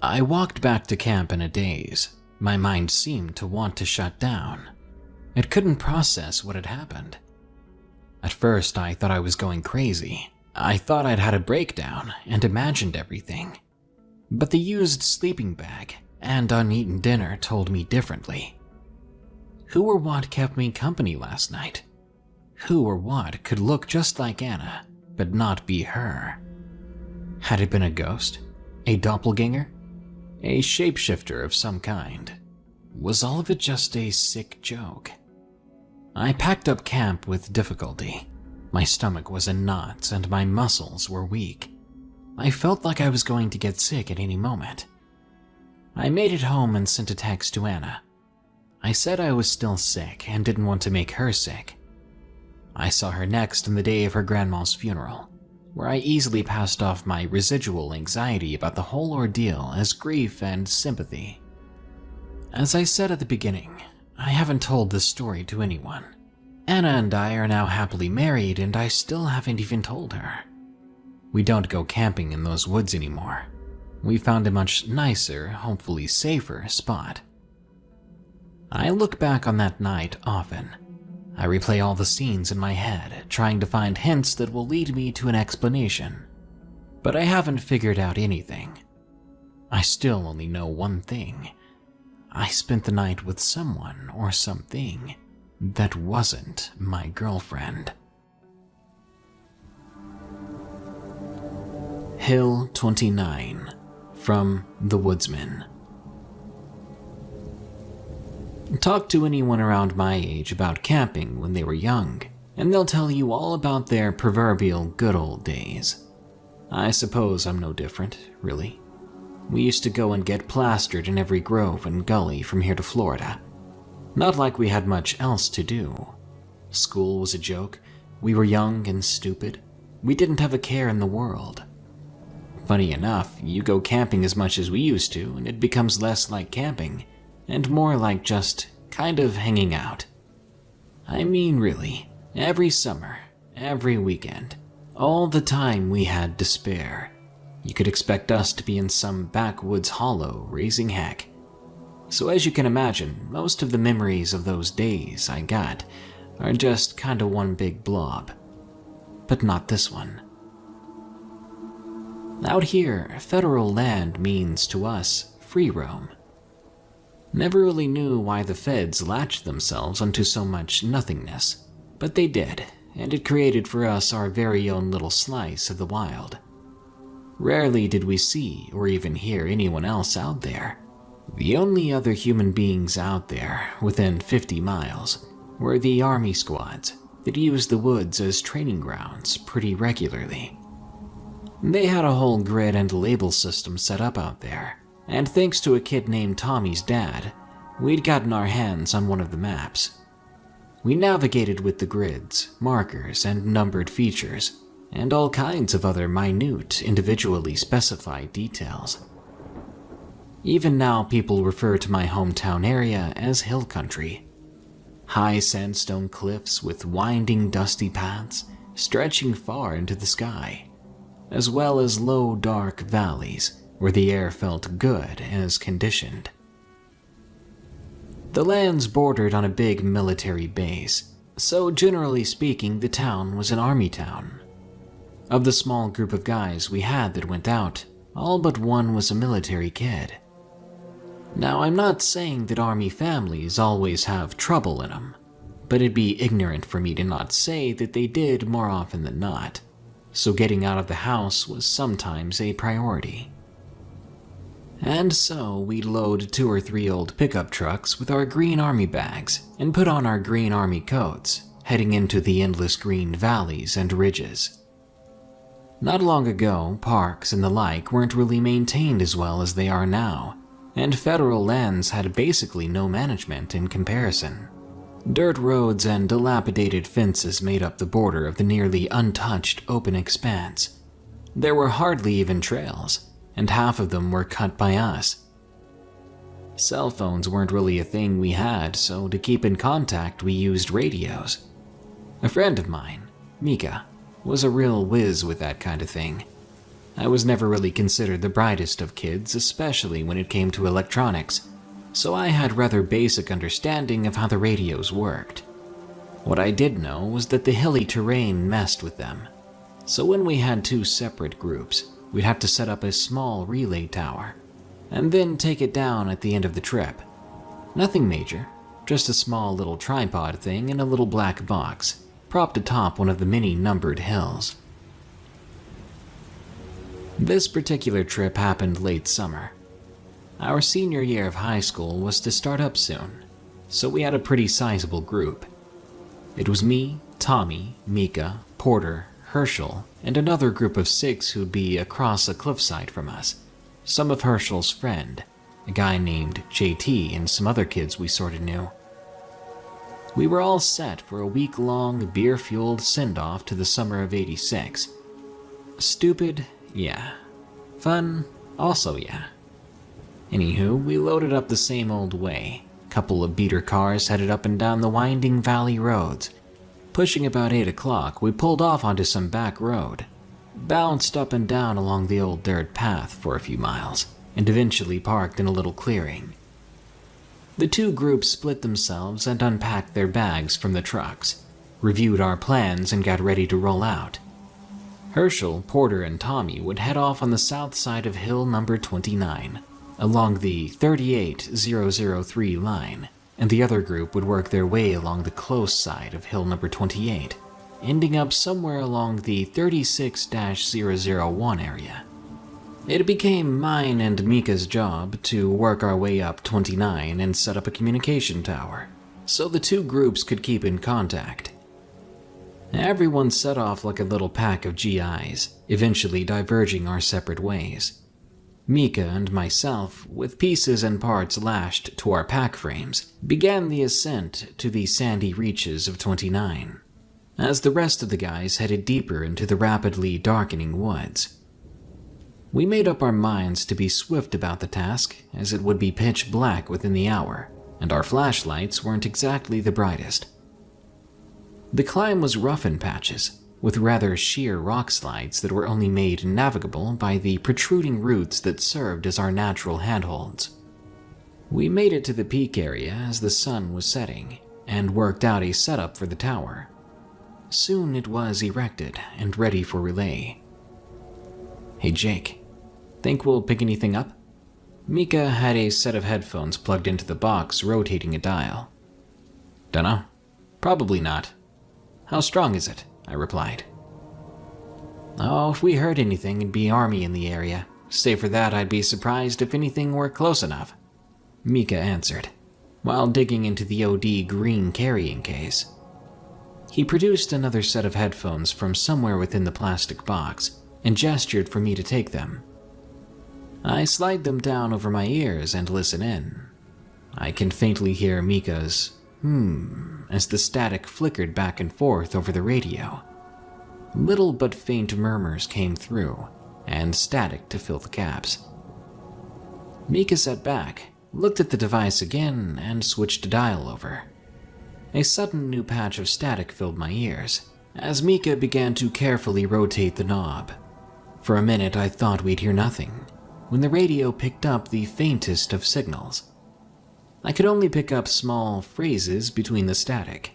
I walked back to camp in a daze. My mind seemed to want to shut down. It couldn't process what had happened. At first, I thought I was going crazy. I thought I'd had a breakdown and imagined everything. But the used sleeping bag and uneaten dinner told me differently. Who or what kept me company last night? Who or what could look just like Anna, but not be her? Had it been a ghost? A doppelganger? A shapeshifter of some kind? Was all of it just a sick joke? I packed up camp with difficulty. My stomach was in knots and my muscles were weak. I felt like I was going to get sick at any moment. I made it home and sent a text to Anna. I said I was still sick and didn't want to make her sick. I saw her next on the day of her grandma's funeral, where I easily passed off my residual anxiety about the whole ordeal as grief and sympathy. As I said at the beginning, I haven't told this story to anyone. Anna and I are now happily married and I still haven't even told her. We don't go camping in those woods anymore. We found a much nicer, hopefully safer spot. I look back on that night often. I replay all the scenes in my head, trying to find hints that will lead me to an explanation. But I haven't figured out anything. I still only know one thing. I spent the night with someone or something that wasn't my girlfriend. Hill 29 from The Woodsman. Talk to anyone around my age about camping when they were young, and they'll tell you all about their proverbial good old days. I suppose I'm no different, really. We used to go and get plastered in every grove and gully from here to Florida. Not like we had much else to do. School was a joke. We were young and stupid. We didn't have a care in the world. Funny enough, you go camping as much as we used to, and it becomes less like camping, and more like just kind of hanging out. I mean, really, every summer, every weekend, all the time we had to spare. You could expect us to be in some backwoods hollow raising heck. So as you can imagine, most of the memories of those days I got are just kinda one big blob. But not this one. Out here, federal land means to us free roam. Never really knew why the feds latched themselves onto so much nothingness, but they did, and it created for us our very own little slice of the wild. Rarely did we see or even hear anyone else out there. The only other human beings out there, within 50 miles, were the army squads that used the woods as training grounds pretty regularly. They had a whole grid and label system set up out there, and thanks to a kid named Tommy's dad, We'd gotten our hands on one of the maps. We navigated with the grids, markers, and numbered features, and all kinds of other minute, individually specified details. Even now, people refer to my hometown area as hill country. High sandstone cliffs with winding, dusty paths stretching far into the sky, as well as low, dark valleys where the air felt good as conditioned. The lands bordered on a big military base, so generally speaking, the town was an army town. Of the small group of guys we had that went out, all but one was a military kid. Now, I'm not saying that army families always have trouble in them, but it'd be ignorant for me to not say that they did more often than not, so getting out of the house was sometimes a priority. And so we'd load 2 or 3 old pickup trucks with our green army bags and put on our green army coats, heading into the endless green valleys and ridges. Not long ago, parks and the like weren't really maintained as well as they are now, and federal lands had basically no management in comparison. Dirt roads and dilapidated fences made up the border of the nearly untouched open expanse. There were hardly even trails, and half of them were cut by us. Cell phones weren't really a thing we had, so to keep in contact we used radios. A friend of mine, Mika, was a real whiz with that kind of thing. I was never really considered the brightest of kids, especially when it came to electronics, so I had rather basic understanding of how the radios worked. What I did know was that the hilly terrain messed with them, so when we had 2 separate groups, we'd have to set up a small relay tower, and then take it down at the end of the trip. Nothing major, just a small little tripod thing in a little black box, propped atop one of the many numbered hills. This particular trip happened late summer. Our senior year of high school was to start up soon, so we had a pretty sizable group. It was me, Tommy, Mika, Porter, Herschel, and another group of 6 who'd be across a cliffside from us. Some of Herschel's friend, a guy named JT, and some other kids we sorta knew. We were all set for a week-long, beer-fueled send-off to the summer of '86. Stupid? Yeah. Fun? Also yeah. Anywho, we loaded up the same old way. Couple of beater cars headed up and down the winding valley roads. Pushing about 8 o'clock, we pulled off onto some back road, bounced up and down along the old dirt path for a few miles, and eventually parked in a little clearing. The 2 groups split themselves and unpacked their bags from the trucks, reviewed our plans, and got ready to roll out. Herschel, Porter, and Tommy would head off on the south side of hill number 29, along the 38003 line, and the other group would work their way along the close side of hill number 28, ending up somewhere along the 36-001 area. It became mine and Mika's job to work our way up 29 and set up a communication tower, so the 2 groups could keep in contact. Everyone set off like a little pack of GIs, eventually diverging our separate ways. Mika and myself, with pieces and parts lashed to our pack frames, began the ascent to the sandy reaches of 29, as the rest of the guys headed deeper into the rapidly darkening woods. We made up our minds to be swift about the task, as it would be pitch black within the hour, and our flashlights weren't exactly the brightest. The climb was rough in patches, with rather sheer rock slides that were only made navigable by the protruding roots that served as our natural handholds. We made it to the peak area as the sun was setting, and worked out a setup for the tower. Soon it was erected and ready for relay. "Hey Jake, think we'll pick anything up?" Mika had a set of headphones plugged into the box, rotating a dial. "Dunno. Probably not. How strong is it?" I replied. "Oh, if we heard anything, it'd be army in the area. Save for that, I'd be surprised if anything were close enough," Mika answered, while digging into the OD green carrying case. He produced another set of headphones from somewhere within the plastic box and gestured for me to take them. I slide them down over my ears and listen in. I can faintly hear Mika's as the static flickered back and forth over the radio. Little but faint murmurs came through, and static to fill the gaps. Mika sat back, looked at the device again, and switched a dial over. A sudden new patch of static filled my ears, as Mika began to carefully rotate the knob. For a minute I thought we'd hear nothing, when the radio picked up the faintest of signals. I could only pick up small phrases between the static.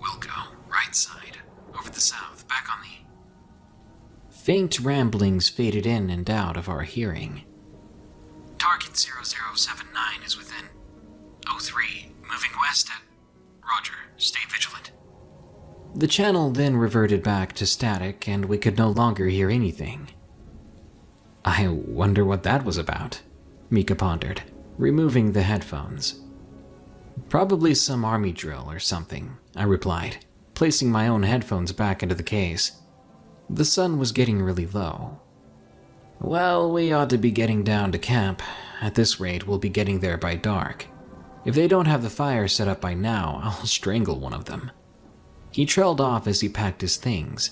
"We'll go right side, over the south, back on the..." Faint ramblings faded in and out of our hearing. "Target 0079 is within 03, moving west at... Roger, stay vigilant." The channel then reverted back to static and we could no longer hear anything. "I wonder what that was about," Mika pondered, removing the headphones. "Probably some army drill or something," I replied, placing my own headphones back into the case. The sun was getting really low. "Well, we ought to be getting down to camp. At this rate, we'll be getting there by dark. If they don't have the fire set up by now, I'll strangle one of them." He trailed off as he packed his things.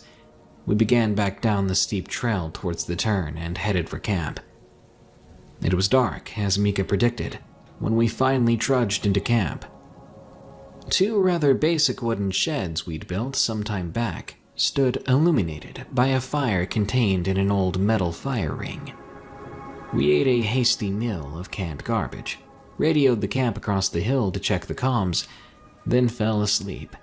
We began back down the steep trail towards the turn and headed for camp. It was dark, as Mika predicted, when we finally trudged into camp. Two rather basic wooden sheds we'd built some time back stood illuminated by a fire contained in an old metal fire ring. We ate a hasty meal of canned garbage, radioed the camp across the hill to check the comms, then fell asleep.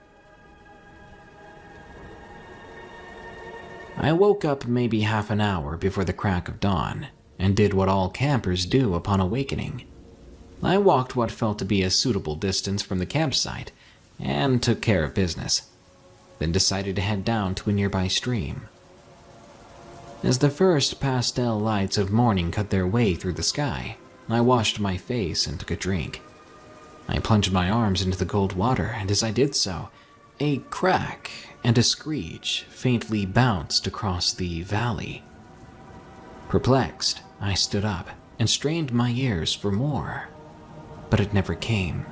I woke up maybe half an hour before the crack of dawn, and did what all campers do upon awakening. I walked what felt to be a suitable distance from the campsite, and took care of business, then decided to head down to a nearby stream. As the first pastel lights of morning cut their way through the sky, I washed my face and took a drink. I plunged my arms into the cold water, and as I did so, a crack and a screech faintly bounced across the valley. Perplexed, I stood up and strained my ears for more, but it never came.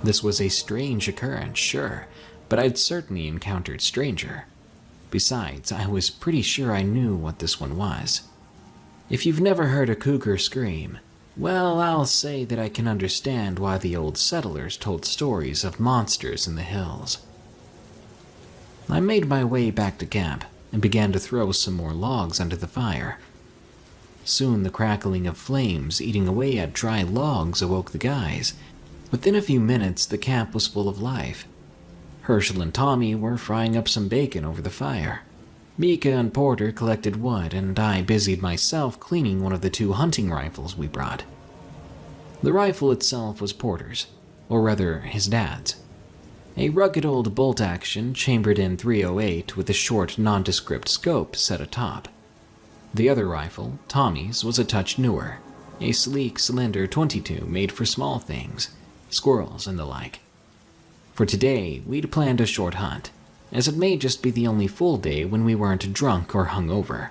This was a strange occurrence, sure, but I'd certainly encountered stranger. Besides, I was pretty sure I knew what this one was. If you've never heard a cougar scream, well, I'll say that I can understand why the old settlers told stories of monsters in the hills. I made my way back to camp and began to throw some more logs onto the fire. Soon the crackling of flames eating away at dry logs awoke the guys. Within a few minutes, the camp was full of life. Herschel and Tommy were frying up some bacon over the fire. Mika and Porter collected wood, and I busied myself cleaning one of the 2 hunting rifles we brought. The rifle itself was Porter's, or rather his dad's. A rugged old bolt-action chambered in .308 with a short nondescript scope set atop. The other rifle, Tommy's, was a touch newer, a sleek, slender .22 made for small things, squirrels and the like. For today, we'd planned a short hunt, as it may just be the only full day when we weren't drunk or hungover.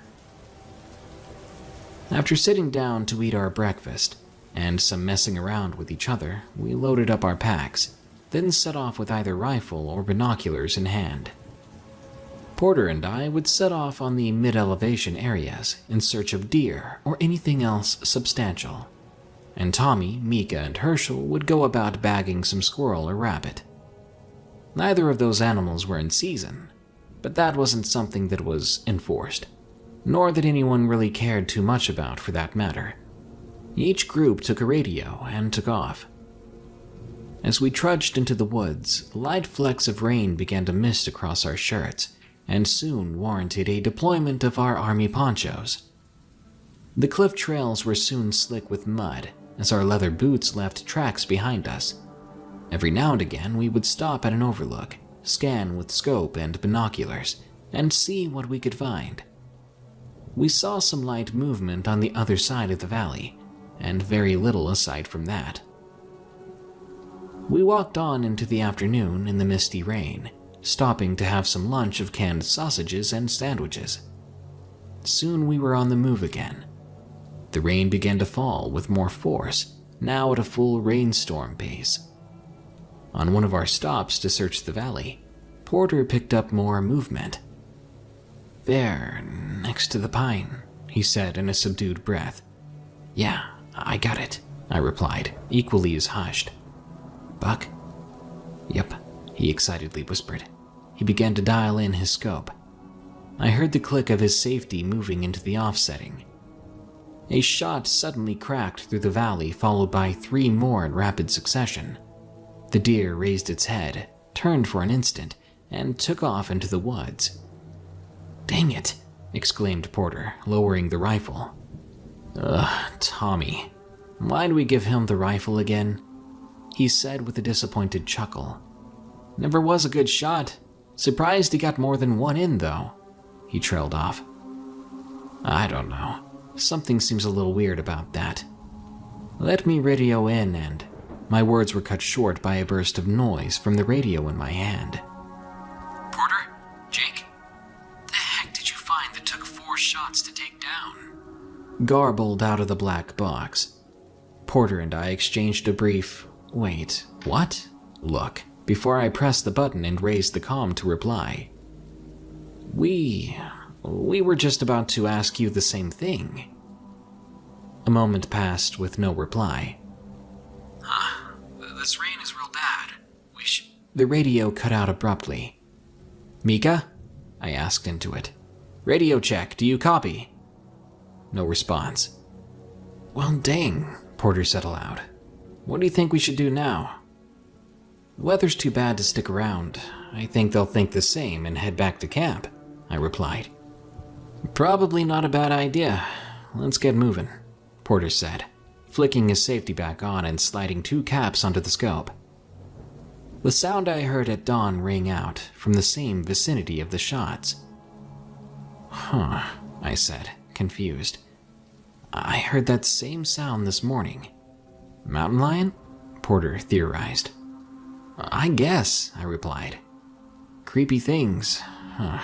After sitting down to eat our breakfast, and some messing around with each other, we loaded up our packs, then set off with either rifle or binoculars in hand. Porter and I would set off on the mid-elevation areas in search of deer or anything else substantial, and Tommy, Mika, and Herschel would go about bagging some squirrel or rabbit. Neither of those animals were in season, but that wasn't something that was enforced, nor that anyone really cared too much about for that matter. Each group took a radio and took off. As we trudged into the woods, light flecks of rain began to mist across our shirts, and soon warranted a deployment of our army ponchos. The cliff trails were soon slick with mud, as our leather boots left tracks behind us. Every now and again, we would stop at an overlook, scan with scope and binoculars, and see what we could find. We saw some light movement on the other side of the valley, and very little aside from that. We walked on into the afternoon in the misty rain, stopping to have some lunch of canned sausages and sandwiches. Soon we were on the move again. The rain began to fall with more force, now at a full rainstorm pace. On one of our stops to search the valley, Porter picked up more movement. "There, next to the pine," he said in a subdued breath. "Yeah, I got it," I replied, equally as hushed. "Buck?" "Yep," he excitedly whispered. He began to dial in his scope. I heard the click of his safety moving into the offsetting. A shot suddenly cracked through the valley, followed by 3 more in rapid succession. The deer raised its head, turned for an instant, and took off into the woods. "Dang it!" exclaimed Porter, lowering the rifle. "Ugh, Tommy. Why'd we give him the rifle again?" he said with a disappointed chuckle. "Never was a good shot. Surprised he got more than one in, though." He trailed off. "I don't know. Something seems a little weird about that. Let me radio in," and my words were cut short by a burst of noise from the radio in my hand. "Porter? Jake? The heck did you find that took 4 shots to take down?" garbled out of the black box. Porter and I exchanged a brief, "Wait, what?" look before I pressed the button and raised the comm to reply. We were just about to ask you the same thing." A moment passed with no reply. "This rain is real bad. The radio cut out abruptly. "Mika?" I asked into it. "Radio check, do you copy?" No response. "Well, dang," Porter said aloud. "What do you think we should do now?" "The weather's too bad to stick around. I think they'll think the same and head back to camp," I replied. "Probably not a bad idea. Let's get moving," Porter said, flicking his safety back on and sliding 2 caps onto the scope. The sound I heard at dawn rang out from the same vicinity of the shots. "Huh," I said, confused. "I heard that same sound this morning." "Mountain lion?" Porter theorized. "I guess," I replied. "Creepy things, huh?"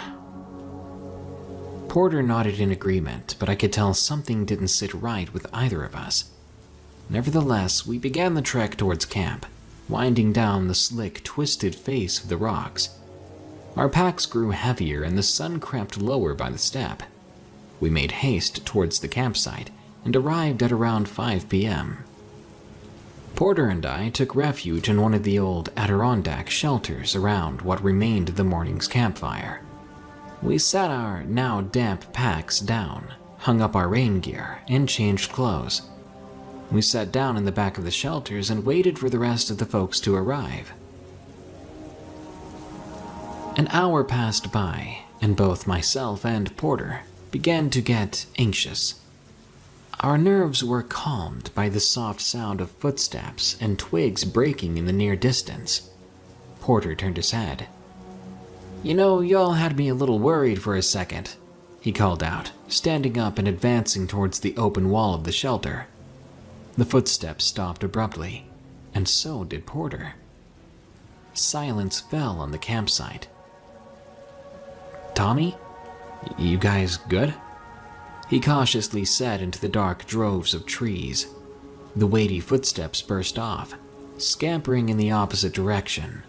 Porter nodded in agreement, but I could tell something didn't sit right with either of us. Nevertheless, we began the trek towards camp, winding down the slick, twisted face of the rocks. Our packs grew heavier and the sun crept lower by the step. We made haste towards the campsite and arrived at around 5 p.m. Porter and I took refuge in one of the old Adirondack shelters around what remained of the morning's campfire. We sat our now damp packs down, hung up our rain gear, and changed clothes. We sat down in the back of the shelters and waited for the rest of the folks to arrive. An hour passed by, and both myself and Porter began to get anxious. Our nerves were calmed by the soft sound of footsteps and twigs breaking in the near distance. Porter turned his head. "You know, y'all had me a little worried for a second," he called out, standing up and advancing towards the open wall of the shelter. The footsteps stopped abruptly, and so did Porter. Silence fell on the campsite. "Tommy? You guys good?" he cautiously said into the dark droves of trees. The weighty footsteps burst off, scampering in the opposite direction.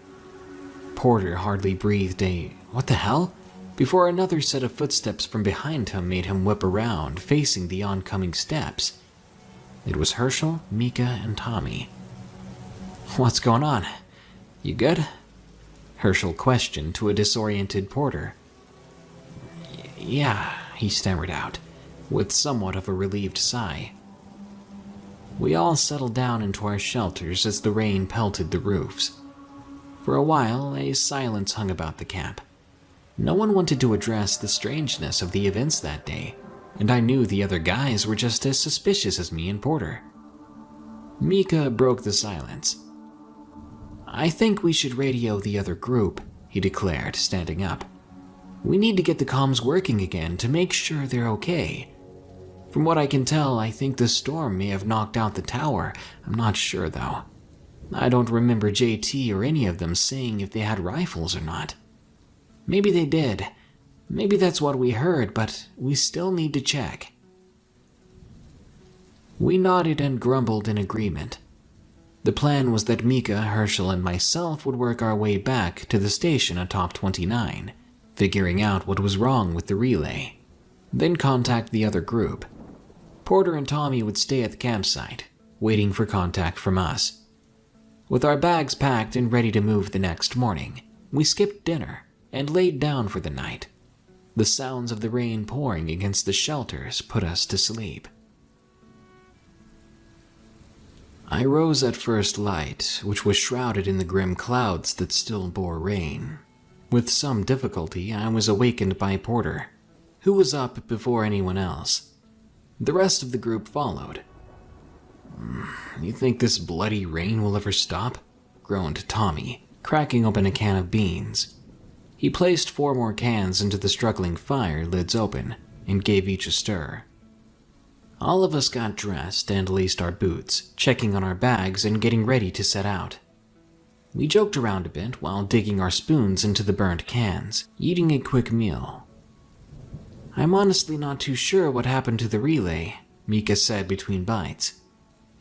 Porter hardly breathed a "what the hell?" before another set of footsteps from behind him made him whip around, facing the oncoming steps. It was Herschel, Mika, and Tommy. "What's going on? You good?" Herschel questioned to a disoriented Porter. "Yeah," he stammered out, with somewhat of a relieved sigh. We all settled down into our shelters as the rain pelted the roofs. For a while, a silence hung about the camp. No one wanted to address the strangeness of the events that day, and I knew the other guys were just as suspicious as me and Porter. Mika broke the silence. "I think we should radio the other group," he declared, standing up. "We need to get the comms working again to make sure they're okay. From what I can tell, I think the storm may have knocked out the tower. I'm not sure, though. I don't remember JT or any of them saying if they had rifles or not. Maybe they did. Maybe that's what we heard, but we still need to check." We nodded and grumbled in agreement. The plan was that Mika, Herschel, and myself would work our way back to the station atop 29, figuring out what was wrong with the relay, then contact the other group. Porter and Tommy would stay at the campsite, waiting for contact from us. With our bags packed and ready to move the next morning, we skipped dinner and laid down for the night. The sounds of the rain pouring against the shelters put us to sleep. I rose at first light, which was shrouded in the grim clouds that still bore rain. With some difficulty, I was awakened by Porter, who was up before anyone else. The rest of the group followed. "You think this bloody rain will ever stop?" groaned Tommy, cracking open a can of beans. He placed 4 more cans into the struggling fire, lids open, and gave each a stir. All of us got dressed and laced our boots, checking on our bags and getting ready to set out. We joked around a bit while digging our spoons into the burnt cans, eating a quick meal. "I'm honestly not too sure what happened to the relay," Mika said between bites.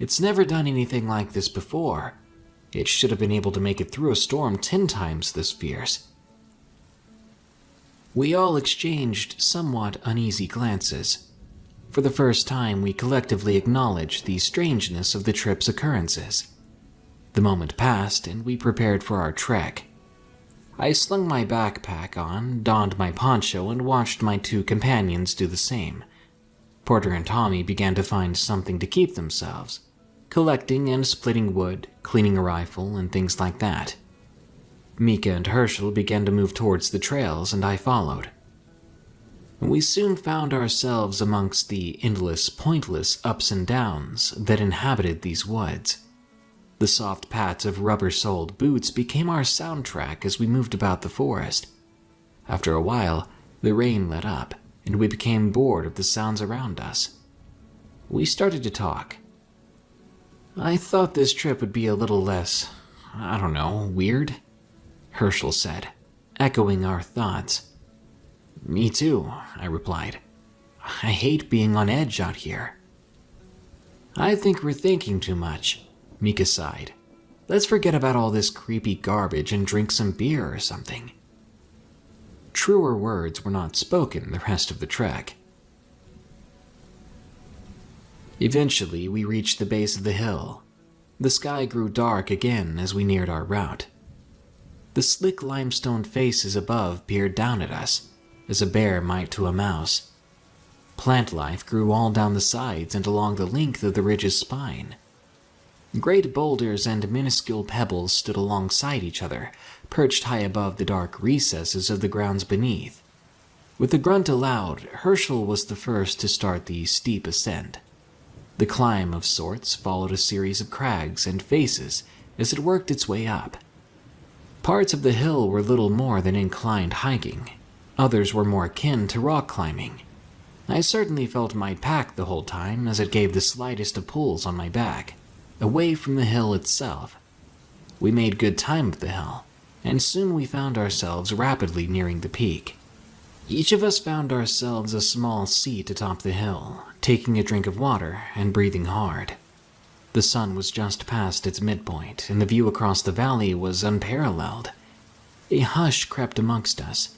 "It's never done anything like this before. It should have been able to make it through a storm 10 times this fierce." We all exchanged somewhat uneasy glances. For the first time, we collectively acknowledged the strangeness of the trip's occurrences. The moment passed, and we prepared for our trek. I slung my backpack on, donned my poncho, and watched my 2 companions do the same. Porter and Tommy began to find something to keep themselves, collecting and splitting wood, cleaning a rifle, and things like that. Mika and Herschel began to move towards the trails, and I followed. We soon found ourselves amongst the endless, pointless ups and downs that inhabited these woods. The soft pats of rubber-soled boots became our soundtrack as we moved about the forest. After a while, the rain let up, and we became bored of the sounds around us. We started to talk. "I thought this trip would be a little less, weird," Herschel said, echoing our thoughts. "Me too," I replied. "I hate being on edge out here." "I think we're thinking too much," Mika sighed. "Let's forget about all this creepy garbage and drink some beer or something." Truer words were not spoken the rest of the trek. Eventually, we reached the base of the hill. The sky grew dark again as we neared our route. The slick limestone faces above peered down at us, as a bear might to a mouse. Plant life grew all down the sides and along the length of the ridge's spine. Great boulders and minuscule pebbles stood alongside each other, perched high above the dark recesses of the grounds beneath. With a grunt aloud, Herschel was the first to start the steep ascent. The climb of sorts followed a series of crags and faces as it worked its way up. Parts of the hill were little more than inclined hiking. Others were more akin to rock climbing. I certainly felt my pack the whole time as it gave the slightest of pulls on my back, away from the hill itself. We made good time of the hill, and soon we found ourselves rapidly nearing the peak. Each of us found ourselves a small seat atop the hill, taking a drink of water and breathing hard. The sun was just past its midpoint, and the view across the valley was unparalleled. A hush crept amongst us.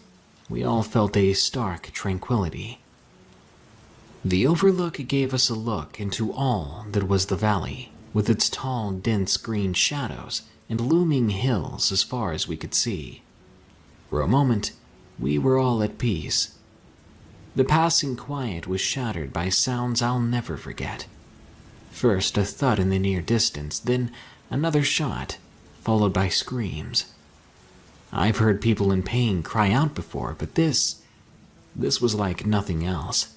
We all felt a stark tranquility. The overlook gave us a look into all that was the valley, with its tall, dense green shadows and looming hills as far as we could see. For a moment, we were all at peace. The passing quiet was shattered by sounds I'll never forget. First a thud in the near distance, then another shot, followed by screams. I've heard people in pain cry out before, but this was like nothing else.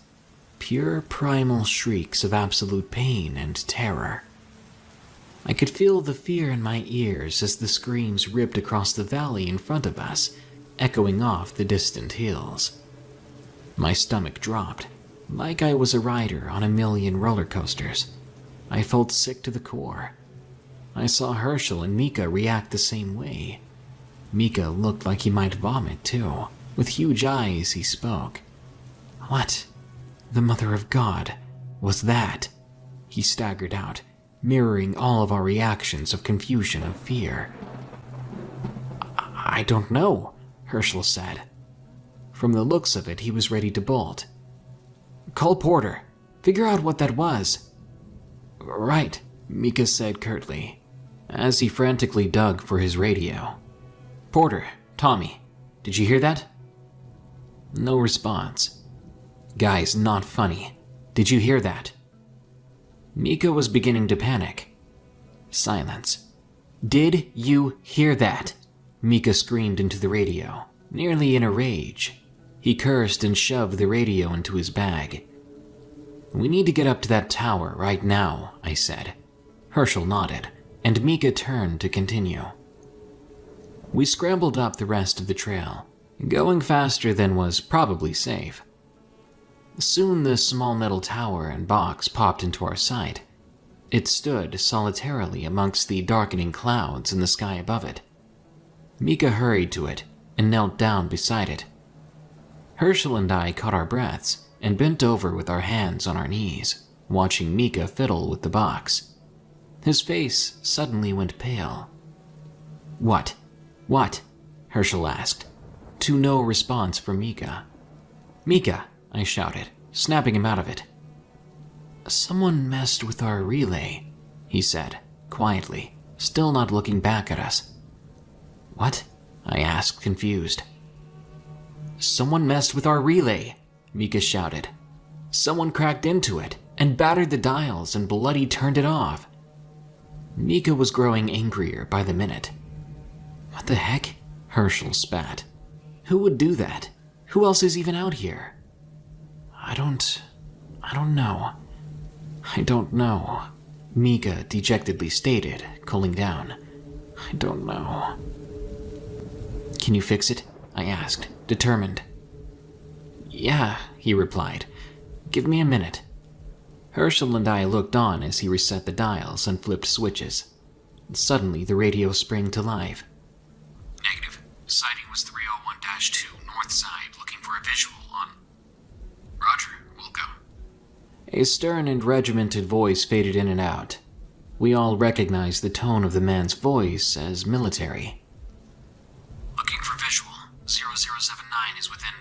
Pure primal shrieks of absolute pain and terror. I could feel the fear in my ears as the screams ripped across the valley in front of us, echoing off the distant hills. My stomach dropped, like I was a rider on 1,000,000 roller coasters. I felt sick to the core. I saw Herschel and Mika react the same way. Mika looked like he might vomit too. With huge eyes, he spoke. "What the mother of God was that?" he he staggered out, mirroring all of our reactions of confusion and fear. I don't know, Herschel said. From the looks of it, he was ready to bolt. Call Porter. Figure out what that was. Right, Mika said curtly, as he frantically dug for his radio. Porter, Tommy, did you hear that? No response. Guys, not funny. Did you hear that? Mika was beginning to panic. Silence. Did you hear that? Mika screamed into the radio, nearly in a rage. He cursed and shoved the radio into his bag. We need to get up to that tower right now, I said. Herschel nodded, and Mika turned to continue. We scrambled up the rest of the trail, going faster than was probably safe. Soon the small metal tower and box popped into our sight. It stood solitarily amongst the darkening clouds in the sky above it. Mika hurried to it and knelt down beside it. Herschel and I caught our breaths and bent over with our hands on our knees, watching Mika fiddle with the box. His face suddenly went pale. What? What? Herschel asked, to no response from Mika. Mika, I shouted, snapping him out of it. Someone messed with our relay, he said, quietly, still not looking back at us. What? I asked, confused. Someone messed with our relay, Mika shouted. Someone cracked into it and battered the dials and bloody turned it off. Mika was growing angrier by the minute. What the heck? Herschel spat. Who would do that? Who else is even out here? I don't know. I don't know, Mika dejectedly stated, cooling down. I don't know. Can you fix it? I asked, determined. Yeah, he replied. Give me a minute. Herschel and I looked on as he reset the dials and flipped switches. Suddenly, the radio sprang to life. Negative. Sighting was 301-2, north side, looking for a visual on... Roger, we'll go. A stern and regimented voice faded in and out. We all recognized the tone of the man's voice as military. Looking for visual. 0079 is within...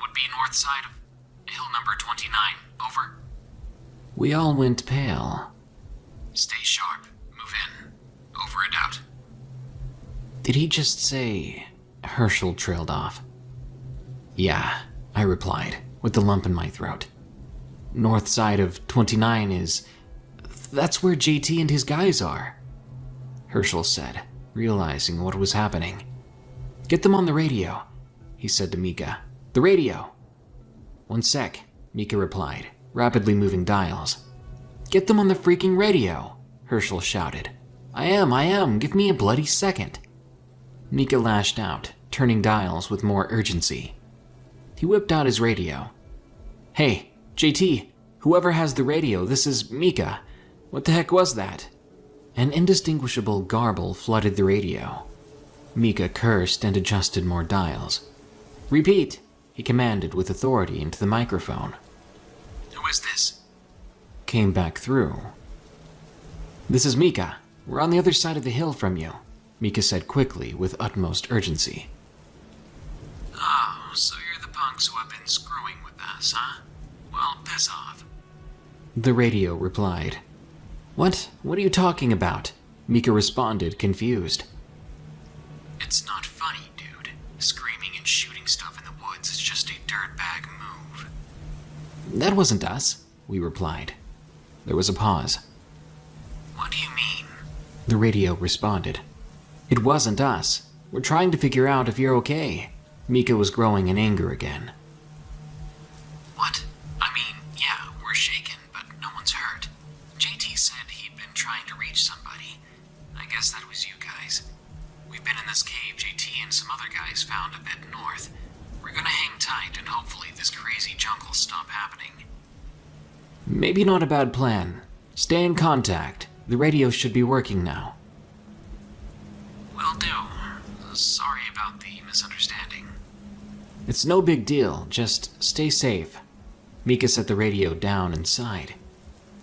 would be north side of... hill number 29. Over. We all went pale. Stay sharp. Move in. Over and out. Did he just say... Herschel trailed off. Yeah, I replied, with the lump in my throat. North side of 29 is... that's where JT and his guys are, Herschel said, realizing what was happening. Get them on the radio, he said to Mika. The radio. 1 sec, Mika replied, rapidly moving dials. Get them on the freaking radio, Herschel shouted. I am, give me a bloody second. Mika lashed out, turning dials with more urgency. He whipped out his radio. Hey, JT, whoever has the radio, this is Mika. What the heck was that? An indistinguishable garble flooded the radio. Mika cursed and adjusted more dials. Repeat, he commanded with authority into the microphone. Who is this? Came back through. This is Mika. We're on the other side of the hill from you, Mika said quickly with utmost urgency. Oh, so you're the punks who have been screwing with us, huh? Well, piss off. The radio replied. What? What are you talking about? Mika responded, confused. It's not funny, dude. Screaming and shooting stuff in the woods is just a dirtbag move. That wasn't us, we replied. There was a pause. What do you mean? The radio responded. It wasn't us. We're trying to figure out if you're okay. Mika was growing in anger again. What? I mean, yeah, we're shaken, but no one's hurt. JT said he'd been trying to reach somebody. I guess that was you guys. We've been in this cave JT and some other guys found a bit north. We're gonna hang tight and hopefully this crazy jungle stop happening. Maybe not a bad plan. Stay in contact. The radio should be working now. Will do. Sorry about the misunderstanding. It's no big deal, just stay safe. Mika set the radio down and sighed.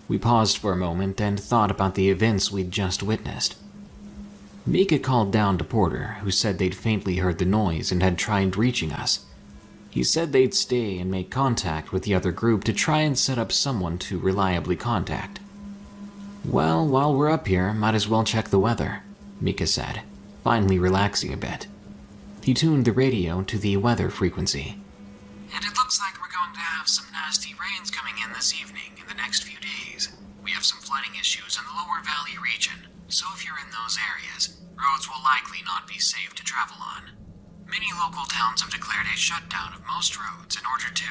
We paused for a moment and thought about the events we'd just witnessed. Mika called down to Porter, who said they'd faintly heard the noise and had tried reaching us. He said they'd stay and make contact with the other group to try and set up someone to reliably contact. Well, while we're up here, might as well check the weather, Mika said, finally relaxing a bit. He tuned the radio to the weather frequency. And it looks like we're going to have some nasty rains coming in this evening in the next few days. We have some flooding issues in the lower valley region, so if you're in those areas, roads will likely not be safe to travel on. Many local towns have declared a shutdown of most roads in order to...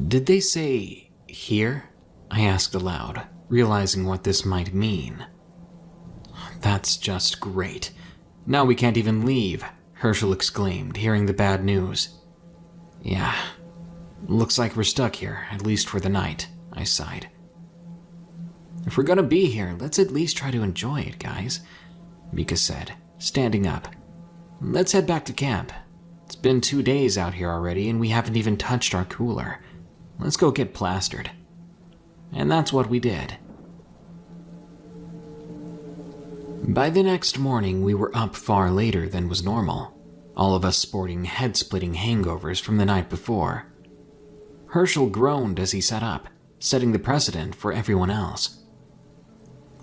Did they say here? I asked aloud, realizing what this might mean. That's just great. Now we can't even leave, Herschel exclaimed, hearing the bad news. Yeah, looks like we're stuck here, at least for the night, I sighed. If we're gonna be here, let's at least try to enjoy it, guys, Mika said, standing up. Let's head back to camp. It's been 2 days out here already, and we haven't even touched our cooler. Let's go get plastered. And that's what we did. By the next morning, we were up far later than was normal, all of us sporting head-splitting hangovers from the night before. Herschel groaned as he sat up, setting the precedent for everyone else.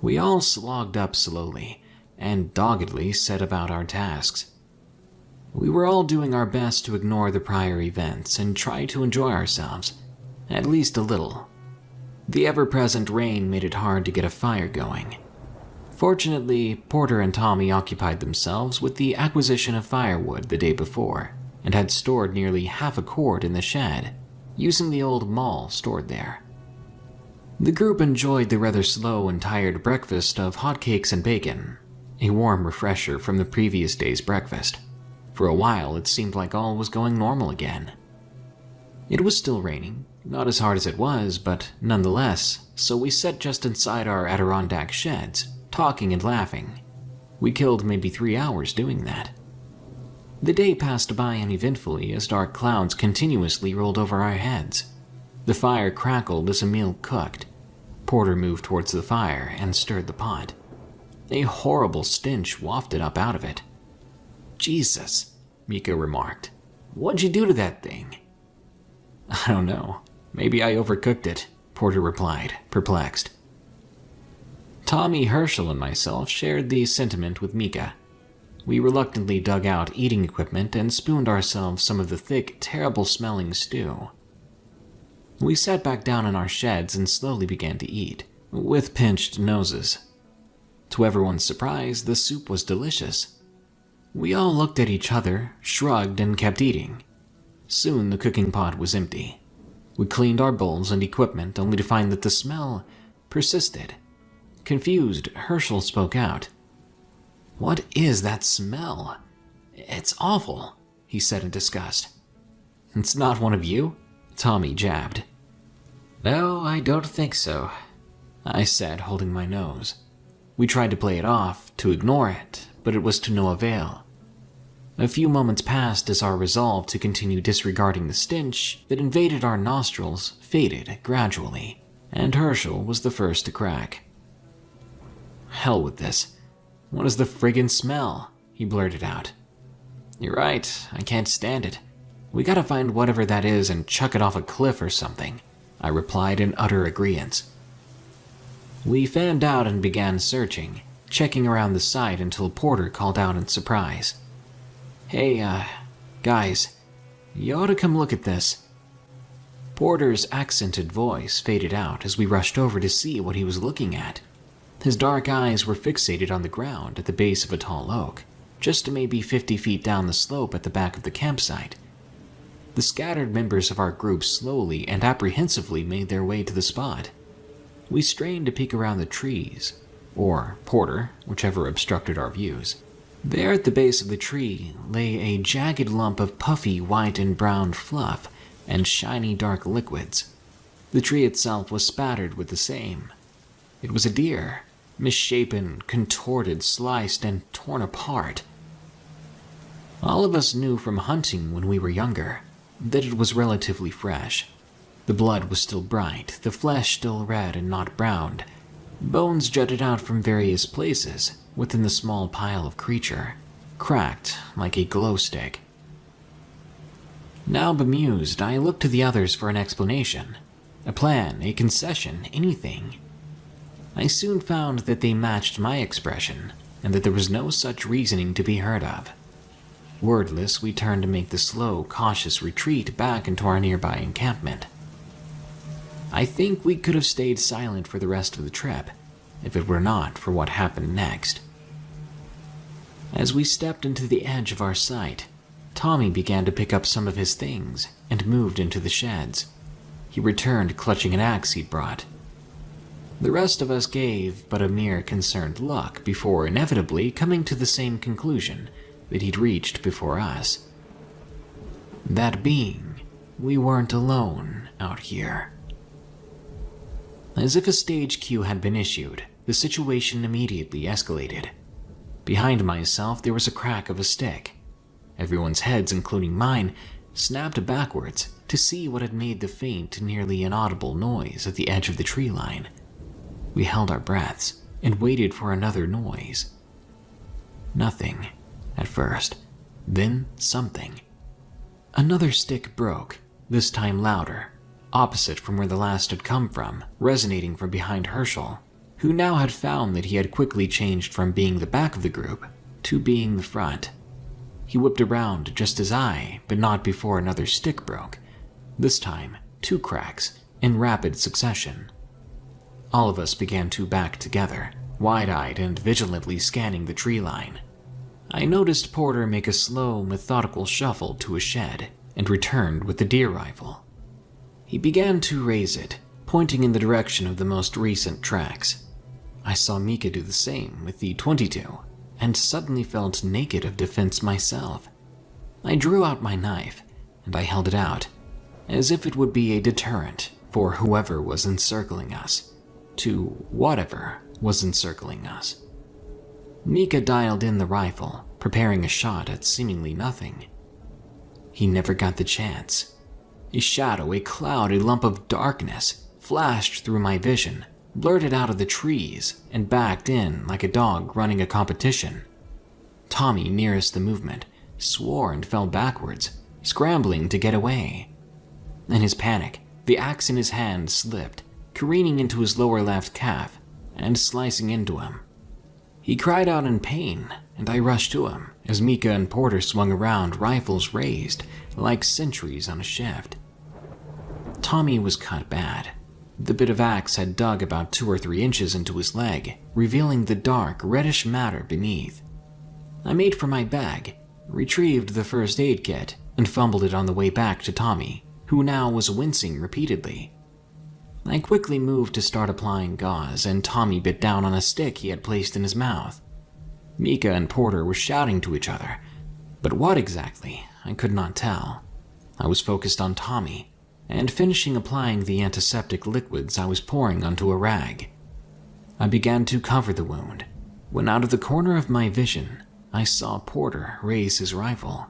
We all slogged up slowly, and doggedly set about our tasks. We were all doing our best to ignore the prior events and try to enjoy ourselves, at least a little. The ever-present rain made it hard to get a fire going. Fortunately, Porter and Tommy occupied themselves with the acquisition of firewood the day before, and had stored nearly half a cord in the shed, using the old maul stored there. The group enjoyed the rather slow and tired breakfast of hotcakes and bacon, a warm refresher from the previous day's breakfast. For a while, it seemed like all was going normal again. It was still raining, not as hard as it was, but nonetheless, so we sat just inside our Adirondack sheds, talking and laughing. We killed maybe 3 hours doing that. The day passed by uneventfully as dark clouds continuously rolled over our heads. The fire crackled as a meal cooked. Porter moved towards the fire and stirred the pot. A horrible stench wafted up out of it. Jesus, Mika remarked. What'd you do to that thing? I don't know. Maybe I overcooked it, Porter replied, perplexed. Tommy, Herschel, and myself shared the sentiment with Mika. We reluctantly dug out eating equipment and spooned ourselves some of the thick, terrible-smelling stew. We sat back down in our sheds and slowly began to eat, with pinched noses. To everyone's surprise, the soup was delicious. We all looked at each other, shrugged, and kept eating. Soon the cooking pot was empty. We cleaned our bowls and equipment only to find that the smell persisted. Confused, Herschel spoke out. What is that smell? It's awful, he said in disgust. It's not one of you? Tommy jabbed. No, I don't think so, I said, holding my nose. We tried to play it off, to ignore it, but it was to no avail. A few moments passed as our resolve to continue disregarding the stench that invaded our nostrils faded gradually, and Herschel was the first to crack. Hell with this. What is the friggin' smell? He blurted out. You're right, I can't stand it. We gotta find whatever that is and chuck it off a cliff or something, I replied in utter agreeance. We fanned out and began searching, checking around the site until Porter called out in surprise. Hey, guys, you ought to come look at this. Porter's accented voice faded out as we rushed over to see what he was looking at. His dark eyes were fixated on the ground at the base of a tall oak, just maybe 50 feet down the slope at the back of the campsite. The scattered members of our group slowly and apprehensively made their way to the spot. We strained to peek around the trees, or Porter, whichever obstructed our views. There at the base of the tree lay a jagged lump of puffy white and brown fluff and shiny dark liquids. The tree itself was spattered with the same. It was a deer, misshapen, contorted, sliced, and torn apart. All of us knew from hunting when we were younger that it was relatively fresh. The blood was still bright, the flesh still red and not browned. Bones jutted out from various places within the small pile of creature, cracked like a glow stick. Now bemused, I looked to the others for an explanation, a plan, a concession, anything. I soon found that they matched my expression, and that there was no such reasoning to be heard of. Wordless, we turned to make the slow, cautious retreat back into our nearby encampment. I think we could have stayed silent for the rest of the trip, if it were not for what happened next. As we stepped into the edge of our sight, Tommy began to pick up some of his things and moved into the sheds. He returned clutching an axe he'd brought. The rest of us gave but a mere concerned look before inevitably coming to the same conclusion that he'd reached before us. That being, we weren't alone out here. As if a stage cue had been issued, the situation immediately escalated. Behind myself, there was a crack of a stick. Everyone's heads, including mine, snapped backwards to see what had made the faint, nearly inaudible noise at the edge of the tree line. We held our breaths and waited for another noise. Nothing, at first, then something. Another stick broke, this time louder, opposite from where the last had come from, resonating from behind Herschel, who now had found that he had quickly changed from being the back of the group to being the front. He whipped around just as I, but not before another stick broke, this time 2 cracks in rapid succession. All of us began to back together, wide-eyed and vigilantly scanning the tree line. I noticed Porter make a slow, methodical shuffle to his shed and returned with the deer rifle. He began to raise it, pointing in the direction of the most recent tracks. I saw Mika do the same with the .22 and suddenly felt naked of defense myself. I drew out my knife and I held it out, as if it would be a deterrent for whoever was encircling us, to whatever was encircling us. Mika dialed in the rifle, preparing a shot at seemingly nothing. He never got the chance. A shadow, a cloud, a lump of darkness flashed through my vision, blurted out of the trees, and backed in like a dog running a competition. Tommy, nearest the movement, swore and fell backwards, scrambling to get away. In his panic, the axe in his hand slipped, careening into his lower left calf and slicing into him. He cried out in pain, and I rushed to him as Mika and Porter swung around, rifles raised, like sentries on a shift. Tommy was cut bad. The bit of axe had dug about 2 or 3 inches into his leg, revealing the dark, reddish matter beneath. I made for my bag, retrieved the first aid kit, and fumbled it on the way back to Tommy, who now was wincing repeatedly. I quickly moved to start applying gauze, and Tommy bit down on a stick he had placed in his mouth. Mika and Porter were shouting to each other, but what exactly, I could not tell. I was focused on Tommy, and finishing applying the antiseptic liquids I was pouring onto a rag. I began to cover the wound, when out of the corner of my vision, I saw Porter raise his rifle.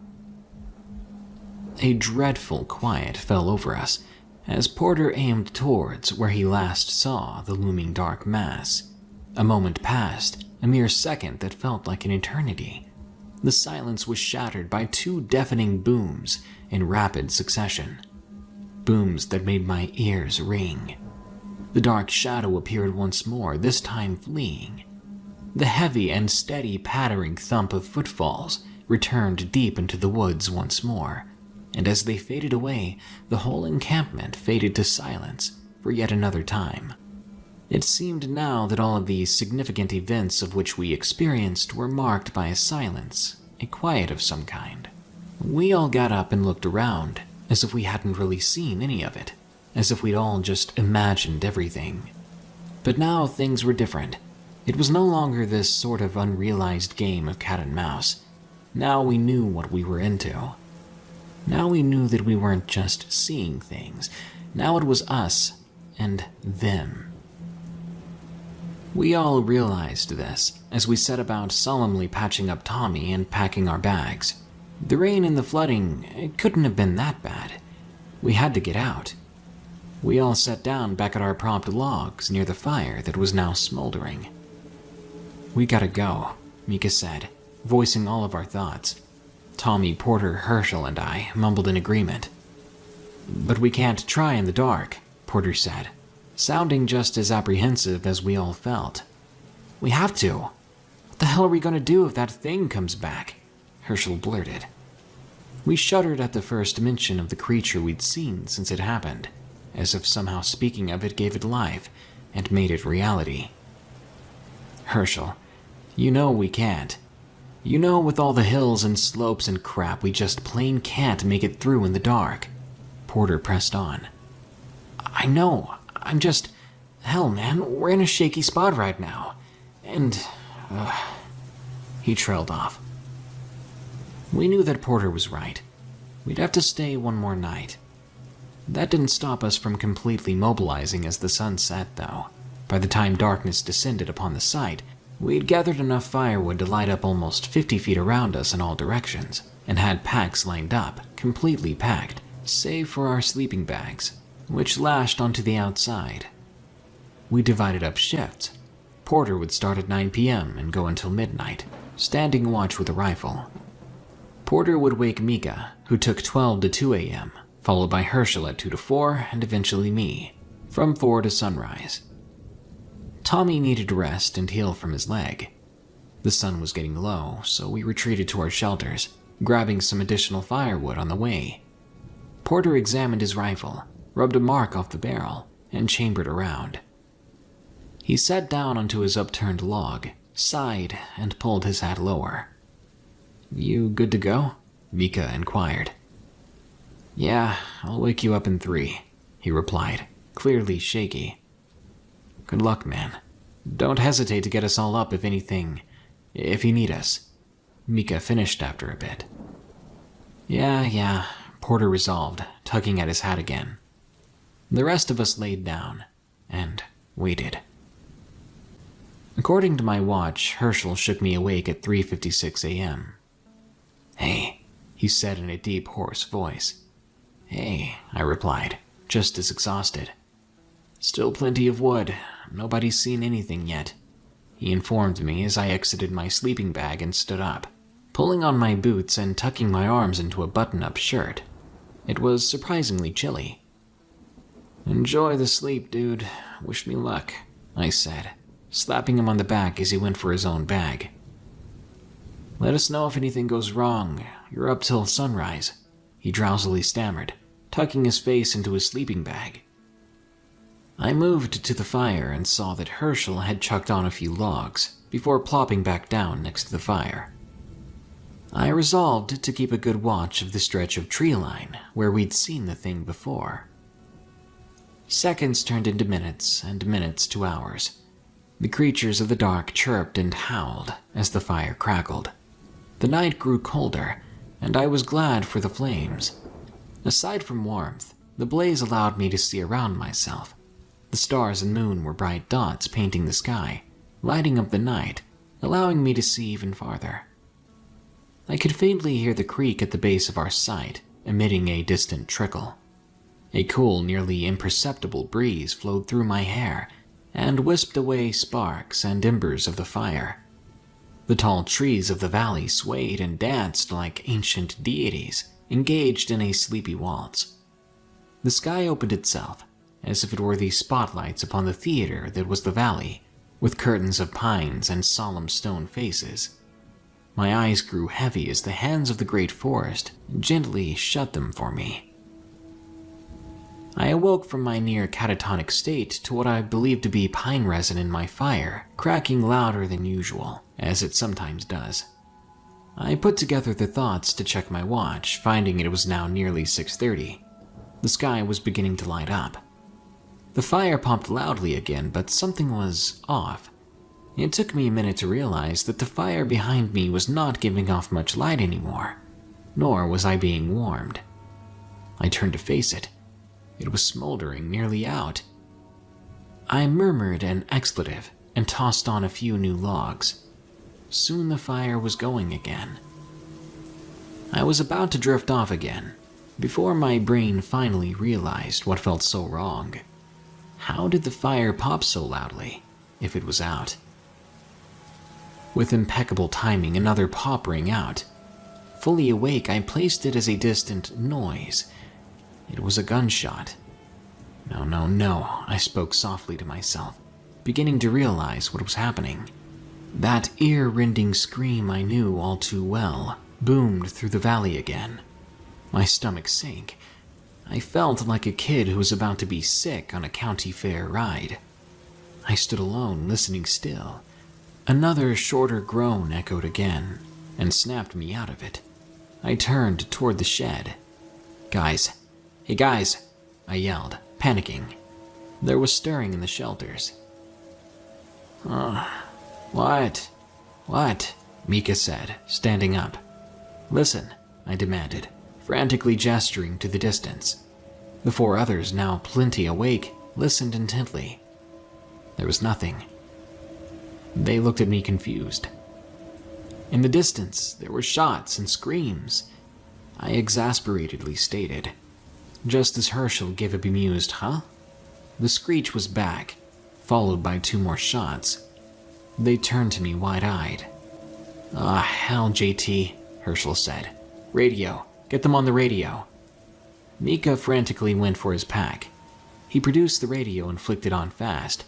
A dreadful quiet fell over us as Porter aimed towards where he last saw the looming dark mass. A moment passed, a mere second that felt like an eternity. The silence was shattered by 2 deafening booms in rapid succession. Booms that made my ears ring. The dark shadow appeared once more, this time fleeing. The heavy and steady pattering thump of footfalls returned deep into the woods once more, and as they faded away, the whole encampment faded to silence for yet another time. It seemed now that all of these significant events of which we experienced were marked by a silence, a quiet of some kind. We all got up and looked around, as if we hadn't really seen any of it, as if we'd all just imagined everything. But now things were different. It was no longer this sort of unrealized game of cat and mouse. Now we knew what we were into. Now we knew that we weren't just seeing things. Now it was us and them. We all realized this as we set about solemnly patching up Tommy and packing our bags. The rain and the flooding, it couldn't have been that bad. We had to get out. We all sat down back at our propped logs near the fire that was now smoldering. "We gotta go," Mika said, voicing all of our thoughts. Tommy, Porter, Herschel, and I mumbled in agreement. "But we can't try in the dark," Porter said, sounding just as apprehensive as we all felt. "We have to. What the hell are we gonna do if that thing comes back?" Herschel blurted. We shuddered at the first mention of the creature we'd seen since it happened, as if somehow speaking of it gave it life and made it reality. "Herschel, you know we can't. You know with all the hills and slopes and crap we just plain can't make it through in the dark." Porter pressed on. "I know, I'm just... Hell, man, we're in a shaky spot right now. And... He trailed off. We knew that Porter was right. We'd have to stay one more night. That didn't stop us from completely mobilizing as the sun set, though. By the time darkness descended upon the site, we'd gathered enough firewood to light up almost 50 feet around us in all directions, and had packs lined up, completely packed, save for our sleeping bags, which lashed onto the outside. We divided up shifts. Porter would start at 9 p.m. and go until midnight, standing watch with a rifle. Porter would wake Mika, who took 12 to 2 a.m., followed by Herschel at 2 to 4, and eventually me, from 4 to sunrise. Tommy needed rest and heal from his leg. The sun was getting low, so we retreated to our shelters, grabbing some additional firewood on the way. Porter examined his rifle, rubbed a mark off the barrel, and chambered around. He sat down onto his upturned log, sighed, and pulled his hat lower. "You good to go?" Mika inquired. "Yeah, I'll wake you up in 3, he replied, clearly shaky. "Good luck, man. Don't hesitate to get us all up if you need us," Mika finished after a bit. Yeah, Porter resolved, tugging at his hat again. The rest of us laid down and waited. According to my watch, Herschel shook me awake at 3:56 a.m. "Hey," he said in a deep, hoarse voice. "Hey," I replied, just as exhausted. "Still plenty of wood. Nobody's seen anything yet," he informed me as I exited my sleeping bag and stood up, pulling on my boots and tucking my arms into a button-up shirt. It was surprisingly chilly. "Enjoy the sleep, dude. Wish me luck," I said, slapping him on the back as he went for his own bag. "Let us know if anything goes wrong. You're up till sunrise," he drowsily stammered, tucking his face into his sleeping bag. I moved to the fire and saw that Herschel had chucked on a few logs before plopping back down next to the fire. I resolved to keep a good watch of the stretch of tree line where we'd seen the thing before. Seconds turned into minutes and minutes to hours. The creatures of the dark chirped and howled as the fire crackled. The night grew colder, and I was glad for the flames. Aside from warmth, the blaze allowed me to see around myself. The stars and moon were bright dots painting the sky, lighting up the night, allowing me to see even farther. I could faintly hear the creek at the base of our site, emitting a distant trickle. A cool, nearly imperceptible breeze flowed through my hair and wisped away sparks and embers of the fire. The tall trees of the valley swayed and danced like ancient deities, engaged in a sleepy waltz. The sky opened itself, as if it were the spotlights upon the theater that was the valley, with curtains of pines and solemn stone faces. My eyes grew heavy as the hands of the great forest gently shut them for me. I awoke from my near catatonic state to what I believed to be pine resin in my fire, cracking louder than usual, as it sometimes does. I put together the thoughts to check my watch, finding it was now nearly 6:30. The sky was beginning to light up. The fire pumped loudly again, but something was off. It took me a minute to realize that the fire behind me was not giving off much light anymore, nor was I being warmed. I turned to face it. It was smoldering nearly out. I murmured an expletive and tossed on a few new logs. Soon the fire was going again. I was about to drift off again before my brain finally realized what felt so wrong. How did the fire pop so loudly, if it was out? With impeccable timing, another pop rang out. Fully awake, I placed it as a distant noise. It was a gunshot. No, I spoke softly to myself, beginning to realize what was happening. That ear-rending scream I knew all too well boomed through the valley again. My stomach sank. I felt like a kid who was about to be sick on a county fair ride. I stood alone, listening still. Another shorter groan echoed again and snapped me out of it. I turned toward the shed. "Guys, hey guys," I yelled, panicking. There was stirring in the shelters. What? Mika said, standing up. "Listen," I demanded, frantically gesturing to the distance. The four others, now plenty awake, listened intently. There was nothing. They looked at me confused. In the distance, there were shots and screams. I exasperatedly stated, just as Herschel gave a bemused, "Huh?" The screech was back, followed by 2 more shots. They turned to me wide-eyed. "Ah, hell, JT," Herschel said. "Radio. Get them on the radio." Mika frantically went for his pack. He produced the radio and flicked it on fast.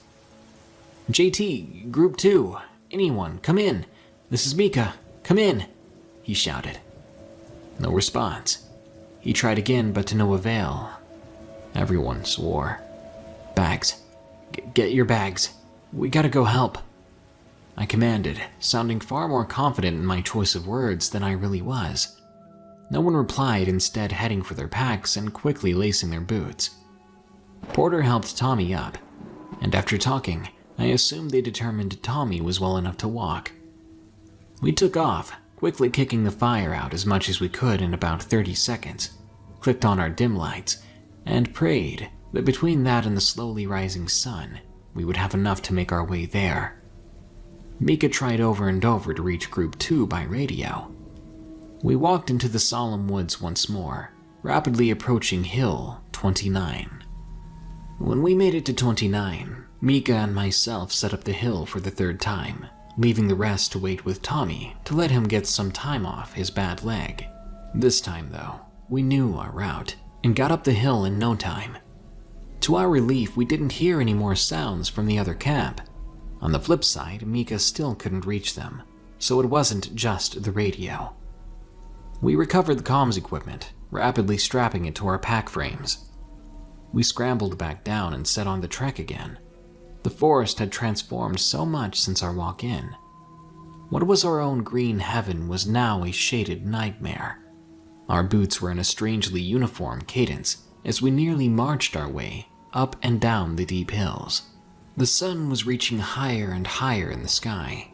"JT, Group 2, anyone, come in. This is Mika, come in," he shouted. No response. He tried again, but to no avail. Everyone swore. "Bags. Get your bags. We gotta go help," I commanded, sounding far more confident in my choice of words than I really was. No one replied, instead heading for their packs and quickly lacing their boots. Porter helped Tommy up, and after talking, I assumed they determined Tommy was well enough to walk. We took off, quickly kicking the fire out as much as we could in about 30 seconds, clicked on our dim lights, and prayed that between that and the slowly rising sun, we would have enough to make our way there. Mika tried over and over to reach Group 2 by radio. We walked into the solemn woods once more, rapidly approaching Hill 29. When we made it to 29, Mika and myself set up the hill for the 3rd time, leaving the rest to wait with Tommy to let him get some time off his bad leg. This time, though, we knew our route and got up the hill in no time. To our relief, we didn't hear any more sounds from the other camp. On the flip side, Mika still couldn't reach them, so it wasn't just the radio. We recovered the comms equipment, rapidly strapping it to our pack frames. We scrambled back down and set on the trek again. The forest had transformed so much since our walk in. What was our own green heaven was now a shaded nightmare. Our boots were in a strangely uniform cadence as we nearly marched our way up and down the deep hills. The sun was reaching higher and higher in the sky.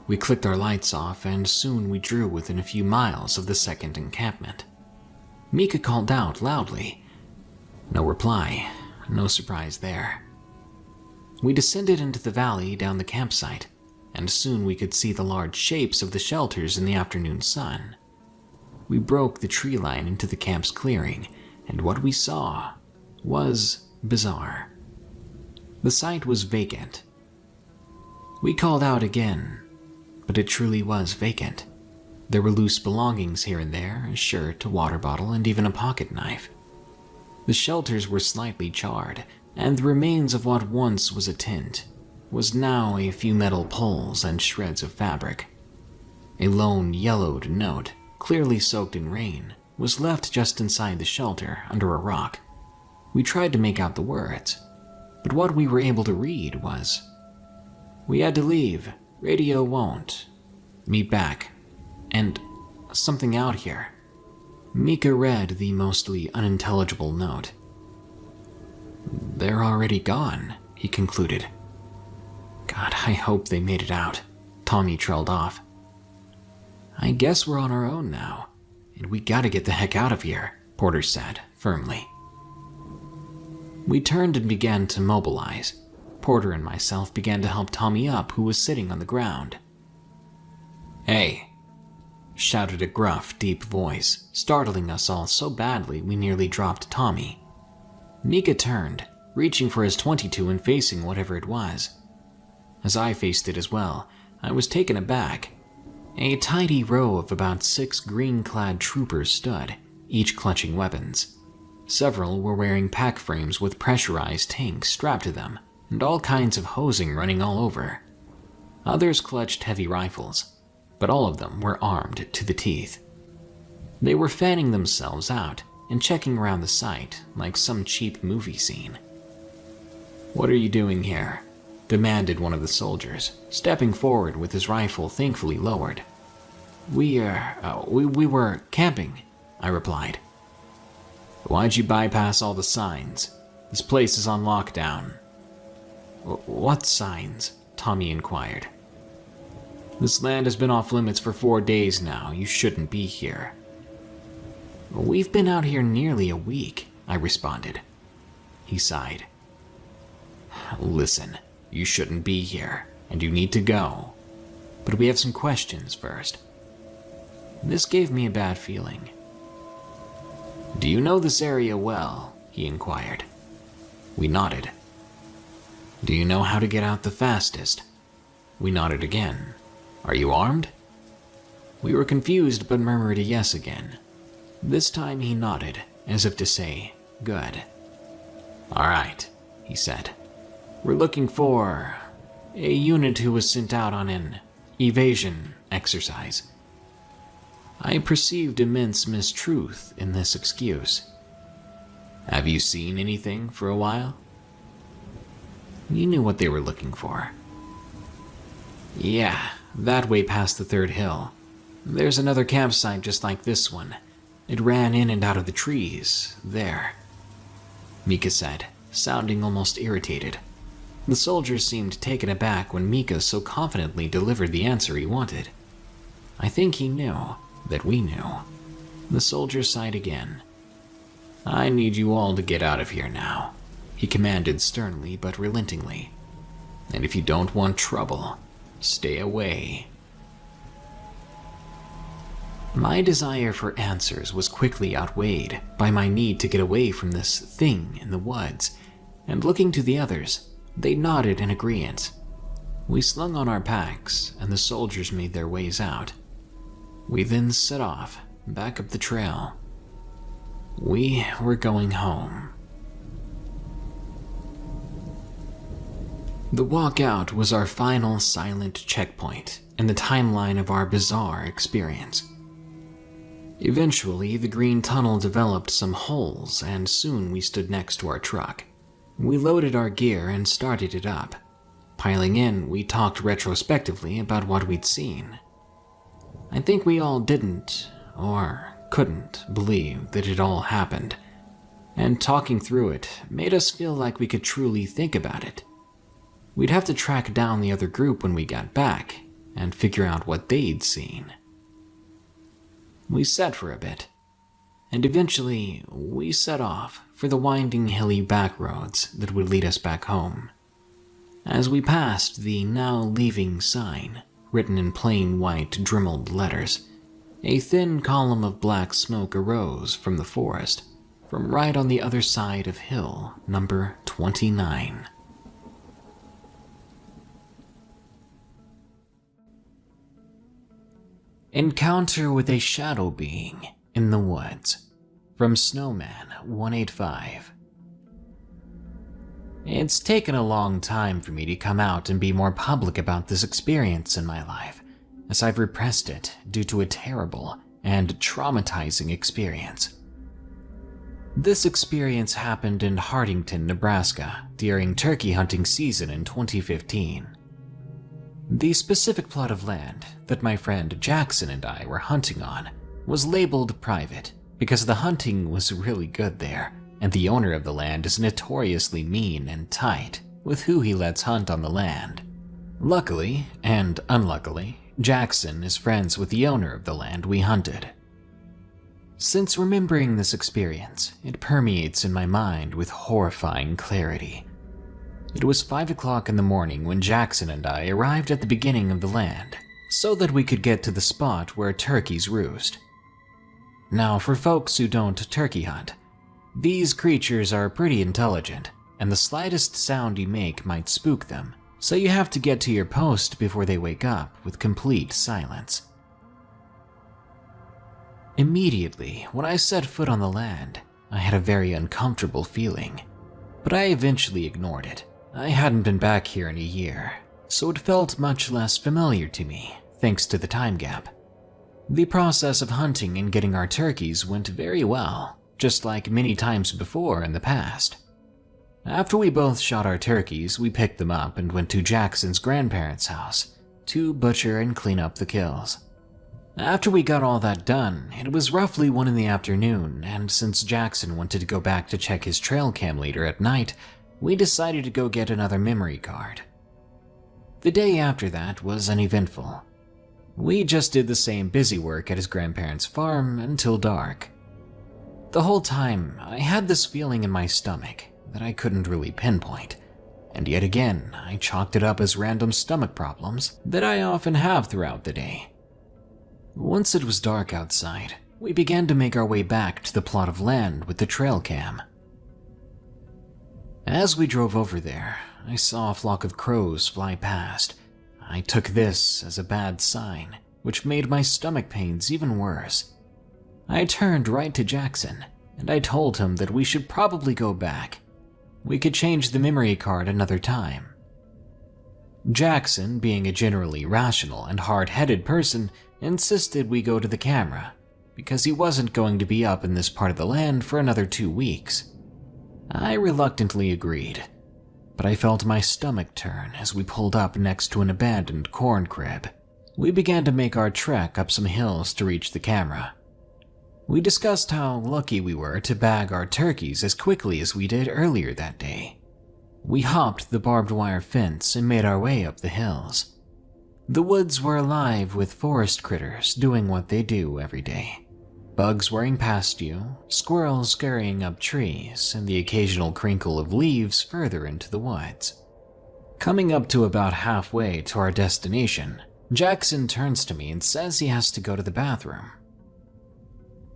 We clicked our lights off and soon we drew within a few miles of the second encampment. Mika called out loudly. No reply, no surprise there. We descended into the valley down the campsite, and soon we could see the large shapes of the shelters in the afternoon sun. We broke the tree line into the camp's clearing, and what we saw was bizarre. The site was vacant. We called out again, but it truly was vacant. There were loose belongings here and there, a shirt, a water bottle, and even a pocket knife. The shelters were slightly charred, and the remains of what once was a tent was now a few metal poles and shreds of fabric. A lone yellowed note, clearly soaked in rain, was left just inside the shelter under a rock. We tried to make out the words, but what we were able to read was, "We had to leave. Radio won't. Meet back. And something out here." Mika read the mostly unintelligible note. "They're already gone," he concluded. "God, I hope they made it out." Tommy trailed off. "I guess we're on our own now, and we gotta get the heck out of here," Porter said, firmly. We turned and began to mobilize. Porter and myself began to help Tommy up, who was sitting on the ground. "Hey," shouted a gruff, deep voice, startling us all so badly we nearly dropped Tommy. Mika turned, reaching for his .22 and facing whatever it was. As I faced it as well, I was taken aback. A tidy row of about 6 green-clad troopers stood, each clutching weapons. Several were wearing pack frames with pressurized tanks strapped to them, and all kinds of hosing running all over. Others clutched heavy rifles, but all of them were armed to the teeth. They were fanning themselves out and checking around the site like some cheap movie scene. "What are you doing here?" demanded one of the soldiers, stepping forward with his rifle thankfully lowered. We were camping," I replied. "Why'd you bypass all the signs? This place is on lockdown." "What signs?" Tommy inquired. "This land has been off limits for 4 days now. You shouldn't be here." "We've been out here nearly a week," I responded. He sighed. "Listen, you shouldn't be here, and you need to go. But we have some questions first." This gave me a bad feeling. "Do you know this area well?" he inquired. We nodded. "Do you know how to get out the fastest?" We nodded again. "Are you armed?" We were confused but murmured a yes again. This time he nodded, as if to say, "Good." "All right," he said. "We're looking for a unit who was sent out on an evasion exercise." I perceived immense mistruth in this excuse. "Have you seen anything for a while?" We knew what they were looking for. "Yeah, that way past the 3rd hill. There's another campsite just like this one. It ran in and out of the trees, there," Mika said, sounding almost irritated. The soldier seemed taken aback when Mika so confidently delivered the answer he wanted. I think he knew that we knew. The soldier sighed again. "I need you all to get out of here now," he commanded sternly but relentingly. "And if you don't want trouble, stay away." My desire for answers was quickly outweighed by my need to get away from this thing in the woods, and looking to the others, they nodded in agreement. We slung on our packs, and the soldiers made their ways out. We then set off, back up the trail. We were going home. The walk out was our final silent checkpoint in the timeline of our bizarre experience. Eventually, the green tunnel developed some holes, and soon we stood next to our truck. We loaded our gear and started it up. Piling in, we talked retrospectively about what we'd seen. I think we all didn't, or couldn't, believe that it all happened, and talking through it made us feel like we could truly think about it. We'd have to track down the other group when we got back, and figure out what they'd seen. We sat for a bit, and eventually we set off for the winding hilly back roads that would lead us back home. As we passed the "Now Leaving" sign, written in plain white dremeled letters, a thin column of black smoke arose from the forest, from right on the other side of hill number 29. Encounter with a shadow being in the woods, from Snowman 185. It's taken a long time for me to come out and be more public about this experience in my life, as I've repressed it due to a terrible and traumatizing experience. This experience happened in Hartington, Nebraska, during turkey hunting season in 2015. The specific plot of land that my friend Jackson and I were hunting on was labeled private because the hunting was really good there, and the owner of the land is notoriously mean and tight with who he lets hunt on the land. Luckily, and unluckily, Jackson is friends with the owner of the land we hunted. Since remembering this experience, it permeates in my mind with horrifying clarity. It was 5 o'clock in the morning when Jackson and I arrived at the beginning of the land, so that we could get to the spot where turkeys roost. Now, for folks who don't turkey hunt, these creatures are pretty intelligent, and the slightest sound you make might spook them, so you have to get to your post before they wake up with complete silence. Immediately, when I set foot on the land, I had a very uncomfortable feeling, but I eventually ignored it. I hadn't been back here in a year, so it felt much less familiar to me, thanks to the time gap. The process of hunting and getting our turkeys went very well, just like many times before in the past. After we both shot our turkeys, we picked them up and went to Jackson's grandparents' house to butcher and clean up the kills. After we got all that done, it was roughly 1 in the afternoon, and since Jackson wanted to go back to check his trail cam later at night, we decided to go get another memory card. The day after that was uneventful. We just did the same busy work at his grandparents' farm until dark. The whole time, I had this feeling in my stomach that I couldn't really pinpoint, and yet again, I chalked it up as random stomach problems that I often have throughout the day. Once it was dark outside, we began to make our way back to the plot of land with the trail cam. As we drove over there, I saw a flock of crows fly past. I took this as a bad sign, which made my stomach pains even worse. I turned right to Jackson, and I told him that we should probably go back. We could change the memory card another time. Jackson, being a generally rational and hard-headed person, insisted we go to the camera, because he wasn't going to be up in this part of the land for another 2 weeks. I reluctantly agreed, but I felt my stomach turn as we pulled up next to an abandoned corn crib. We began to make our trek up some hills to reach the camera. We discussed how lucky we were to bag our turkeys as quickly as we did earlier that day. We hopped the barbed wire fence and made our way up the hills. The woods were alive with forest critters doing what they do every day. Bugs whirring past you, squirrels scurrying up trees, and the occasional crinkle of leaves further into the woods. Coming up to about halfway to our destination, Jackson turns to me and says he has to go to the bathroom.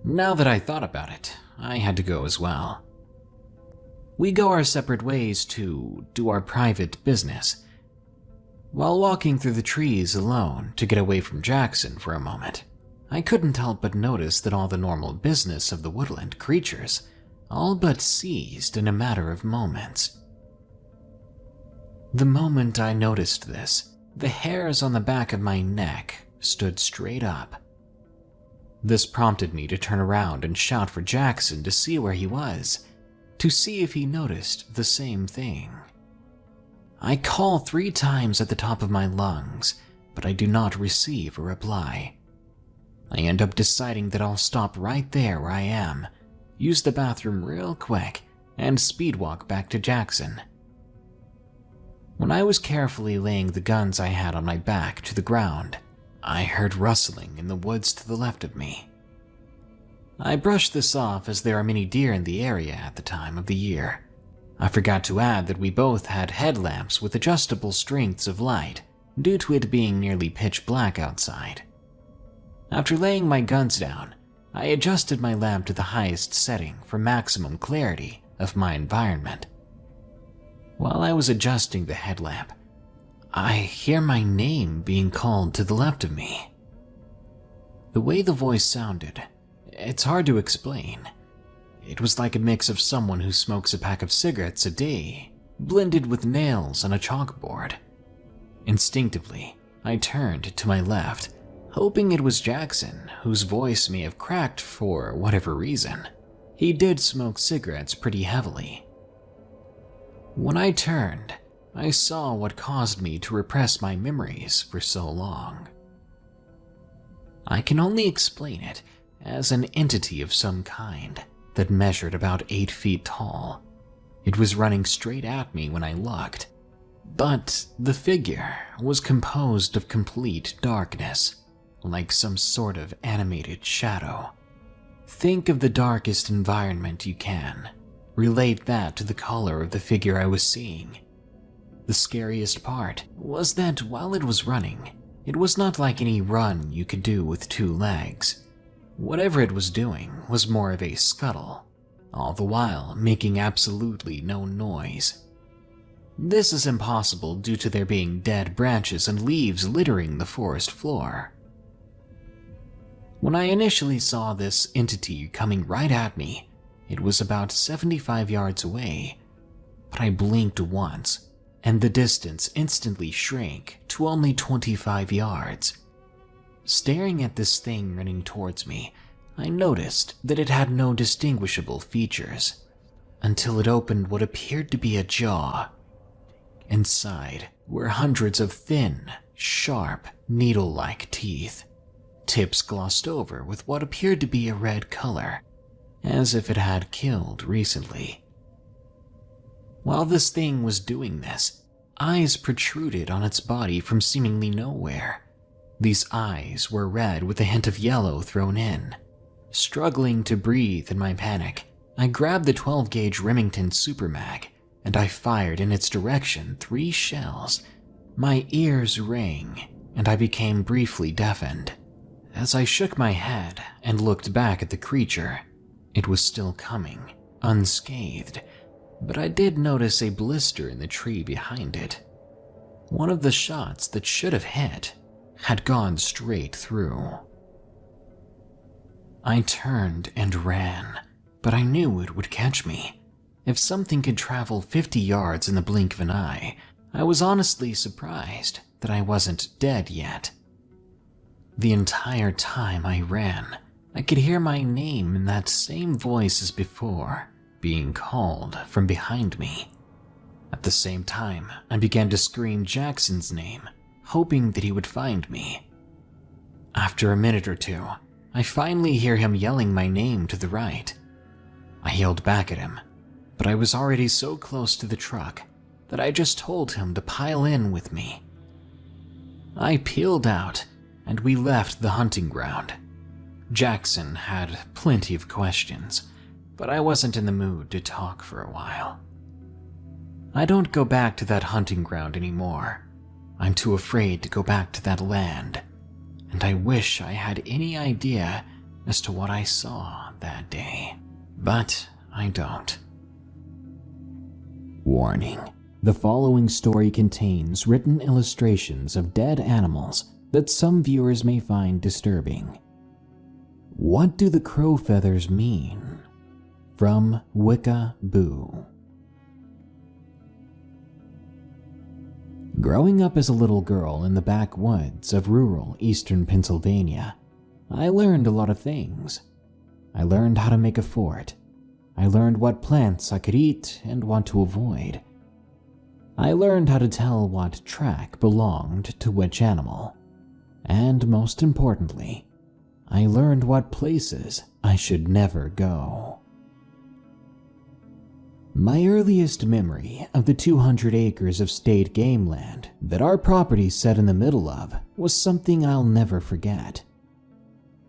Now that I thought about it, I had to go as well. We go our separate ways to do our private business. While walking through the trees alone to get away from Jackson for a moment, I couldn't help but notice that all the normal business of the woodland creatures all but ceased in a matter of moments. The moment I noticed this, the hairs on the back of my neck stood straight up. This prompted me to turn around and shout for Jackson to see where he was, to see if he noticed the same thing. I call 3 times at the top of my lungs, but I do not receive a reply. I end up deciding that I'll stop right there where I am, use the bathroom real quick, and speed walk back to Jackson. When I was carefully laying the guns I had on my back to the ground, I heard rustling in the woods to the left of me. I brushed this off as there are many deer in the area at the time of the year. I forgot to add that we both had headlamps with adjustable strengths of light, due to it being nearly pitch black outside. After laying my guns down, I adjusted my lamp to the highest setting for maximum clarity of my environment. While I was adjusting the headlamp, I hear my name being called to the left of me. The way the voice sounded, it's hard to explain. It was like a mix of someone who smokes a pack of cigarettes a day, blended with nails on a chalkboard. Instinctively, I turned to my left, hoping it was Jackson, whose voice may have cracked for whatever reason. He did smoke cigarettes pretty heavily. When I turned, I saw what caused me to repress my memories for so long. I can only explain it as an entity of some kind that measured about 8 feet tall. It was running straight at me when I looked, but the figure was composed of complete darkness, like some sort of animated shadow. Think of the darkest environment you can. Relate that to the color of the figure I was seeing. The scariest part was that while it was running, It was not like any run you could do with 2 legs. Whatever it was doing was more of a scuttle, all the while making absolutely no noise. This is impossible due to there being dead branches and leaves littering the forest floor. When I initially saw this entity coming right at me, it was about 75 yards away, but I blinked once, and the distance instantly shrank to only 25 yards. Staring at this thing running towards me, I noticed that it had no distinguishable features, until it opened what appeared to be a jaw. Inside were hundreds of thin, sharp, needle-like teeth, tips glossed over with what appeared to be a red color, as if it had killed recently. While this thing was doing this, eyes protruded on its body from seemingly nowhere. These eyes were red with a hint of yellow thrown in. Struggling to breathe in my panic, I grabbed the 12-gauge Remington Super Mag, and I fired in its direction 3 shells. My ears rang, and I became briefly deafened. As I shook my head and looked back at the creature, it was still coming, unscathed, but I did notice a blister in the tree behind it. One of the shots that should have hit had gone straight through. I turned and ran, but I knew it would catch me. If something could travel 50 yards in the blink of an eye, I was honestly surprised that I wasn't dead yet. The entire time I ran, I could hear my name in that same voice as before, being called from behind me. At the same time, I began to scream Jackson's name, hoping that he would find me. After a minute or 2, I finally hear him yelling my name to the right. I yelled back at him, but I was already so close to the truck that I just told him to pile in with me. I peeled out, and we left the hunting ground. Jackson had plenty of questions, but I wasn't in the mood to talk for a while. I don't go back to that hunting ground anymore. I'm too afraid to go back to that land, and I wish I had any idea as to what I saw that day, but I don't. Warning: the following story contains written illustrations of dead animals that some viewers may find disturbing. What do the crow feathers mean? From Wicca Boo. Growing up as a little girl in the backwoods of rural eastern Pennsylvania, I learned a lot of things. I learned how to make a fort. I learned what plants I could eat and what to avoid. I learned how to tell what track belonged to which animal. And most importantly, I learned what places I should never go. My earliest memory of the 200 acres of state game land that our property sat in the middle of was something I'll never forget.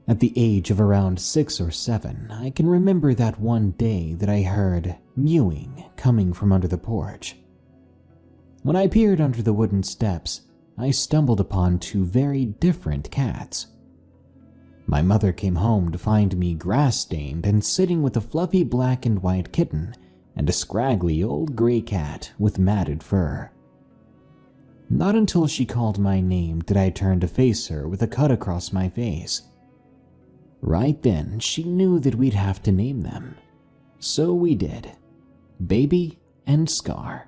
At the age of around 6 or 7, I can remember that one day that I heard mewing coming from under the porch. When I peered under the wooden steps, I stumbled upon 2 very different cats. My mother came home to find me grass-stained and sitting with a fluffy black and white kitten and a scraggly old gray cat with matted fur. Not until she called my name did I turn to face her with a cut across my face. Right then, she knew that we'd have to name them. So we did. Baby and Scar.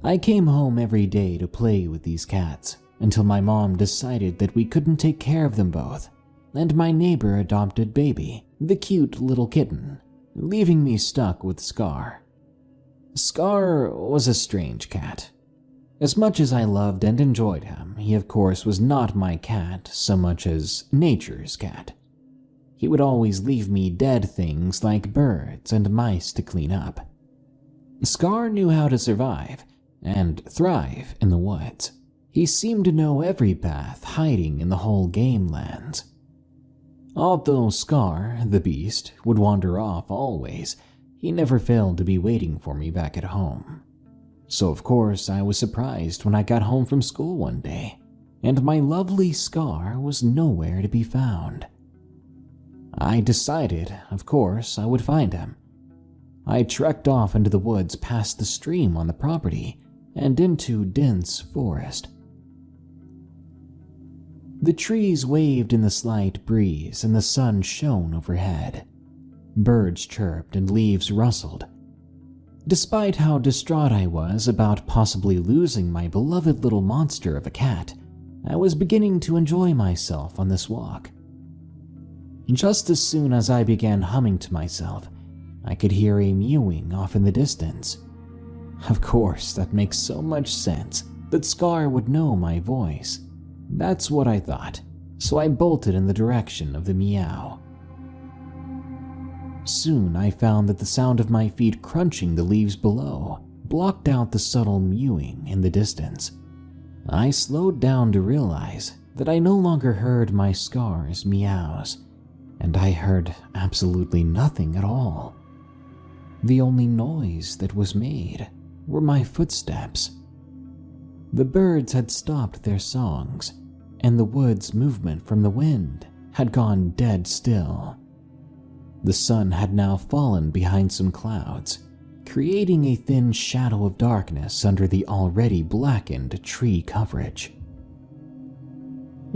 I came home every day to play with these cats until my mom decided that we couldn't take care of them both, and my neighbor adopted Baby, the cute little kitten, leaving me stuck with Scar. Scar was a strange cat. As much as I loved and enjoyed him, he of course was not my cat so much as nature's cat. He would always leave me dead things like birds and mice to clean up. Scar knew how to survive and thrive in the woods. He seemed to know every path hiding in the whole game lands. Although Scar, the beast, would wander off always, he never failed to be waiting for me back at home. So of course I was surprised when I got home from school one day, and my lovely Scar was nowhere to be found. I decided, of course, I would find him. I trekked off into the woods past the stream on the property and into dense forest. The trees waved in the slight breeze and the sun shone overhead. Birds chirped and leaves rustled. Despite how distraught I was about possibly losing my beloved little monster of a cat, I was beginning to enjoy myself on this walk. Just as soon as I began humming to myself, I could hear a mewing off in the distance. Of course, that makes so much sense that Scar would know my voice. That's what I thought, so I bolted in the direction of the meow. Soon I found that the sound of my feet crunching the leaves below blocked out the subtle mewing in the distance. I slowed down to realize that I no longer heard my Scar's meows, and I heard absolutely nothing at all. The only noise that was made were my footsteps. The birds had stopped their songs, and the wood's movement from the wind had gone dead still. The sun had now fallen behind some clouds, creating a thin shadow of darkness under the already blackened tree coverage.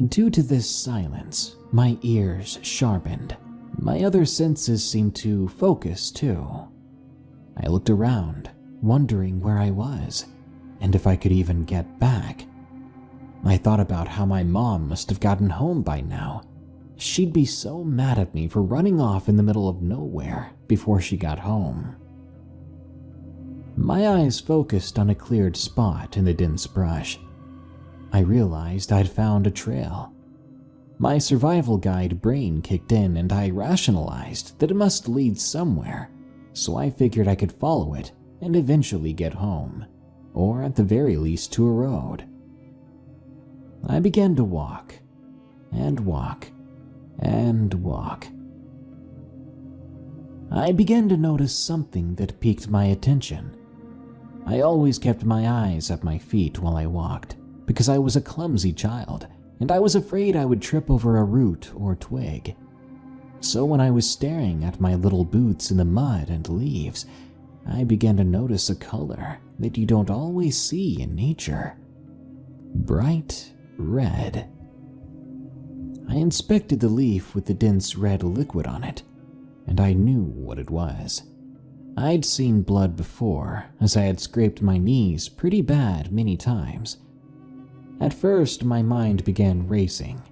Due to this silence, my ears sharpened. My other senses seemed to focus too. I looked around, wondering where I was, and if I could even get back. I thought about how my mom must have gotten home by now. She'd be so mad at me for running off in the middle of nowhere before she got home. My eyes focused on a cleared spot in the dense brush. I realized I'd found a trail. My survival guide brain kicked in and I rationalized that it must lead somewhere, so I figured I could follow it and eventually get home, or at the very least to a road. I began to walk, and walk, and walk. I began to notice something that piqued my attention. I always kept my eyes at my feet while I walked, because I was a clumsy child, and I was afraid I would trip over a root or twig. So when I was staring at my little boots in the mud and leaves, I began to notice a color that you don't always see in nature. Bright red. I inspected the leaf with the dense red liquid on it, and I knew what it was. I'd seen blood before, as I had scraped my knees pretty bad many times. At first, my mind began racing.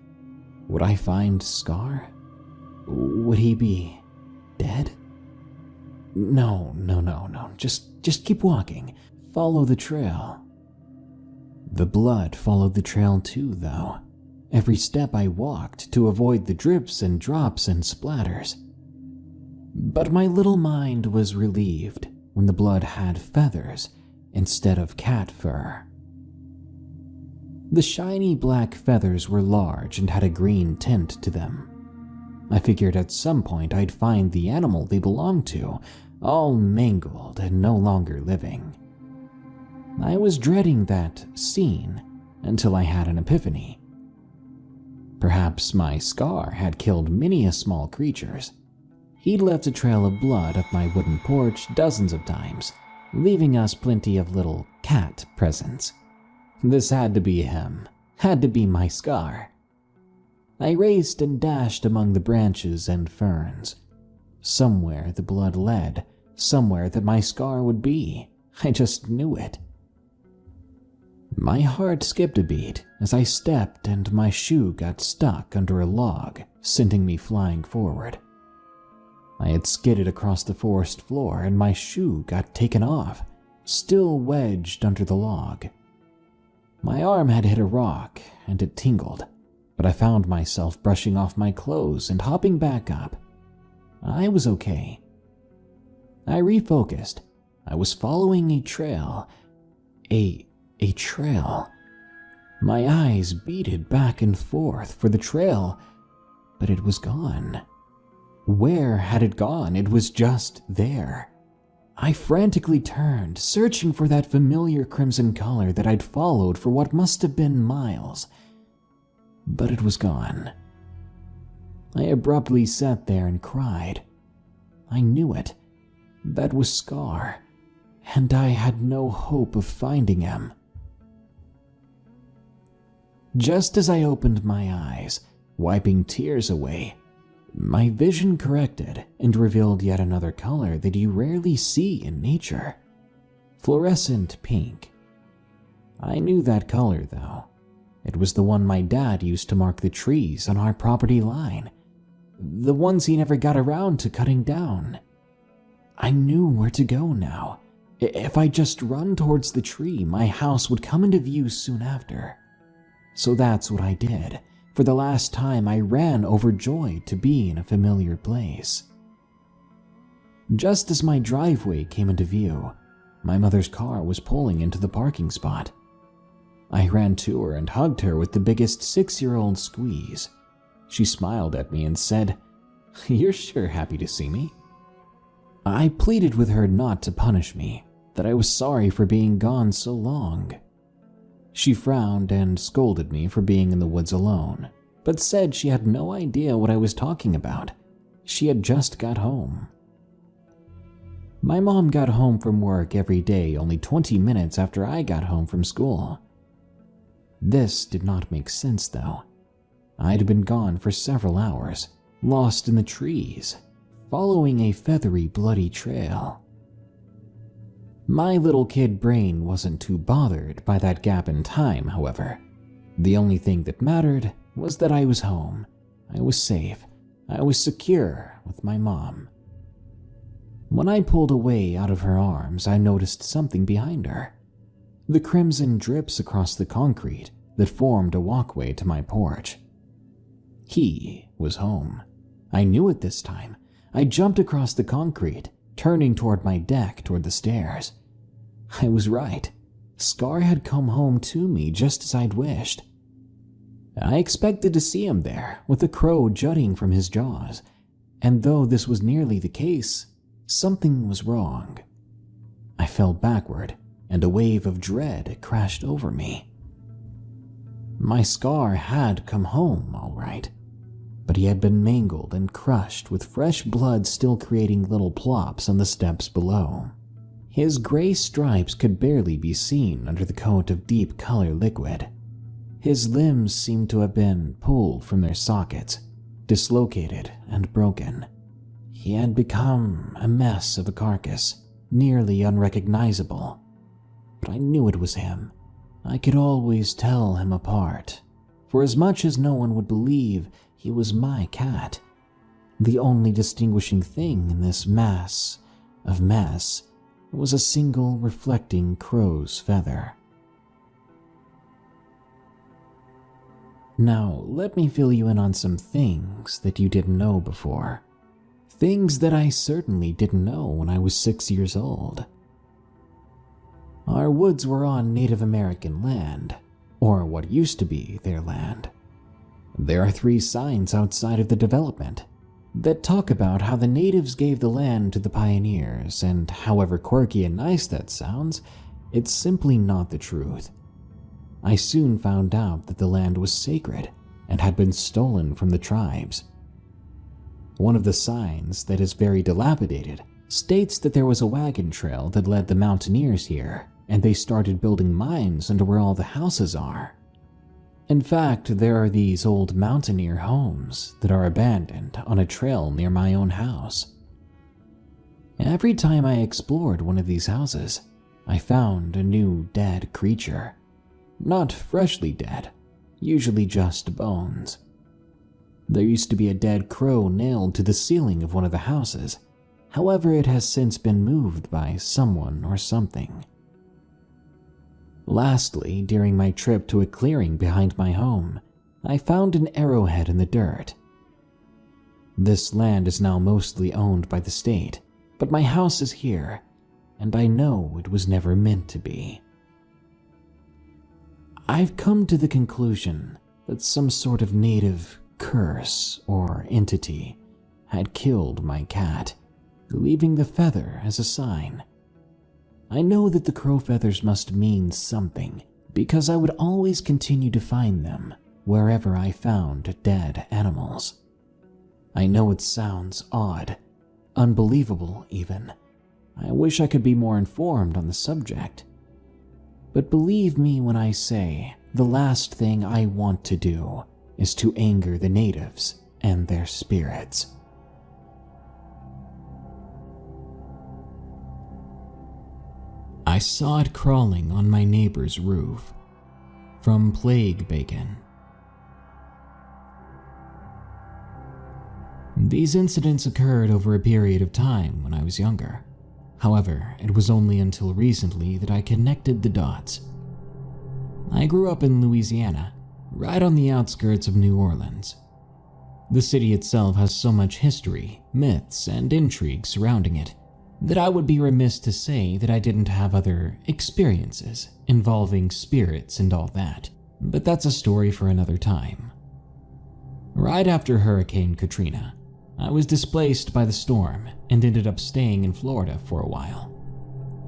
Would I find Scar? Would he be dead? No. Just keep walking. Follow the trail. The blood followed the trail too, though. Every step I walked to avoid the drips and drops and splatters. But my little mind was relieved when the blood had feathers instead of cat fur. The shiny black feathers were large and had a green tint to them. I figured at some point I'd find the animal they belonged to, all mangled and no longer living. I was dreading that scene until I had an epiphany. Perhaps my Scar had killed many a small creatures. He'd left a trail of blood up my wooden porch dozens of times, leaving us plenty of little cat presents. This had to be him, had to be my Scar. I raced and dashed among the branches and ferns. Somewhere the blood led, somewhere that my Scar would be. I just knew it. My heart skipped a beat as I stepped and my shoe got stuck under a log, sending me flying forward. I had skidded across the forest floor and my shoe got taken off, still wedged under the log. My arm had hit a rock and it tingled, but I found myself brushing off my clothes and hopping back up. I was okay. I refocused. I was following a trail. A trail. My eyes beated back and forth for the trail, but it was gone. Where had it gone? It was just there. I frantically turned, searching for that familiar crimson color that I'd followed for what must have been miles. But it was gone. I abruptly sat there and cried. I knew it. That was Scar, and I had no hope of finding him. Just as I opened my eyes, wiping tears away, my vision corrected and revealed yet another color that you rarely see in nature. Fluorescent pink. I knew that color, though. It was the one my dad used to mark the trees on our property line. The ones he never got around to cutting down. I knew where to go now. If I just run towards the tree, my house would come into view soon after. So that's what I did. For the last time, I ran overjoyed to be in a familiar place. Just as my driveway came into view, my mother's car was pulling into the parking spot. I ran to her and hugged her with the biggest 6-year-old squeeze. She smiled at me and said, "You're sure happy to see me?" I pleaded with her not to punish me, that I was sorry for being gone so long. She frowned and scolded me for being in the woods alone, but said she had no idea what I was talking about. She had just got home. My mom got home from work every day only 20 minutes after I got home from school. This did not make sense, though. I'd been gone for several hours, lost in the trees, following a feathery, bloody trail. My little kid brain wasn't too bothered by that gap in time, however. The only thing that mattered was that I was home. I was safe. I was secure with my mom. When I pulled away out of her arms, I noticed something behind her. The crimson drips across the concrete that formed a walkway to my porch. He was home. I knew it this time. I jumped across the concrete, turning toward my deck toward the stairs. I was right. Scar had come home to me just as I'd wished. I expected to see him there, with a crow jutting from his jaws, and though this was nearly the case, something was wrong. I fell backward, and a wave of dread crashed over me. My Scar had come home, all right, but he had been mangled and crushed with fresh blood still creating little plops on the steps below. His gray stripes could barely be seen under the coat of deep color liquid. His limbs seemed to have been pulled from their sockets, dislocated and broken. He had become a mess of a carcass, nearly unrecognizable. But I knew it was him. I could always tell him apart. For as much as no one would believe, he was my cat. The only distinguishing thing in this mass of mess was a single reflecting crow's feather. Now, let me fill you in on some things that you didn't know before. Things that I certainly didn't know when I was 6 years old. Our woods were on Native American land, or what used to be their land. There are 3 signs outside of the development that talk about how the natives gave the land to the pioneers, and however quirky and nice that sounds, it's simply not the truth. I soon found out that the land was sacred and had been stolen from the tribes. One of the signs, that is very dilapidated, states that there was a wagon trail that led the mountaineers here, and they started building mines under where all the houses are. In fact, there are these old mountaineer homes that are abandoned on a trail near my own house. Every time I explored one of these houses, I found a new dead creature. Not freshly dead, usually just bones. There used to be a dead crow nailed to the ceiling of one of the houses. However, it has since been moved by someone or something. Lastly, during my trip to a clearing behind my home, I found an arrowhead in the dirt. This land is now mostly owned by the state, but my house is here, and I know it was never meant to be. I've come to the conclusion that some sort of native curse or entity had killed my cat, leaving the feather as a sign I know that the crow feathers must mean something, because I would always continue to find them wherever I found dead animals. I know it sounds odd, unbelievable even. I wish I could be more informed on the subject. But believe me when I say, the last thing I want to do is to anger the natives and their spirits. I saw it crawling on my neighbor's roof. From Plague Bacon. These incidents occurred over a period of time when I was younger. However, it was only until recently that I connected the dots. I grew up in Louisiana, right on the outskirts of New Orleans. The city itself has so much history, myths, and intrigue surrounding it that I would be remiss to say that I didn't have other experiences involving spirits and all that, but that's a story for another time. Right after Hurricane Katrina, I was displaced by the storm and ended up staying in Florida for a while.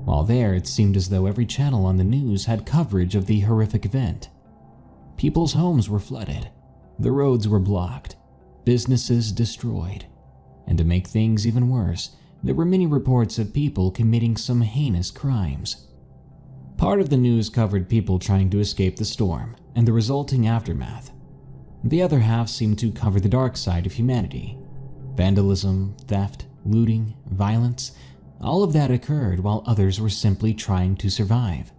While there, it seemed as though every channel on the news had coverage of the horrific event. People's homes were flooded, the roads were blocked, businesses destroyed, and to make things even worse, there were many reports of people committing some heinous crimes. Part of the news covered people trying to escape the storm and the resulting aftermath. The other half seemed to cover the dark side of humanity. Vandalism, theft, looting, violence, all of that occurred while others were simply trying to survive.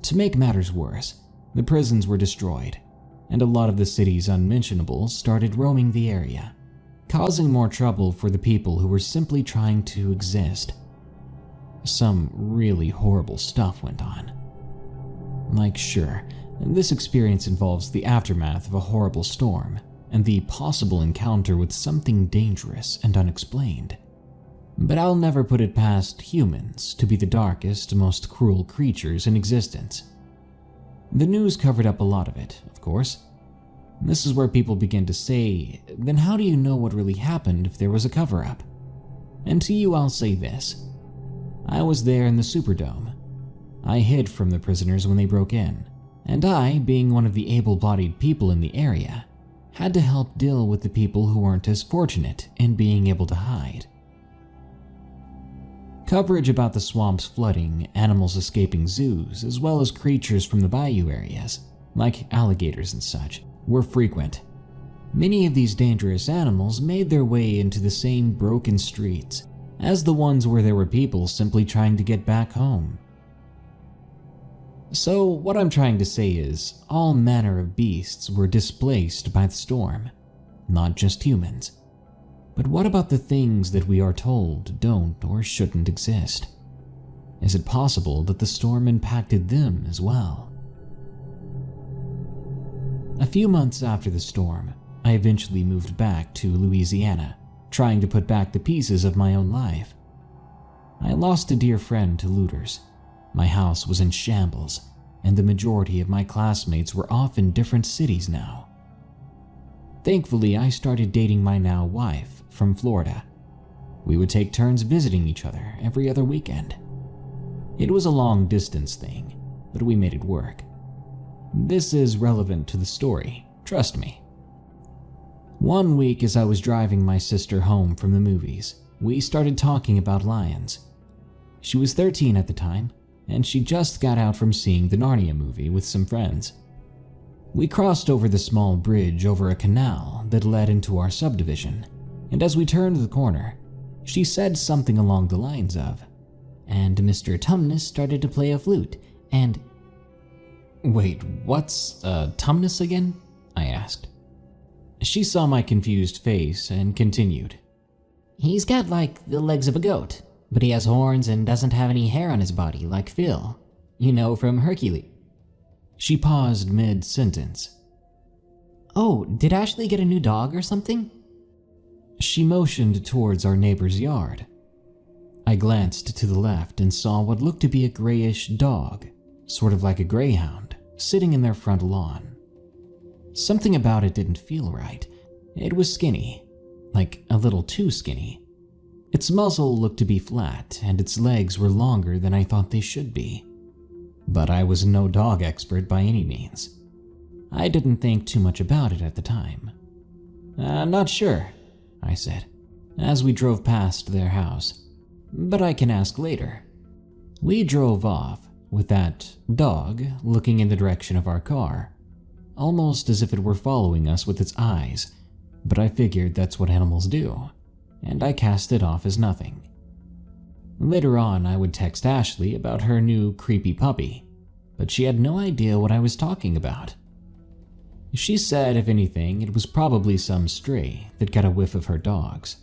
To make matters worse, the prisons were destroyed, and a lot of the city's unmentionables started roaming the area, causing more trouble for the people who were simply trying to exist. Some really horrible stuff went on. Like, sure, this experience involves the aftermath of a horrible storm and the possible encounter with something dangerous and unexplained. But I'll never put it past humans to be the darkest, most cruel creatures in existence. The news covered up a lot of it, of course. This is where people begin to say, then how do you know what really happened if there was a cover-up? And to you I'll say this. I was there in the Superdome. I hid from the prisoners when they broke in, and I, being one of the able-bodied people in the area, had to help deal with the people who weren't as fortunate in being able to hide. Coverage about the swamps flooding, animals escaping zoos, as well as creatures from the bayou areas, like alligators and such, were frequent. Many of these dangerous animals made their way into the same broken streets as the ones where there were people simply trying to get back home. So what I'm trying to say is, all manner of beasts were displaced by the storm, not just humans. But what about the things that we are told don't or shouldn't exist? Is it possible that the storm impacted them as well? A few months after the storm, I eventually moved back to Louisiana, trying to put back the pieces of my own life. I lost a dear friend to looters. My house was in shambles, and the majority of my classmates were off in different cities now. Thankfully, I started dating my now wife from Florida. We would take turns visiting each other every other weekend. It was a long-distance thing, but we made it work. This is relevant to the story, trust me. One week as I was driving my sister home from the movies, we started talking about lions. She was 13 at the time, and she just got out from seeing the Narnia movie with some friends. We crossed over the small bridge over a canal that led into our subdivision, and as we turned the corner, she said something along the lines of, "And Mr. Tumnus started to play a flute, and..." "Wait, what's Tumnus again?" I asked. She saw my confused face and continued. "He's got like the legs of a goat, but he has horns and doesn't have any hair on his body like Phil. You know, from Hercules." She paused mid-sentence. "Oh, did Ashley get a new dog or something?" She motioned towards our neighbor's yard. I glanced to the left and saw what looked to be a grayish dog, sort of like a greyhound, sitting in their front lawn. Something about it didn't feel right. It was skinny, like a little too skinny. Its muzzle looked to be flat, and its legs were longer than I thought they should be. But I was no dog expert by any means. I didn't think too much about it at the time. "I'm not sure," I said, as we drove past their house, "but I can ask later." We drove off, with that dog looking in the direction of our car, almost as if it were following us with its eyes, but I figured that's what animals do, and I cast it off as nothing. Later on, I would text Ashley about her new creepy puppy, but she had no idea what I was talking about. She said, if anything, it was probably some stray that got a whiff of her dogs.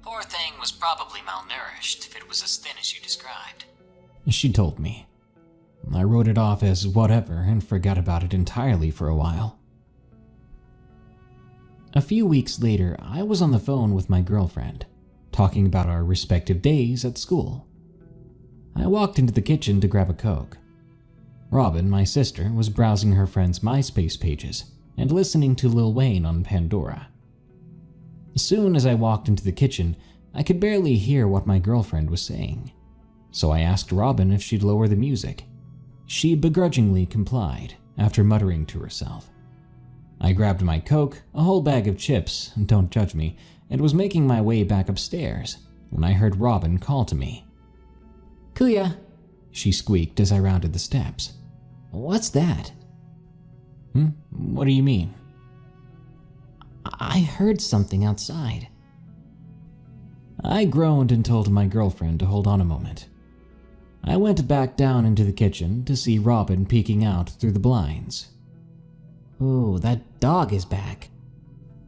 Poor thing was probably malnourished if it was as thin as you described. She told me. I wrote it off as whatever and forgot about it entirely for a while. A few weeks later, I was on the phone with my girlfriend, talking about our respective days at school. I walked into the kitchen to grab a Coke. Robin, my sister, was browsing her friend's MySpace pages and listening to Lil Wayne on Pandora. As soon as I walked into the kitchen, I could barely hear what my girlfriend was saying, so I asked Robin if she'd lower the music. She begrudgingly complied, after muttering to herself. I grabbed my Coke, a whole bag of chips, don't judge me, and was making my way back upstairs when I heard Robin call to me. "Kuya," she squeaked as I rounded the steps. "What's that?" What do you mean? I heard something outside. I groaned and told my girlfriend to hold on a moment. I went back down into the kitchen to see Robin peeking out through the blinds. "Ooh, that dog is back,"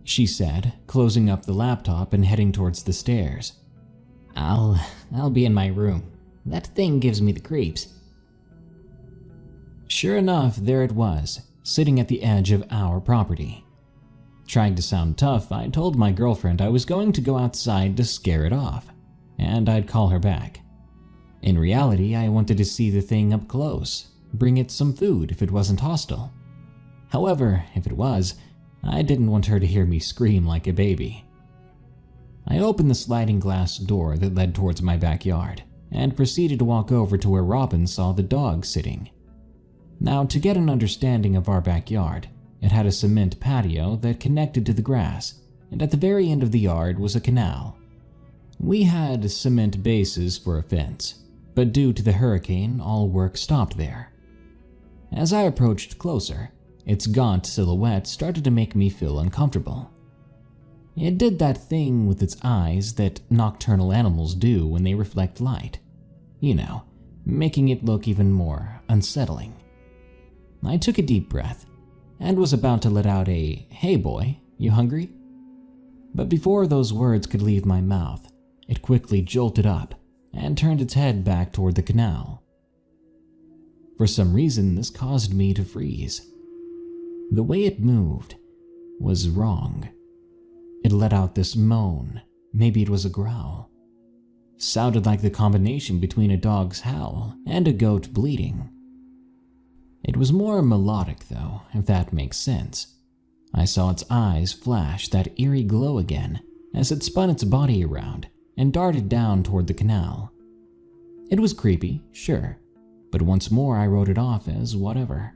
she said, closing up the laptop and heading towards the stairs. I'll be in my room. That thing gives me the creeps." Sure enough, there it was, sitting at the edge of our property. Trying to sound tough, I told my girlfriend I was going to go outside to scare it off, and I'd call her back. In reality, I wanted to see the thing up close, bring it some food if it wasn't hostile. However, if it was, I didn't want her to hear me scream like a baby. I opened the sliding glass door that led towards my backyard and proceeded to walk over to where Robin saw the dog sitting. Now, to get an understanding of our backyard, it had a cement patio that connected to the grass, and at the very end of the yard was a canal. We had cement bases for a fence, but due to the hurricane, all work stopped there. As I approached closer, its gaunt silhouette started to make me feel uncomfortable. It did that thing with its eyes that nocturnal animals do when they reflect light. You know, making it look even more unsettling. I took a deep breath and was about to let out a, "Hey boy, you hungry?" But before those words could leave my mouth, it quickly jolted up and turned its head back toward the canal. For some reason, this caused me to freeze. The way it moved was wrong. It let out this moan, maybe it was a growl. Sounded like the combination between a dog's howl and a goat bleating. It was more melodic though, if that makes sense. I saw its eyes flash that eerie glow again as it spun its body around and darted down toward the canal. It was creepy, sure, but once more I wrote it off as whatever.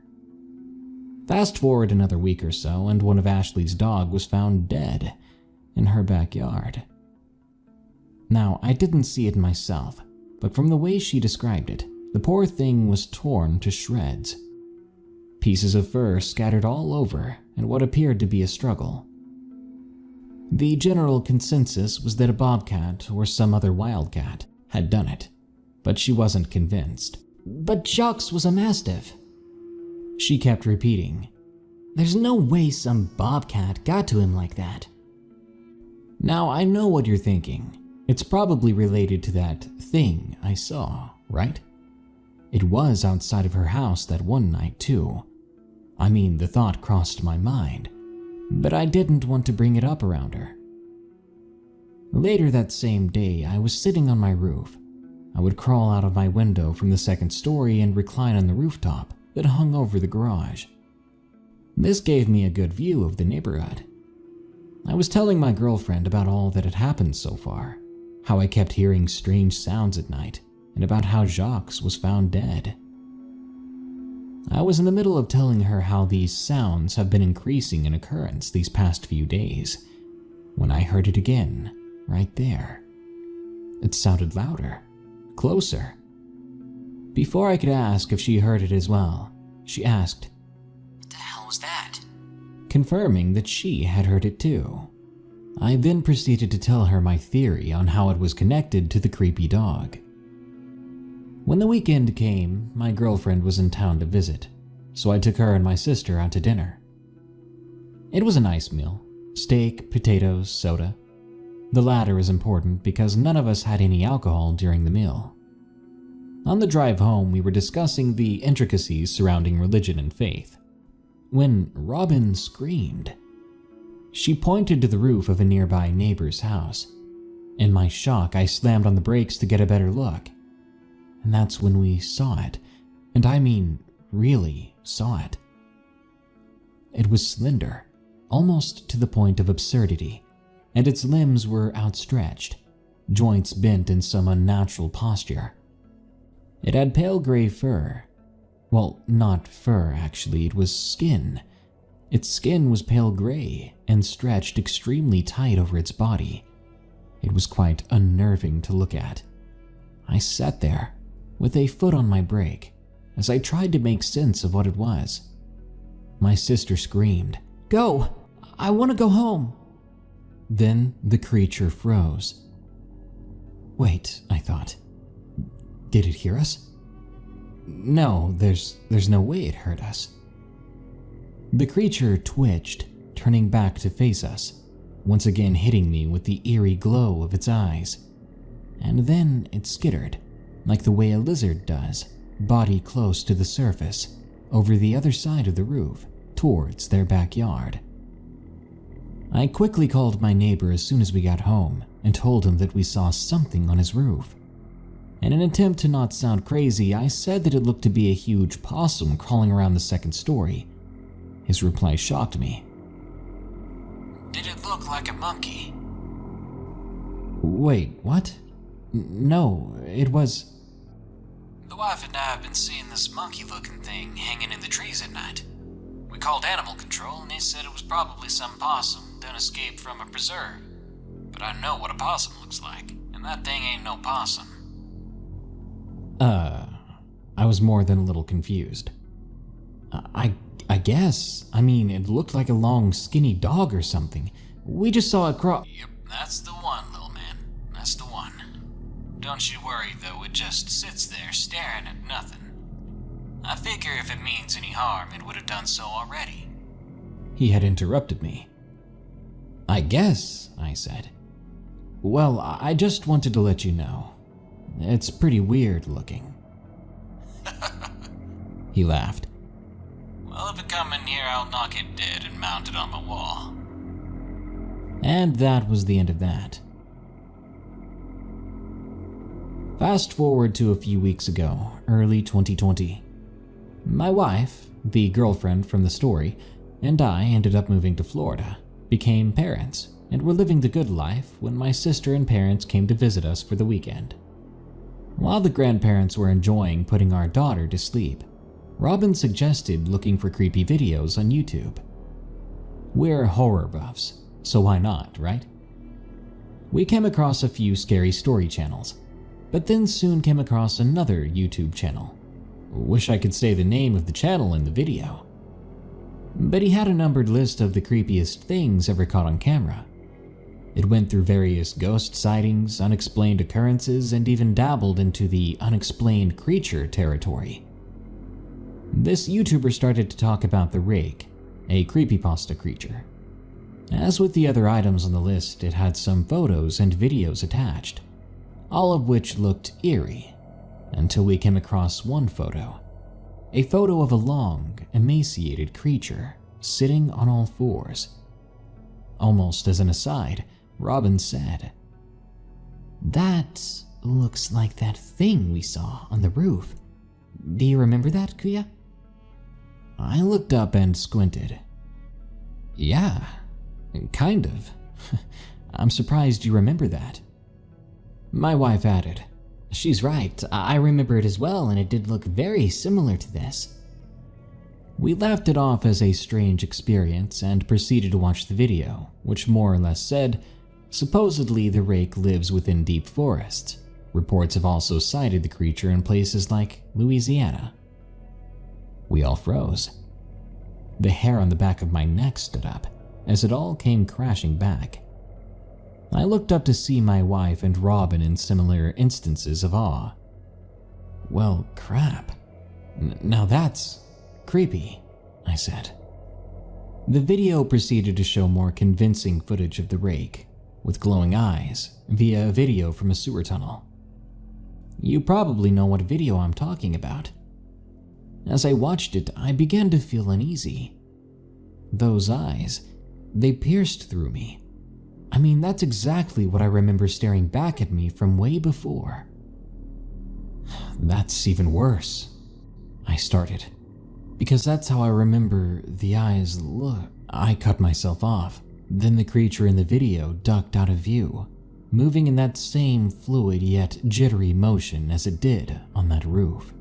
Fast forward another week or so, and one of Ashley's dogs was found dead in her backyard. Now, I didn't see it myself, but from the way she described it, the poor thing was torn to shreds. Pieces of fur scattered all over in what appeared to be a struggle. The general consensus was that a bobcat or some other wildcat had done it, but she wasn't convinced. "But Jocks was a mastiff," she kept repeating. "There's no way some bobcat got to him like that." Now, I know what you're thinking. It's probably related to that thing I saw, right? It was outside of her house that one night, too. I mean, the thought crossed my mind, but I didn't want to bring it up around her. Later that same day, I was sitting on my roof. I would crawl out of my window from the second story and recline on the rooftop that hung over the garage. This gave me a good view of the neighborhood. I was telling my girlfriend about all that had happened so far, how I kept hearing strange sounds at night, and about how Jacques was found dead. I was in the middle of telling her how these sounds have been increasing in occurrence these past few days, when I heard it again, right there. It sounded louder, closer. Before I could ask if she heard it as well, she asked, "What the hell was that?" confirming that she had heard it too. I then proceeded to tell her my theory on how it was connected to the creepy dog. When the weekend came, my girlfriend was in town to visit, so I took her and my sister out to dinner. It was a nice meal: steak, potatoes, soda. The latter is important because none of us had any alcohol during the meal. On the drive home, we were discussing the intricacies surrounding religion and faith, when Robin screamed. She pointed to the roof of a nearby neighbor's house. In my shock, I slammed on the brakes to get a better look. And that's when we saw it. And I mean, really saw it. It was slender, almost to the point of absurdity, and its limbs were outstretched, joints bent in some unnatural posture. It had pale gray fur. Well, not fur actually, it was skin. Its skin was pale gray and stretched extremely tight over its body. It was quite unnerving to look at. I sat there, with a foot on my brake, as I tried to make sense of what it was. My sister screamed, Go! I want to go home! Then the creature froze. Wait, I thought. Did it hear us? No, there's no way it heard us. The creature twitched, turning back to face us, once again hitting me with the eerie glow of its eyes. And then it skittered, like the way a lizard does, body close to the surface, over the other side of the roof, towards their backyard. I quickly called my neighbor as soon as we got home and told him that we saw something on his roof. In an attempt to not sound crazy, I said that it looked to be a huge possum crawling around the second story. His reply shocked me. "Did it look like a monkey?" Wait, what? No, it was... "The wife and I have been seeing this monkey-looking thing hanging in the trees at night. We called animal control and they said it was probably some possum done escaped from a preserve. But I know what a possum looks like, and that thing ain't no possum." I was more than a little confused. I guess. I mean, it looked like a long, skinny dog or something. We just saw it crawl. Yep, that's the one, little man. That's the one. Don't you worry, though, it just sits there staring at nothing. I figure if it means any harm, it would have done so already. He had interrupted me. I guess, I said. Well, I just wanted to let you know. It's pretty weird looking. He laughed. Well, if it come in here, I'll knock it dead and mount it on my wall. And that was the end of that. Fast forward to a few weeks ago, early 2020. My wife, the girlfriend from the story, and I ended up moving to Florida, became parents, and were living the good life when my sister and parents came to visit us for the weekend. While the grandparents were enjoying putting our daughter to sleep, Robin suggested looking for creepy videos on YouTube. We're horror buffs, so why not, right? We came across a few scary story channels, but then soon came across another YouTube channel. Wish I could say the name of the channel in the video. But he had a numbered list of the creepiest things ever caught on camera. It went through various ghost sightings, unexplained occurrences, and even dabbled into the unexplained creature territory. This YouTuber started to talk about the Rake, a creepypasta creature. As with the other items on the list, it had some photos and videos attached, all of which looked eerie, until we came across one photo. A photo of a long, emaciated creature sitting on all fours. Almost as an aside, Robin said, That looks like that thing we saw on the roof. Do you remember that, Kuya? I looked up and squinted. Yeah, kind of. I'm surprised you remember that. My wife added, "She's right. I remember it as well, and it did look very similar to this." We laughed it off as a strange experience and proceeded to watch the video, which more or less said, supposedly the rake lives within deep forests. Reports have also cited the creature in places like Louisiana. We all froze. The hair on the back of my neck stood up as it all came crashing back. I looked up to see my wife and Robin in similar instances of awe. "Well, crap. Now that's creepy," I said. The video proceeded to show more convincing footage of the rake, with glowing eyes, via a video from a sewer tunnel. You probably know what video I'm talking about. As I watched it, I began to feel uneasy. Those eyes, they pierced through me. I mean, that's exactly what I remember staring back at me from way before. "That's even worse," I started, "because that's how I remember the eyes look." I cut myself off. Then the creature in the video ducked out of view, moving in that same fluid yet jittery motion as it did on that roof.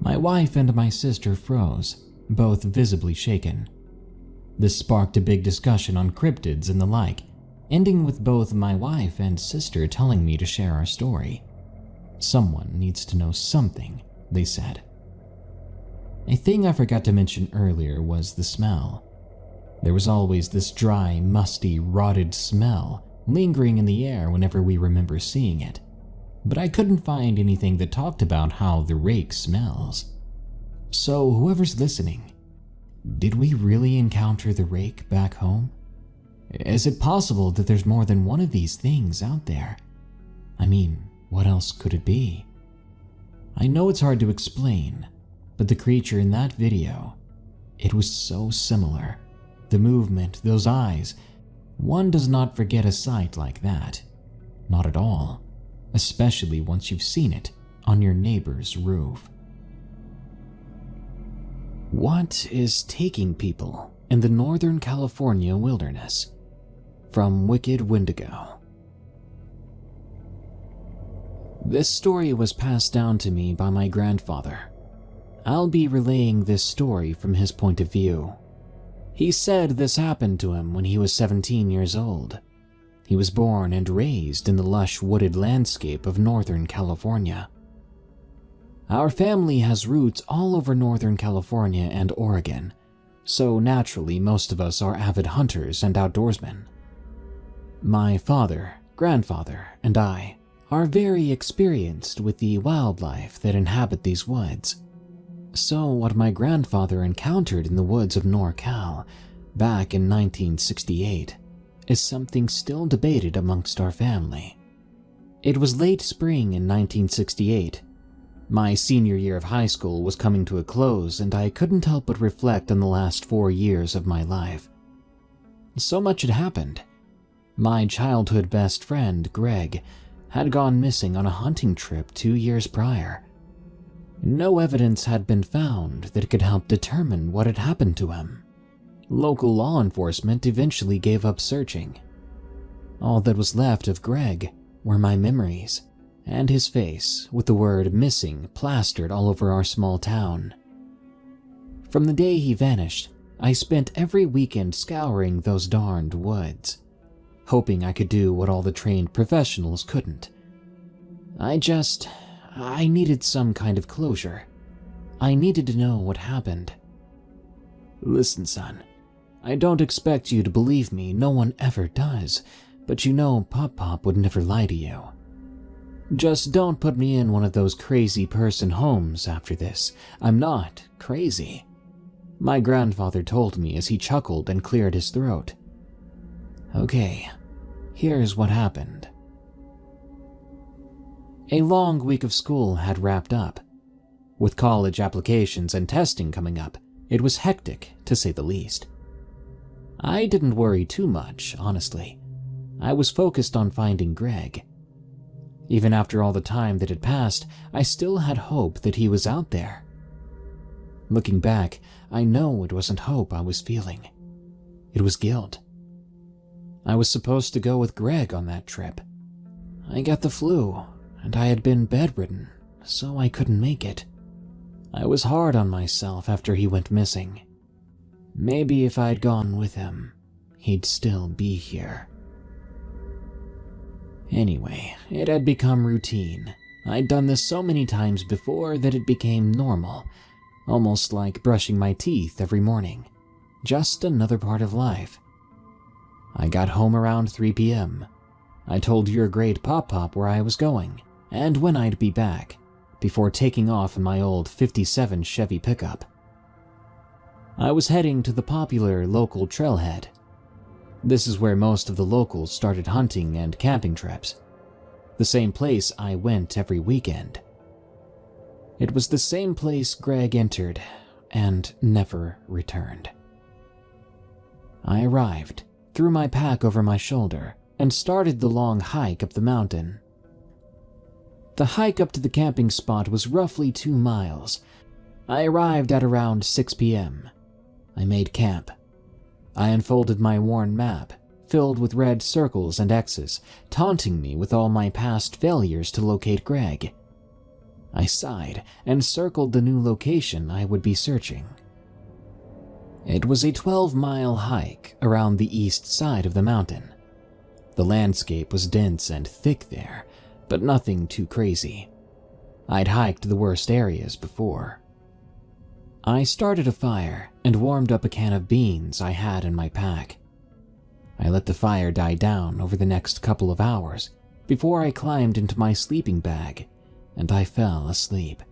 My wife and my sister froze, both visibly shaken. This sparked a big discussion on cryptids and the like, ending with both my wife and sister telling me to share our story. "Someone needs to know something," they said. A thing I forgot to mention earlier was the smell. There was always this dry, musty, rotted smell lingering in the air whenever we remember seeing it, but I couldn't find anything that talked about how the rake smells. So whoever's listening, did we really encounter the rake back home? Is it possible that there's more than one of these things out there? I mean, what else could it be? I know it's hard to explain, but the creature in that video, it was so similar. The movement, those eyes, one does not forget a sight like that. Not at all, especially once you've seen it on your neighbor's roof. What is taking people in the Northern California wilderness? From Wicked Wendigo. This story was passed down to me by my grandfather. I'll be relaying this story from his point of view. He said this happened to him when he was 17 years old. He was born and raised in the lush wooded landscape of Northern California. Our family has roots all over Northern California and Oregon, so naturally most of us are avid hunters and outdoorsmen. My father, grandfather, and I are very experienced with the wildlife that inhabit these woods. So what my grandfather encountered in the woods of NorCal back in 1968 is something still debated amongst our family. It was late spring in 1968. My senior year of high school was coming to a close, and I couldn't help but reflect on the last 4 years of my life. So much had happened. My childhood best friend, Greg, had gone missing on a hunting trip 2 years prior. No evidence had been found that could help determine what had happened to him. Local law enforcement eventually gave up searching. All that was left of Greg were my memories, and his face with the word missing plastered all over our small town. From the day he vanished, I spent every weekend scouring those darned woods, hoping I could do what all the trained professionals couldn't. I needed some kind of closure. I needed to know what happened. Listen, son, I don't expect you to believe me, no one ever does, but you know Pop would never lie to you. Just don't put me in one of those crazy person homes after this. I'm not crazy, my grandfather told me as he chuckled and cleared his throat. Okay, here's what happened. A long week of school had wrapped up. With college applications and testing coming up, it was hectic, to say the least. I didn't worry too much, honestly. I was focused on finding Greg. Even after all the time that had passed, I still had hope that he was out there. Looking back, I know it wasn't hope I was feeling. It was guilt. I was supposed to go with Greg on that trip. I got the flu, and I had been bedridden, so I couldn't make it. I was hard on myself after he went missing. Maybe if I'd gone with him, he'd still be here. Anyway, it had become routine. I'd done this so many times before that it became normal, almost like brushing my teeth every morning. Just another part of life. I got home around 3 p.m. I told your great Pop-Pop where I was going, and when I'd be back, before taking off in my old 57 Chevy pickup. I was heading to the popular local trailhead. This is where most of the locals started hunting and camping trips. The same place I went every weekend. It was the same place Greg entered and never returned. I arrived, threw my pack over my shoulder, and started the long hike up the mountain. The hike up to the camping spot was roughly 2 miles. I arrived at around 6 p.m. I made camp. I unfolded my worn map, filled with red circles and X's, taunting me with all my past failures to locate Greg. I sighed and circled the new location I would be searching. It was a 12-mile hike around the east side of the mountain. The landscape was dense and thick there, but nothing too crazy. I'd hiked the worst areas before. I started a fire and warmed up a can of beans I had in my pack. I let the fire die down over the next couple of hours before I climbed into my sleeping bag and I fell asleep.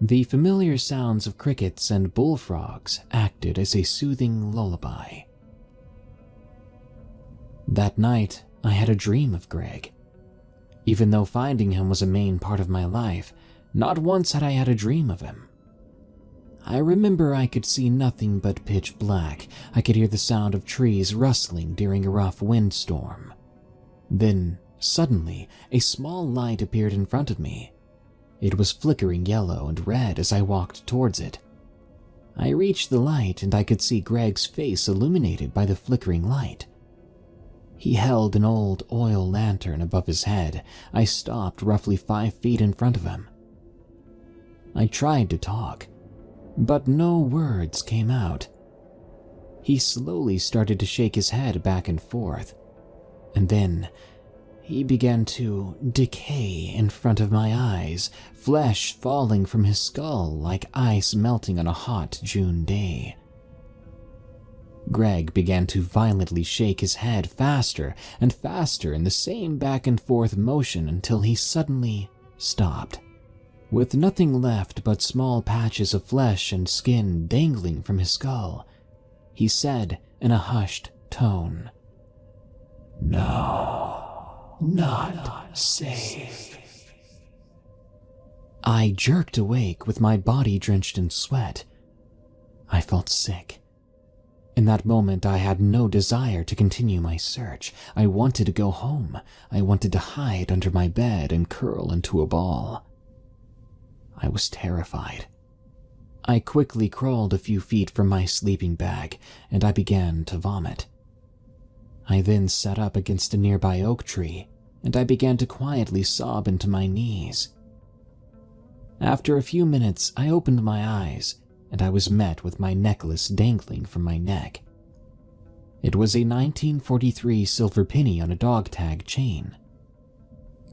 The familiar sounds of crickets and bullfrogs acted as a soothing lullaby. That night, I had a dream of Greg. Even though finding him was a main part of my life, not once had I had a dream of him. I remember I could see nothing but pitch black. I could hear the sound of trees rustling during a rough windstorm. Then, suddenly, a small light appeared in front of me. It was flickering yellow and red as I walked towards it. I reached the light and I could see Greg's face illuminated by the flickering light. He held an old oil lantern above his head. I stopped roughly 5 feet in front of him. I tried to talk, but no words came out. He slowly started to shake his head back and forth, and then he began to decay in front of my eyes, flesh falling from his skull like ice melting on a hot June day. Greg began to violently shake his head faster and faster in the same back and forth motion until he suddenly stopped. With nothing left but small patches of flesh and skin dangling from his skull, he said in a hushed tone, "No, not safe." I jerked awake with my body drenched in sweat. I felt sick. In that moment, I had no desire to continue my search. I wanted to go home. I wanted to hide under my bed and curl into a ball. I was terrified. I quickly crawled a few feet from my sleeping bag, and I began to vomit. I then sat up against a nearby oak tree, and I began to quietly sob into my knees. After a few minutes, I opened my eyes, and I was met with my necklace dangling from my neck. It was a 1943 silver penny on a dog tag chain.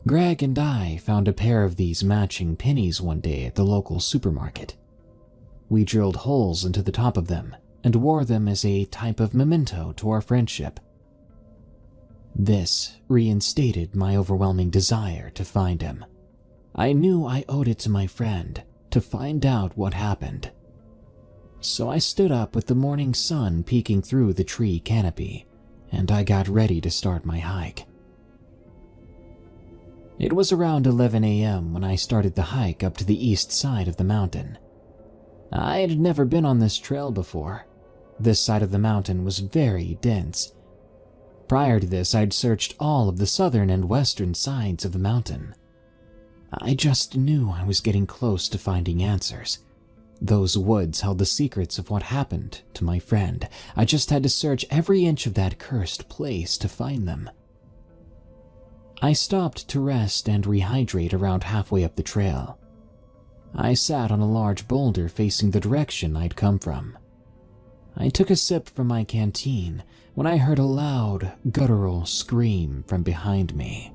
Greg and I found a pair of these matching pennies one day at the local supermarket. We drilled holes into the top of them and wore them as a type of memento to our friendship. This reinstated my overwhelming desire to find him. I knew I owed it to my friend to find out what happened. So I stood up with the morning sun peeking through the tree canopy, and I got ready to start my hike. It was around 11 a.m. when I started the hike up to the east side of the mountain. I had never been on this trail before. This side of the mountain was very dense. Prior to this, I'd searched all of the southern and western sides of the mountain. I just knew I was getting close to finding answers. Those woods held the secrets of what happened to my friend. I just had to search every inch of that cursed place to find them. I stopped to rest and rehydrate around halfway up the trail. I sat on a large boulder facing the direction I'd come from. I took a sip from my canteen when I heard a loud, guttural scream from behind me.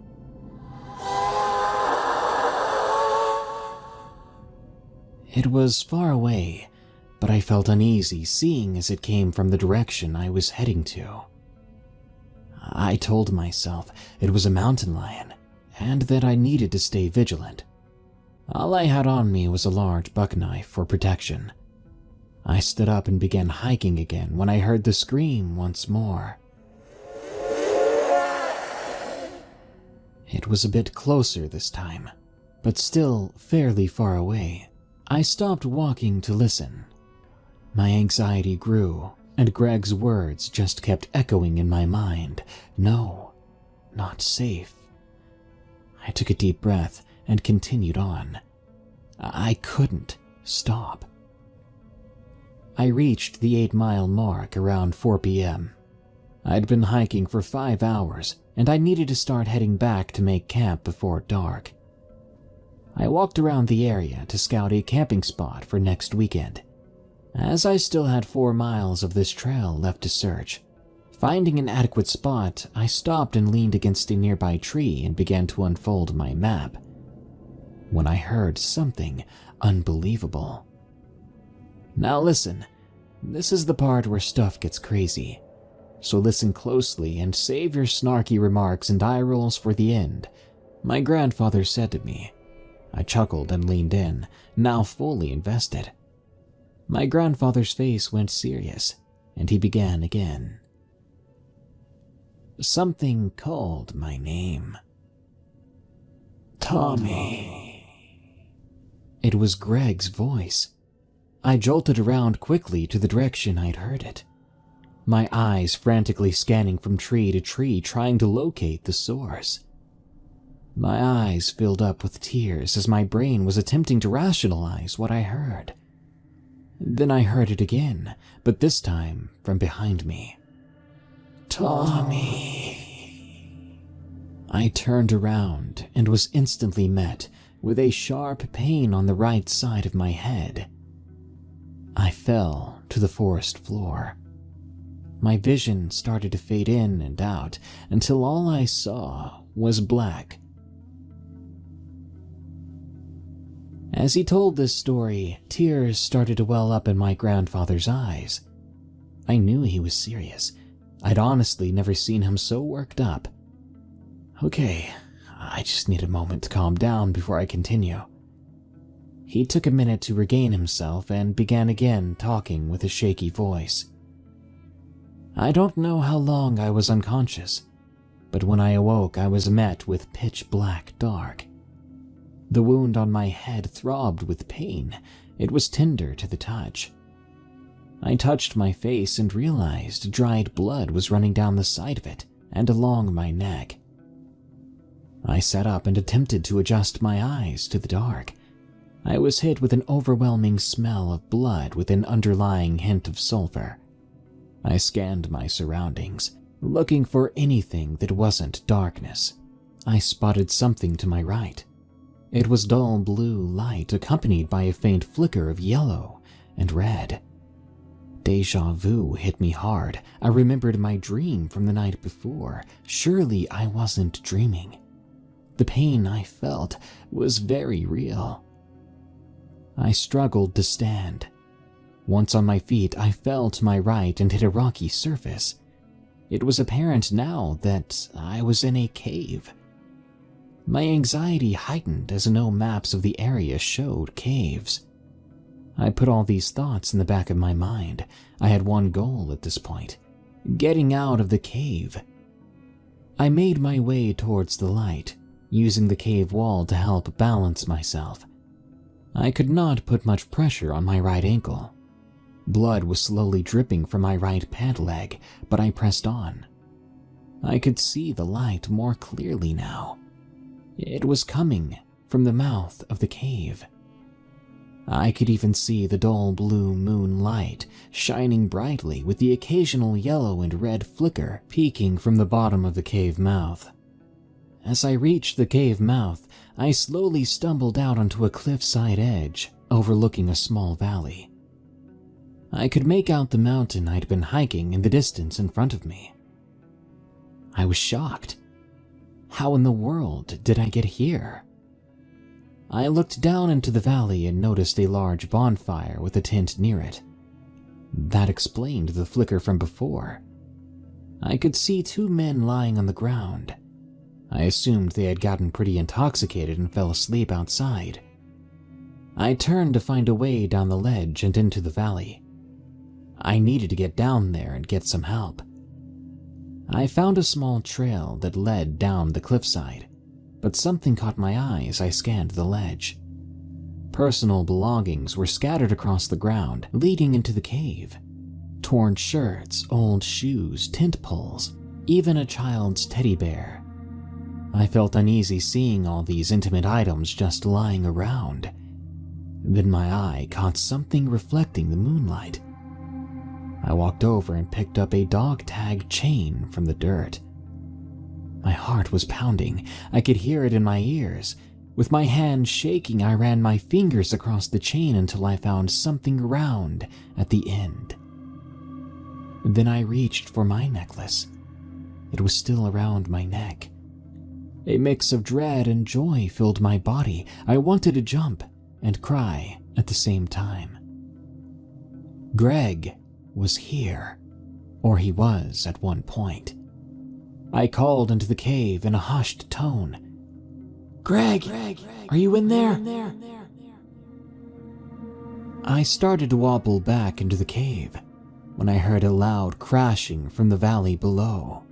It was far away, but I felt uneasy seeing as it came from the direction I was heading to. I told myself it was a mountain lion and that I needed to stay vigilant. All I had on me was a large buck knife for protection. I stood up and began hiking again when I heard the scream once more. It was a bit closer this time, but still fairly far away. I stopped walking to listen. My anxiety grew, and Greg's words just kept echoing in my mind. No, not safe. I took a deep breath and continued on. I couldn't stop. I reached the 8-mile mark around 4 p.m. I'd been hiking for 5 hours, and I needed to start heading back to make camp before dark. I walked around the area to scout a camping spot for next weekend, as I still had 4 miles of this trail left to search. Finding an adequate spot, I stopped and leaned against a nearby tree and began to unfold my map, when I heard something unbelievable. Now listen, this is the part where stuff gets crazy, so listen closely and save your snarky remarks and eye rolls for the end, my grandfather said to me. I chuckled and leaned in, now fully invested. My grandfather's face went serious, and he began again. Something called my name. Tommy. It was Greg's voice. I jolted around quickly to the direction I'd heard it, my eyes frantically scanning from tree to tree trying to locate the source. My eyes filled up with tears as my brain was attempting to rationalize what I heard. Then I heard it again, but this time from behind me. Tommy. I turned around and was instantly met with a sharp pain on the right side of my head. I fell to the forest floor. My vision started to fade in and out until all I saw was black. As he told this story, tears started to well up in my grandfather's eyes. I knew he was serious. I'd honestly never seen him so worked up. Okay, I just need a moment to calm down before I continue. He took a minute to regain himself and began again talking with a shaky voice. I don't know how long I was unconscious, but when I awoke I was met with pitch black dark. The wound on my head throbbed with pain. It was tender to the touch. I touched my face and realized dried blood was running down the side of it and along my neck. I sat up and attempted to adjust my eyes to the dark. I was hit with an overwhelming smell of blood with an underlying hint of sulfur. I scanned my surroundings, looking for anything that wasn't darkness. I spotted something to my right. It was dull blue light accompanied by a faint flicker of yellow and red. Deja vu hit me hard. I remembered my dream from the night before. Surely I wasn't dreaming. The pain I felt was very real. I struggled to stand. Once on my feet, I fell to my right and hit a rocky surface. It was apparent now that I was in a cave. My anxiety heightened as no maps of the area showed caves. I put all these thoughts in the back of my mind. I had one goal at this point: getting out of the cave. I made my way towards the light, using the cave wall to help balance myself. I could not put much pressure on my right ankle. Blood was slowly dripping from my right pant leg, but I pressed on. I could see the light more clearly now. It was coming from the mouth of the cave. I could even see the dull blue moonlight shining brightly with the occasional yellow and red flicker peeking from the bottom of the cave mouth. As I reached the cave mouth, I slowly stumbled out onto a cliffside edge overlooking a small valley. I could make out the mountain I'd been hiking in the distance in front of me. I was shocked. How in the world did I get here? I looked down into the valley and noticed a large bonfire with a tent near it. That explained the flicker from before. I could see two men lying on the ground. I assumed they had gotten pretty intoxicated and fell asleep outside. I turned to find a way down the ledge and into the valley. I needed to get down there and get some help. I found a small trail that led down the cliffside, but something caught my eye as I scanned the ledge. Personal belongings were scattered across the ground leading into the cave. Torn shirts, old shoes, tent poles, even a child's teddy bear. I felt uneasy seeing all these intimate items just lying around. Then my eye caught something reflecting the moonlight. I walked over and picked up a dog tag chain from the dirt. My heart was pounding. I could hear it in my ears. With my hand shaking, I ran my fingers across the chain until I found something round at the end. Then I reached for my necklace. It was still around my neck. A mix of dread and joy filled my body. I wanted to jump and cry at the same time. Greg was here, or he was at one point. I called into the cave in a hushed tone. Greg, are you in there? I started to wobble back into the cave when I heard a loud crashing from the valley below.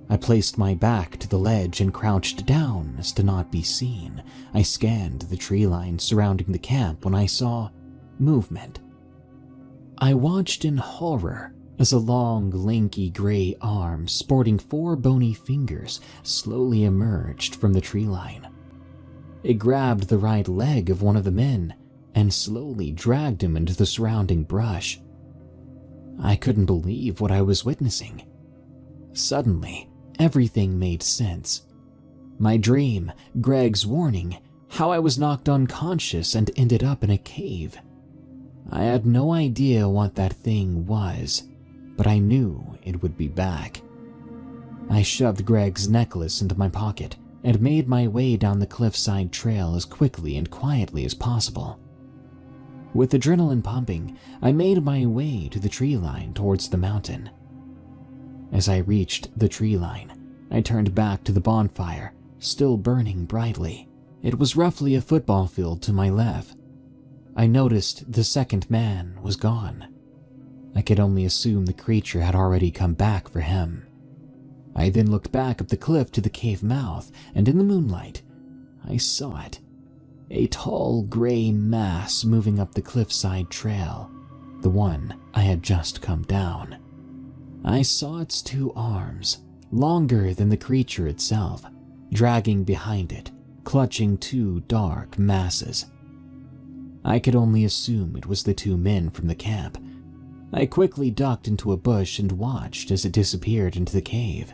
I placed my back to the ledge and crouched down as to not be seen. I scanned the tree line surrounding the camp when I saw movement. I watched in horror as a long, lanky gray arm sporting 4 bony fingers slowly emerged from the tree line. It grabbed the right leg of one of the men and slowly dragged him into the surrounding brush. I couldn't believe what I was witnessing. Suddenly, everything made sense. My dream, Greg's warning, how I was knocked unconscious and ended up in a cave. I had no idea what that thing was, but I knew it would be back. I shoved Greg's necklace into my pocket and made my way down the cliffside trail as quickly and quietly as possible. With adrenaline pumping, I made my way to the tree line towards the mountain. As I reached the tree line, I turned back to the bonfire, still burning brightly. It was roughly a football field to my left. I noticed the second man was gone. I could only assume the creature had already come back for him. I then looked back up the cliff to the cave mouth, and in the moonlight, I saw it. A tall gray mass moving up the cliffside trail, the one I had just come down. I saw its 2 arms, longer than the creature itself, dragging behind it, clutching 2 dark masses. I could only assume it was the 2 men from the camp. I quickly ducked into a bush and watched as it disappeared into the cave.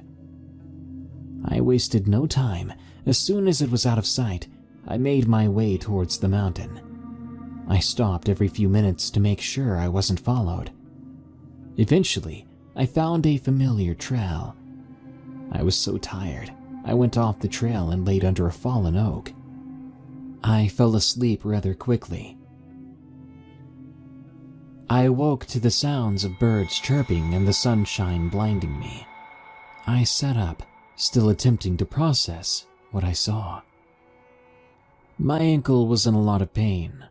I wasted no time. As soon as it was out of sight, I made my way towards the mountain. I stopped every few minutes to make sure I wasn't followed. Eventually, I found a familiar trail. I was so tired, I went off the trail and laid under a fallen oak. I fell asleep rather quickly. I awoke to the sounds of birds chirping and the sunshine blinding me. I sat up, still attempting to process what I saw. My ankle was in a lot of pain.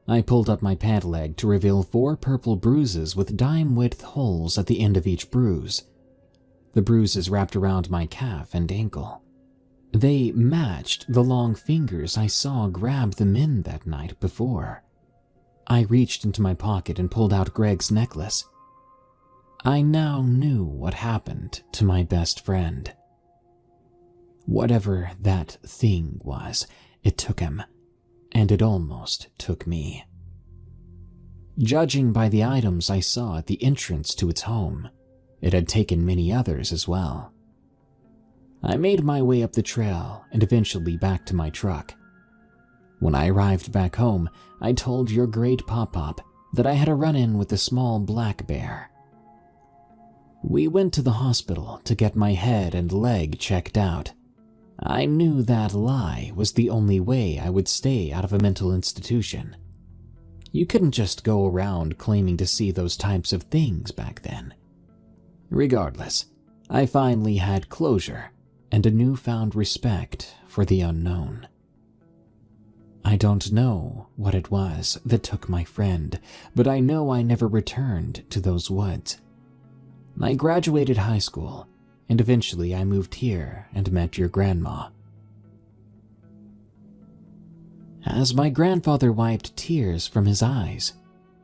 I pulled up my pant leg to reveal 4 purple bruises with dime-width holes at the end of each bruise. The bruises wrapped around my calf and ankle. They matched the long fingers I saw grab the men that night before. I reached into my pocket and pulled out Greg's necklace. I now knew what happened to my best friend. Whatever that thing was, it took him, and it almost took me. Judging by the items I saw at the entrance to its home, it had taken many others as well. I made my way up the trail and eventually back to my truck. When I arrived back home, I told your great Pop-Pop that I had a run-in with a small black bear. We went to the hospital to get my head and leg checked out. I knew that lie was the only way I would stay out of a mental institution. You couldn't just go around claiming to see those types of things back then. Regardless, I finally had closure and a newfound respect for the unknown. I don't know what it was that took my friend, but I know I never returned to those woods. I graduated high school, and eventually I moved here and met your grandma. As my grandfather wiped tears from his eyes,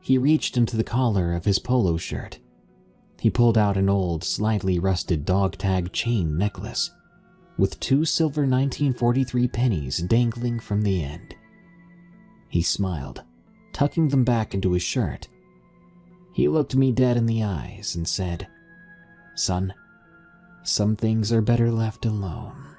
he reached into the collar of his polo shirt. He pulled out an old, slightly rusted dog tag chain necklace with 2 silver 1943 pennies dangling from the end. He smiled, tucking them back into his shirt. He looked me dead in the eyes and said, "Son, some things are better left alone."